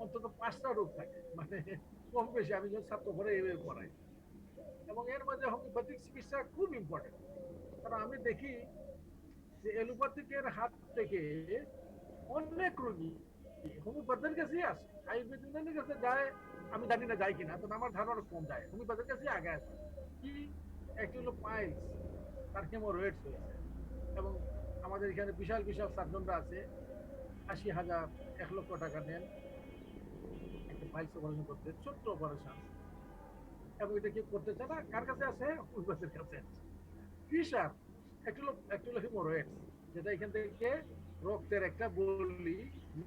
অন্তত 5টা রোগ থাকে, মানে কম বেশি, আমি যখন ছাত্র ঘরে এইভাবে পড়াই। এবং এর মধ্যে হোমিওপ্যাথিক চিকিৎসা খুব ইম্পর্টেন্ট, কারণ আমি দেখি যে এলোপ্যাথিকের হাত থেকে অনেক রোগী হোমিওপ্যাথির কাছেই আসে, আয়ুর্বেদিকের কাছে যায়, আমি জানি না যায় কিনা, তবে আমার ধারণা কম যায়, হোমিওপ্যাথির কাছে আগে আসে। কি, একটি হলো পাইলস, তার হেমোরয়েডস হয়েছে, এবং আমাদের এখানে বিশাল বিশাল সার্জনরা আছে, 80,000 1,00,000 টাকা নেন একটা পাইলস অপারেশন করতে, ছোট্ট অপারেশন, এবং এটা কেউ করতে চায় না, কার কাছে আছে? হোমিওপ্যাথির কাছে। ফিশার, একটু হলো হিমোরয়েডস, যেটা এখান থেকে রক্তের একটা বলি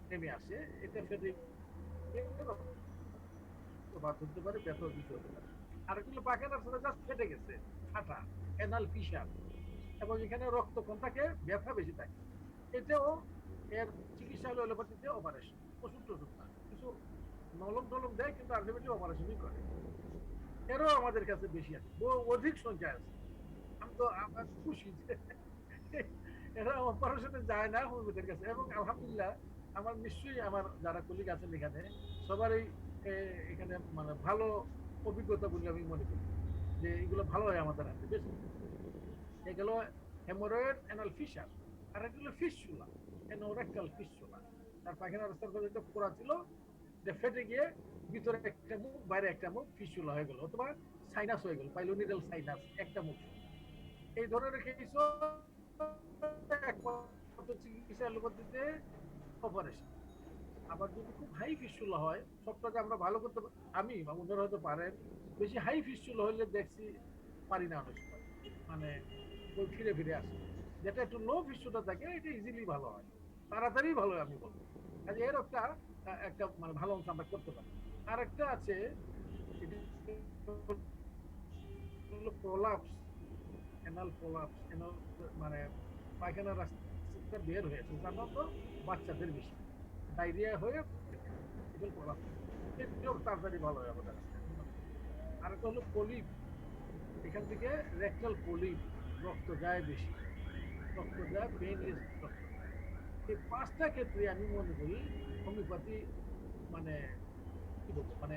নেমে আসে, এটা ফেটে বাদ হতে পারে, ব্যথা দিতে হতে পারে। আর কিন্তু পায়খানার সাথে জাস্ট ফেটে গেছে, ফাটা, এনাল ফিশার, এবং এখানে রক্ত কম থাকে, ব্যথা বেশি থাকে। এটাও এর চিকিৎসা হলো এলোপ্যাথিতে অপারেশন, ওষুধ টষুধ না, কিছু মলম টলম দেয়, কিন্তু আলটিমেটলি অপারেশনই করে। এরও আমাদের কাছে বেশি আছে, অধিক সংখ্যা আছে। আমি তো আমার খুশি যে এরা অপারেশনে যায় না হোমিওপ্যাথির কাছে, এবং আলহামদুলিল্লাহ আমার নিশ্চয়ই আমার যারা কলিগ আছেন এখানে সবারই এখানে মানে ভালো অভিজ্ঞতা বলে আমি মনে করি, যে এগুলো ভালো হয় আমাদের হাতে বেশি। এগুলো হেমোরয়েড, অ্যানাল ফিশার, আর এগুলো ফিস্চুলা, অ্যানোরেক্টাল ফিস্চুলা। তার পায়খানা রাস্তার মধ্যে একটা ফোড়া ছিল, এটা ফেটে গিয়ে ভিতরে একটা মুখ বাইরে একটা মুখ ফিস্টুলা হয়ে গেল, অথবা সাইনাস হয়ে গেল, পাইলোনিডাল সাইনাস একটা মুখ। এই ধরনের কেস একমাত্র চিকিৎসা অ্যালোপ্যাথিতে অপারেশন। আবার যদি খুব হাই ফিস্টুলা হয়, সবটাকে আমরা ভালো করতে আমি বা অন্যরা হয়তো পারেন, বেশি হাই ফিস্টুলা হলে দেখছি পারি না অনেক সময়, মানে ওই ফিরে ফিরে আসে। যেটা একটু লো ফিস্টুলা থাকে এটা ইজিলি ভালো হয়, তাড়াতাড়ি ভালো হয় আমি বলবো। কাজে এর একটা একটা মানে ভালো অংশ আমরা করতে পারি। আর একটা আছে, এটা হলো প্রলাপস, অ্যানাল প্রলাপস, অ্যানাল মানে পায়খানা রাস্তা বের হয়েছে সাধারণত বাচ্চাদের বেশি ডায়রিয়া হয়ে এগুলো প্রলাপস, এটাও তাড়াতাড়ি ভালো হয় আমাদের। আর একটা হলো পলিপ, এখান থেকে রেকটাল পলিপ, রক্ত যায় বেশি, রক্ত যায় পেইনলেস রক্ত। এই পাঁচটা ক্ষেত্রে আমি মনে করি হোমিওপ্যাথি মানে কি বলবো মানে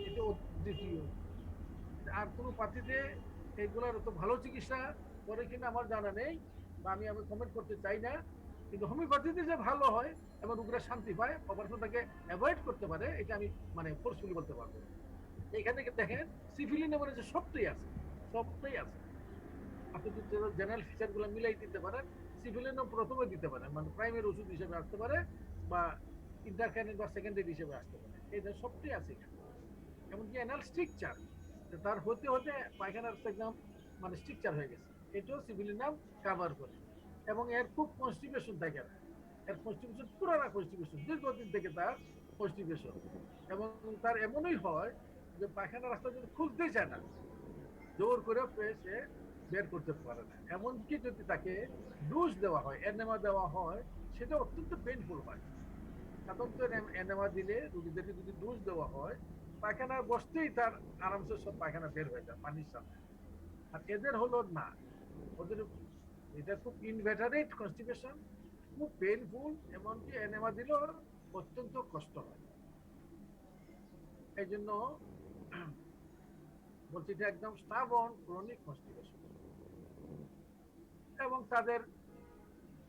এটা অদ্বিতীয়। আর কোনো পার্টিতে এইগুলার তো ভালো চিকিৎসা করে কিনা আমার জানা নেই, বা আমি কমেন্ট করতে চাই না। কিন্তু হোমিওপ্যাথিতে যে ভালো হয় এবং রোগীরা শান্তি পায়, অপারেশনটাকে অ্যাভয়েড করতে পারে, এটা আমি মানে ফোর্সফুলি বলতে পারবো। এখান থেকে দেখেন সিফিলিন এমন যে সবটাই আছে, সবটাই আছে। আপনি যদি জেনারেল ফিচার গুলো মিলাই দিতে পারেন, সিফিলিনও প্রথমে দিতে পারেন, মানে প্রাইমারি ওষুধ হিসেবে আসতে পারে, বা ইন্টারক্যানিক বা সেকেন্ডারি হিসেবে আসতে পারে। এই সবটাই আছে এখানে। এমনকি অ্যানাল স্ট্রিকচার, তার হতে হতে পায়খানার একদম মানে স্ট্রিকচার হয়ে গেছে, এটাও সিভিলিনাম কাভার করে। এবং এর খুব কনস্টিপেশন থাকে না, এর কনস্টিপেশন পুরানা কনস্টিপেশন, দীর্ঘদিন থেকে তার কনস্টিপেশন। এবং তার এমনই হয় যে পায়খানা রাস্তা যদি খুলতেই চায় না, জোর করে সে বের করতে পারে না। এমনকি যদি তাকে ডোজ দেওয়া হয়, এনেমা দেওয়া হয়, সেটা অত্যন্ত পেইনফুল হয়। সাধারণত এনেমা দিলে রোগীদেরকে যদি ডোজ দেওয়া হয়, পায়খানা বসতেই তার আরামসে সব পায়খানা বের হয়ে যায় পানির সাথে। আর এদের হলো না, ওদের এটা খুব ইনভেটারেট কনস্টিপেশন, খুব পেইনফুল, এমনকি এনেমা দিলেও অত্যন্ত কষ্ট হয়। এই জন্য বলছি এটা একদম স্টাবন ক্রনিক কনস্টিপেশন। এবং তাদের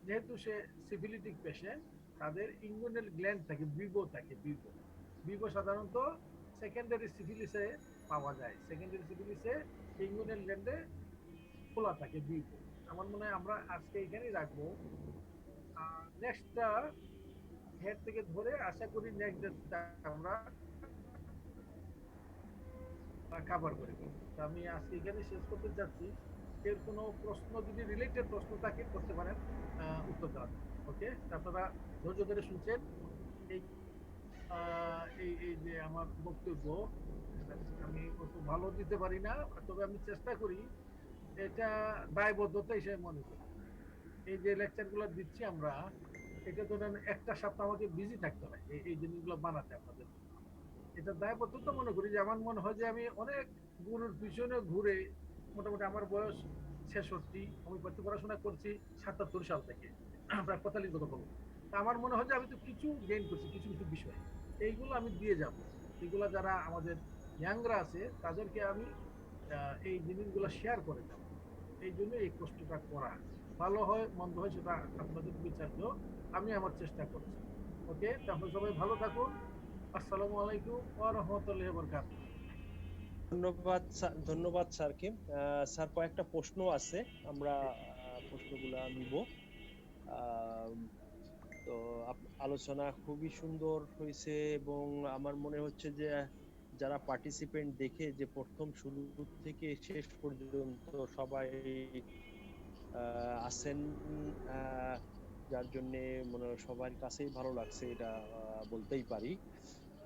যেহেতু সে সিফিলিটিক পেশেন্ট, তাদের ইঙ্গুইনাল গ্ল্যান্ড থাকে, বিবো থাকে, বিবো। বিবো সাধারণত সেকেন্ডারি সিফিলিসে পাওয়া যায়, সেকেন্ডারি সিফিলিসে ইঙ্গুইনাল গ্ল্যান্ডে খোলা থাকে বিবো। আমার মনে হয় আমরা আজকে এখানেই রাখবো। নেক্সটটা হেড থেকে ধরে আশা করি নেক্সট আমরা কভার করে দিই। তো আমি আজকে এখানে শেষ করতে চাচ্ছি। এর কোনো প্রশ্ন যদি রিলেটেড প্রশ্ন থাকে করতে পারেন, উত্তর দেওয়া। ওকে, আপনারা ধৈর্য ধরে শুনছেন। এই এই এই যে আমার বক্তব্য, আমি অত ভালো দিতে পারি না, তবে আমি চেষ্টা করি, এটা দায়বদ্ধতা হিসেবে মনে করি। এই যে লেকচারগুলো দিচ্ছি আমরা, এটা ধরেন একটা সপ্তাহ আমাকে বিজি থাকতে হয় এই জিনিসগুলো বানাতে আপনাদের। এটা দায়বদ্ধতা মনে করি, যে আমার মনে হয় যে আমি অনেক গুরুর পিছনে ঘুরে, মোটামুটি আমার বয়স 66, আমি পড়াশোনা করছি 77 সাল থেকে, প্রায় 45 বছর হলো। তা আমার মনে হয় যে আমি তো কিছু গেইন করছি কিছু কিছু বিষয়, এইগুলো আমি দিয়ে যাব। এগুলো যারা আমাদের ইয়াংরা আছে তাদেরকে আমি এই জিনিসগুলো শেয়ার করে দেব। এই জন্য এই কষ্টটা করা, ভালো হয় মন্দ হয় সেটা আপনাদের বিচার্য, আমি আমার চেষ্টা করছি। ওকে, তারপর সবাই ভালো থাকুন। আসসালামু আলাইকুম ওয়া রাহমাতুল্লাহি ওয়া বারাকাতুহু। ধন্যবাদ ধন্যবাদ স্যারকে। স্যার কয়েকটা প্রশ্ন আছে, আমরা প্রশ্নগুলা নিব। আহ, তো আলোচনা খুবই সুন্দর হয়েছে, এবং আমার মনে হচ্ছে যে যারা পার্টিসিপেন্ট দেখে যে প্রথম শুরু থেকে শেষ পর্যন্ত সবাই আছেন, আহ, যার জন্য মনে হয় সবার কাছেই ভালো লাগছে, এটা বলতেই পারি।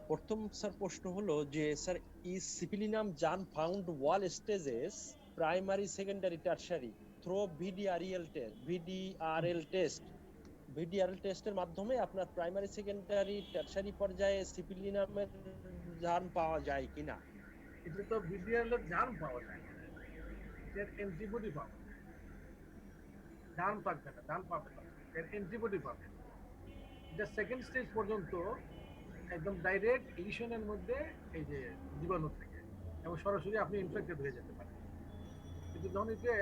প্রথম স্যার প্রশ্ন হলো যে স্যার, ইজ সিপিলিনাম জান found all stages primary secondary tertiary through VDRL test? VDRL টেস্টের মাধ্যমে আপনার প্রাইমারি সেকেন্ডারি টারশারি পর্যায়ে সিপিলিনামের জান পাওয়া যায় কিনা? এটা তো বিডিএল এর জার্ম পাওয়া যায় না, এর অ্যান্টিবডি পাওয়া যায়। জার্ম থাকবে না, জার্ম পাবে না, এর অ্যান্টিবডি পাবে। এটা সেকেন্ড স্টেজ পর্যন্ত একদম ডাইরেক্ট লিশনের মধ্যে এই যে জীবাণু থাকে, এবং সরাসরি আপনি ইনফেক্টেড হয়ে যেতে পারেন। কিন্তু যখন এটা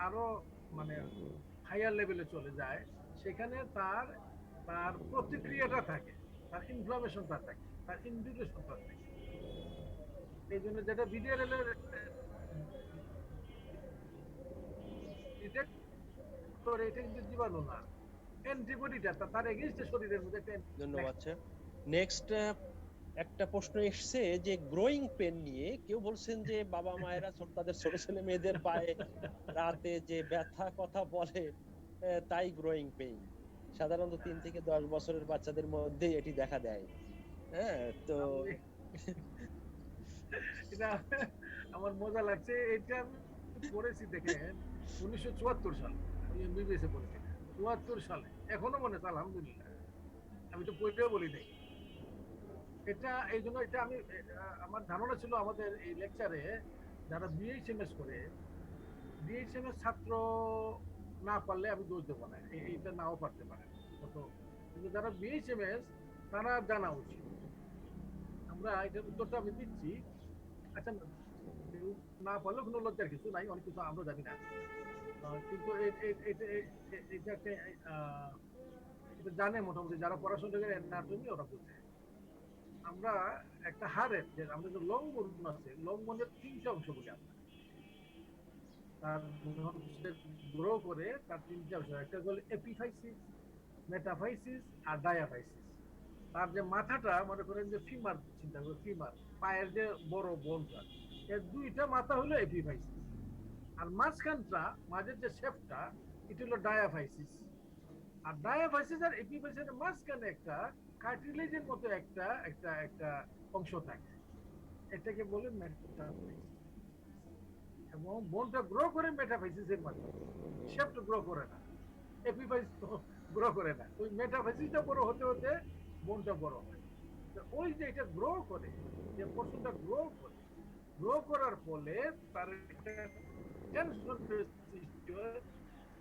আরো মানে হাইয়ার লেভেলে চলে যায়, সেখানে তার তার প্রতিক্রিয়াটা থাকে, তার ইনফ্লামেশনটা থাকে, তার ইনডিউরেশনটা থাকে। এই জন্য যেটা বিডিআরএল এর ডিটেক্ট করে, এটা কিন্তু জীবাণু না, অ্যান্টিবডিটা তার এগেইনস্টে শরীরের মধ্যে একটা ধন্যবাদ স্যার। নেক্সট একটা প্রশ্ন এসছে যে গ্রোয়িং পেন নিয়ে। কেউ বলছেন যে বাবা মায়েরা তাদের ছোট ছেলে মেয়েদের পায়ে রাতে যে ব্যথা কথা বলে, তাই গ্রোয়িং পেইন। সাধারণত 3 থেকে 10 বছরের বাচ্চাদের মধ্যে এটি দেখা দেয়। হ্যাঁ, তো আমি এটা আমার মজা লাগছে, এটা আমি পড়েছি দেখেন 1974 সালে, আমি এমবিবিএস এ পড়েছি 74 সালে, এখনো মনে আছে আলহামদুলিল্লাহ, আমি তো বইটাও বলি নাই। এটা এই জন্য এটা আমি আমার ধারণা ছিল আমাদের এই লেকচারে যারা বিএইচএমএস করে, বিএইচএমএস ছাত্র না পারলে আমি দোষ দেবো না, এইটা নাও পারতে পারে, কিন্তু যারা বিএইচএমএস তারা জানা উচিত। আমরা এটার উত্তরটা আমি দিচ্ছি। আচ্ছা, না পারলেও কোনো লজ্জার কিছু নাই, অনেক কিছু আমরা জানি না, কিন্তু এটা এটা জানে মোটামুটি যারা পড়াশোনা করে অ্যানাটমি, ওরা বুঝে। আমরা একটা হাড়ের যে আমাদের যে লং বোন আছে, লং বোনের 3টা অংশ বলি আমরা। তার হচ্ছে গ্রো করে তার 3টা অংশ, একটা হলো এপিফাইসিস, মেটাফাইসিস আর ডায়াফাইসিস। তার যে মাথাটা, মনে করেন যে ফিমার, চিন্তা করো ফিমার, পায়ের যে বড় বোনটা, এর 2টা মাথা হলো এপিফাইসিস, আর মাঝখানটা মাঝের যে শেপটা এটা হলো ডায়াফাইসিস। আর ডায়াফাইসিস আর এপিফাইসিসের মাঝখানে একটা কার্টিলেজের মতো একটা একটা একটা অংশ থাকে, এটাকে বলে মেটাফাইসিস। এবং বোনটা গ্রো করে মেটাফাইসিসের মাধ্যমে, শেপটা গ্রো করে না, এপিফাইসিস গ্রো করে না, ওই মেটাফাইসিসটা বড় হতে হতে বোনটা বড় হয়। ওই যে এটা গ্রো করে, যে পোর্শনটা গ্রো করার ফলে তার একটা টেনশন সৃষ্টি হয়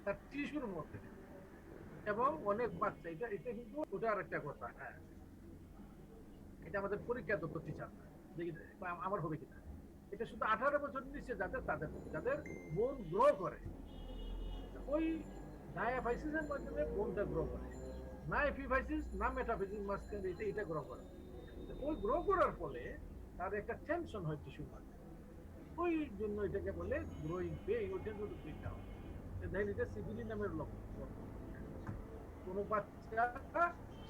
তার টিস্যুর মধ্যে। এবং অনেক বাচ্চা, এটা এটা কিন্তু ওটা আরেকটা কথা, হ্যাঁ, এটা আমাদের পরীক্ষা দত্ত টিচার দেখি আমার হবে কিনা, এটা শুধু 18 বছর নিচে যাদের বোন গ্রো করে, ওই ডায়াফাইসিসের মাধ্যমে বোনটা গ্রো করে, না এপিফাইসিস না মেটাফাইসিস মাঝখানে এটা গ্রো করে। ওই গ্রো করার ফলে তার একটা টেনশন হয় টিস্যুর মাধ্যমে, ওই জন্য এটাকে বলে গ্রোয়িং পেইন। ওইটা যদি পেইনটা হয়, দেখেন এটা সিভিলি নামের লক্ষণ। কোনো বাচ্চা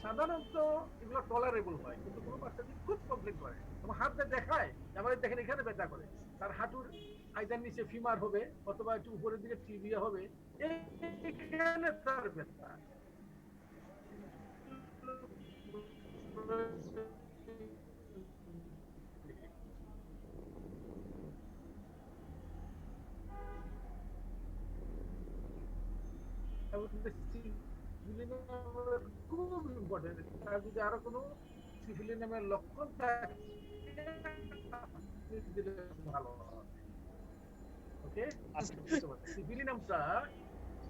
সাধারণত এগুলো টলারেবল হয়, কিন্তু কোনো বাচ্চা যদি খুব কমপ্লেন করে, তোমার হাতটা দেখায়, এবারে দেখেন এখানে ব্যথা করে, তার হাঁটুর আইদার নিচে ফিমার হবে অথবা একটু উপরের দিকে টিবিয়া হবে, এখানে তার ব্যথা। খুব ইম্পর্টেন্ট, তার যদি আরো কোনো সিফিলি নামের লক্ষণ থাকে ভালো হবে। ওকে, সিফিলি নামটা,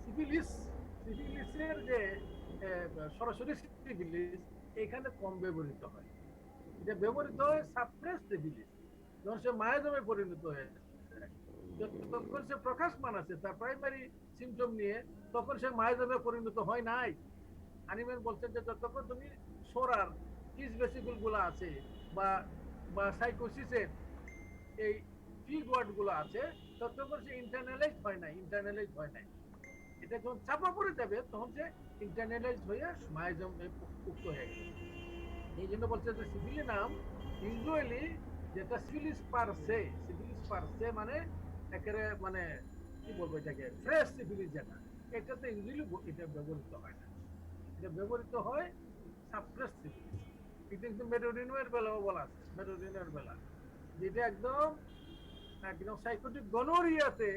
সিফিলিসের যে সরাসরি সিফিলিস এখানে কম ব্যবহৃত হয়, এটা ব্যবহৃত হয় সাপ্রেস সিফিলিস, যখন সে মায়াজমে পরিণত হয়ে তখন সে প্রকাশমান আছে তার প্রাইমারি সিমটম নিয়ে, তখন সে মায়াজমে পরিণত হয় নাই। আনিমেন বলছেন যে যতক্ষণ তুমি সোরার কিস ভেসিকল গুলো আছে বা বা সাইকোসিসের এই ফিগ ওয়ার্ড গুলো আছে, ততক্ষণ সে ইন্টারনালাইজ হয় নাই। এটা যখন চাপা পড়ে যাবে তখন সে ইন্টারনালাইজ হয়ে মায়াজম উক্ত হয়ে গেছে। এই জন্য বলছে যে সিভিলি নাম ইউজুয়ালি যেটা সিভিলিস পার সে মানে একেবারে মানে কি বলবো এটাকে ফ্রেশ সিভিলিস, যেটা এটাতে ইউজুয়ালি এটা ব্যবহৃত হয় না, এটা ব্যবহৃত হয় সাপ্রেস সিভিলিস। এটা কিন্তু মেডোরিনোর বেলাও বলা আছে, মেডোরিনোর বেলা যেটা একদম একদম সাইকোটিক গনোরিয়াতে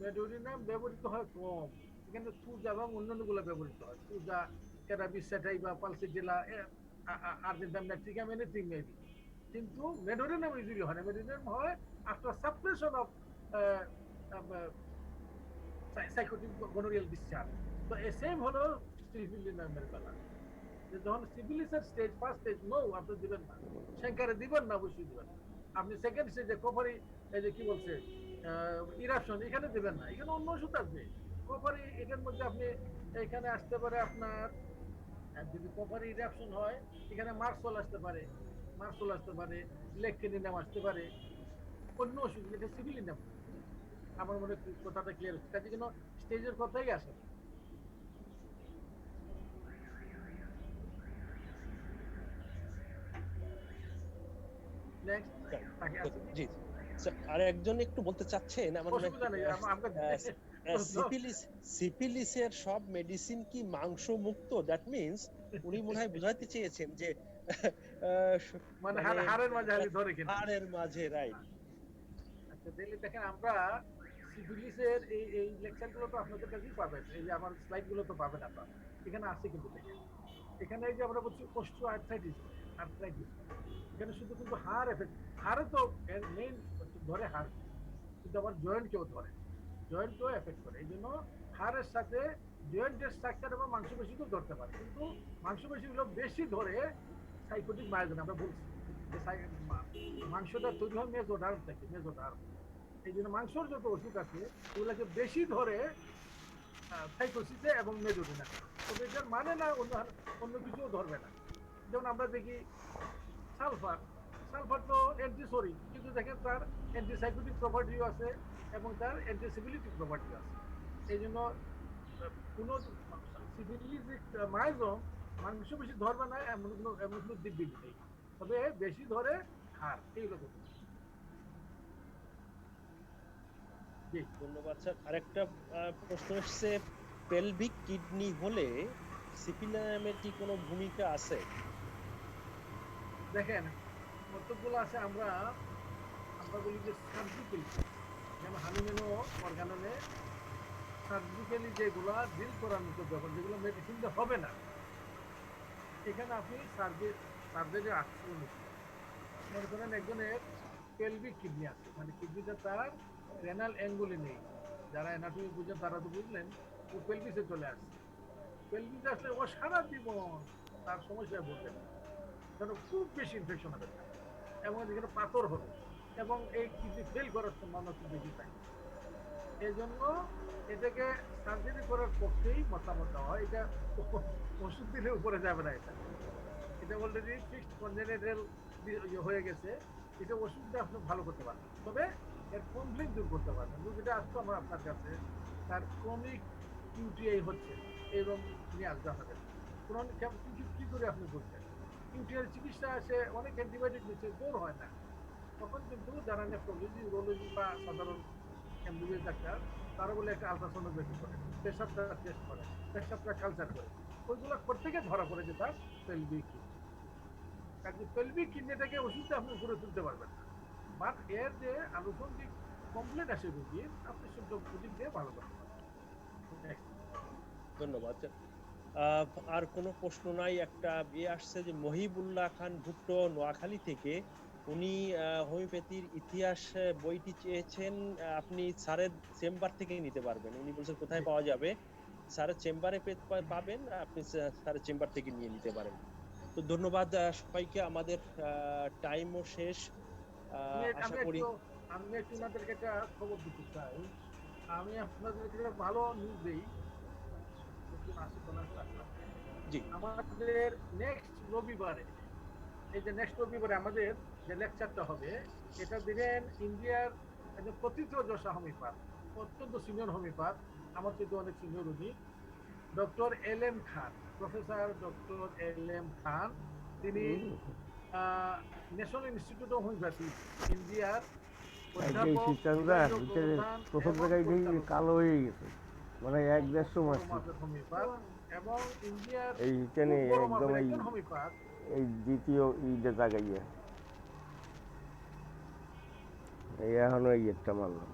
মেডোরিনাম ব্যবহৃত হয় কম, এখানে তুজা এবং অন্যান্য গুলো ব্যবহৃত হয়, তুজা, ক্যারাবিসেটাই বা pulsatilla, argentum metallicum, anything maybe, কিন্তু মেডোরিনাম ইউজুয়ালি হয় না। মেডোরিনাম হয় after suppression of sycotic gonorrhoeal discharge. তো সেম হলো সিভিলিনামের বেলা, যে যখন সিভিলিসের স্টেজ, ফার্স্ট স্টেজ, নো আপনি দিবেন না, সেঙ্কারে দিবেন না, অবশ্যই দিবেন না। আপনি সেকেন্ড স্টেজে কফারি, এই যে কি বলছে ইরাপশন, এখানে দিবেন না, এখানে অন্য ওষুধ আসবে। কফারি এটার মধ্যে আপনি এখানে আসতে পারে আপনার আর যদি প্রপার ইরাপশন হয় এখানে মার্সল আসতে পারে, লেকটেনিনাম আসতে পারে, অন্য অসুখ, এটা সিভিলিনাম। আমার মনে হয় কথাটা ক্লিয়ার হচ্ছে, কাজে কোনো স্টেজের কথাই আসে না। নেক্সট তাকে আছে জি স্যার, আর একজন একটু বলতে চাচ্ছেন আমার মনে অসুবিধা নেই, আমরা সিপিলিস সিপিলিসের সব মেডিসিন কি মাংস মুক্ত? দ্যাট মিন্স উনি মনে হয় বুঝাতে চেয়েছেন যে মানে মানে হাড়ের মাঝে হালি ধরে কিনা। হাড়ের মাঝে, রাইট। আচ্ছা দিল্লি দেখেন, আমরা সিভিলিসের এই লেকচার গুলো তো আপনাদের কাছেই পাবেন, এই যে আমার স্লাইড গুলো তো পাবেন আপনারা, এখানে আছে কিন্তু দেখেন, এখানে এই যে আমরা বলছি অস্ট্রো আর্থ্রাইটিস, এখানে শুধু কিন্তু হাড় এফেক্ট, হাড়ে তো এর মেইন ধরে হাড়, কিন্তু আবার জয়েন্ট কেউ ধরে, জয়েন্ট কেও এফেক্ট করে। এই জন্য হাড়ের সাথে জয়েন্টের স্ট্রাকচার এবং মাংসপেশিকেও ধরতে পারে, কিন্তু মাংসপেশিগুলো বেশি ধরে সাইকোটিক মায়োজেন। আমরা বলছি যে মাংসটা তৈরি হয় মেজোডার্ম থেকে, মেজোডার্ম। এই জন্য মাংসর যত ওষুধ আছে ওগুলোকে বেশি ধরে সাইকোসিসে এবং মেজোডিনা। তবে এটার মানে না অন্য অন্য কিছুও ধরবে না। যেমন আমরা দেখি সালফার, সালফার তো অ্যান্টিসোরিক, কিন্তু দেখেন তার অ্যান্টিসাইকোটিক প্রপার্টিও আছে এবং তার অ্যান্টিসিবিলিটিক প্রপার্টিও আছে। এই জন্য কোনো সিভিলিক মাইজম মাংস বেশি ধরবে না এমন কোনো দিব্যি নেই, তবে বেশি ধরে হাড়, এইগুলো করবে। জি ধন্যবাদ স্যার। আরেকটা প্রশ্ন এসছে, পেলভিক কিডনি হলে সিপিলিনামের কি কোনো ভূমিকা আছে? দেখেন, কতগুলো আছে, আমরা আমরা বলি যে সার্জিক্যালি, যেমন হানিমেনো অর্গাননে সার্জিক্যালি যেগুলা ডিল করার মতো ব্যাপার, যেগুলো মেডিসিনটা হবে না, এখানে আপনি সার্জারি আসছে। মনে করেন একজনের পেলভিক কিডনি আছে, মানে কিডনিটা তার রেনাল অ্যাঙ্গুলে নেই, যারা অ্যানাটমি বুঝেন তারা তো বুঝলেন, ও পেলভিসে চলে আসছে। পেলভিসে আসলে ও সারা জীবন তার সমস্যায় ভুগবে, কারণ খুব বেশি ইনফেকশন হবে এবং যেখানে পাথর হবে এবং এই কিডনি ফেল করার সম্ভাবনা খুব বেশি থাকে। এই জন্য এটাকে সার্জারি করার পক্ষেই মতামত দেওয়া হয়। এটা ওষুধ দিলে উপরে যাবে না, এটা এটা অলরেডি ফিক্সড কনজেনিটাল হয়ে গেছে, এটা ওষুধটা আপনি ভালো করতে পারবেন, তবে এর কমপ্লেন দূর করতে পারবেন। রোগীটা আসতো আমার আপনার কাছে, তার ক্রনিক ইউটিআই হচ্ছে, এরকম নিয়ে আসবে আপনাদের, কি করে আপনি করছেন? ইউটিআই চিকিৎসা আসে, অনেক অ্যান্টিবায়োটিক দিচ্ছে, জোর হয় না, তখন কিন্তু যারা নেফ্রোলজি, ইউরোলজি বা সাধারণ এমবিবিএস ডাক্তার, তারা বলে একটা আলট্রাসোনোগ্রাফি করে, পেশাবটা টেস্ট করে, পেশাবটা কালচার করে, ওইগুলো করতে গিয়ে ধরা পড়ে যে তার পেলভিক কিডনি। কাজে পেলভিক কিডনিটাকে ওষুধটা আপনি উপরে তুলতে পারবেন না, বাট এর যে আনুষঙ্গিক কমপ্লেন আসে রোগীর, আপনি শুদ্ধ ওষুধ দিয়ে ভালো করতে পারবেন। ধন্যবাদ স্যার। আর কোনো প্রশ্ন নাই। একটা বিয়ে আসছে যে মহিবুল্লাহ খান ভুট্টো নোয়াখালী থেকে, উনি হোমিওপ্যাথির ইতিহাস বইটি চেয়েছেন, আপনি স্যারের চেম্বার থেকে নিতে পারবেন। উনি বলছেন কোথায় পাওয়া যাবে? স্যারের চেম্বারে পাবেন, আপনি স্যারের চেম্বার থেকে নিয়ে নিতে পারেন। তো ধন্যবাদ সবাইকে, আমাদের টাইমও শেষ। আশা করি আমি একটু ওনাদেরকে একটা খবর দিতে চাই, আমি আপনাদেরকে ভালো নিউজ দিই। জি আমাদের নেক্সট রবিবারে, এই যে নেক্সট রবিবারে আমাদের যে লেকচারটা হবে, এটা দিবেন ইন্ডিয়ার একজন প্রথিতযশা হোমিওপ্যাথ, অত্যন্ত সিনিয়র হোমিওপ্যাথ, আমার চেয়ে অনেক সিনিয়র উনি, ডক্টর এল এম খান, প্রফেসর ডক্টর এল এম খান। তিনি ন্যাশনাল ইনস্টিটিউট অফ হোমিওপ্যাথি ইন্ডিয়ার প্রথম জায়গায় কালো হয়ে গেছে, মানে 1-1.5 মাস হোমিওপ্যাথ এবং ইন্ডিয়ার এইখানে একদম হোমিওপ্যাথ। এই দ্বিতীয় ঈদে জায়গায় এই এখনো এই একটা মারলাম।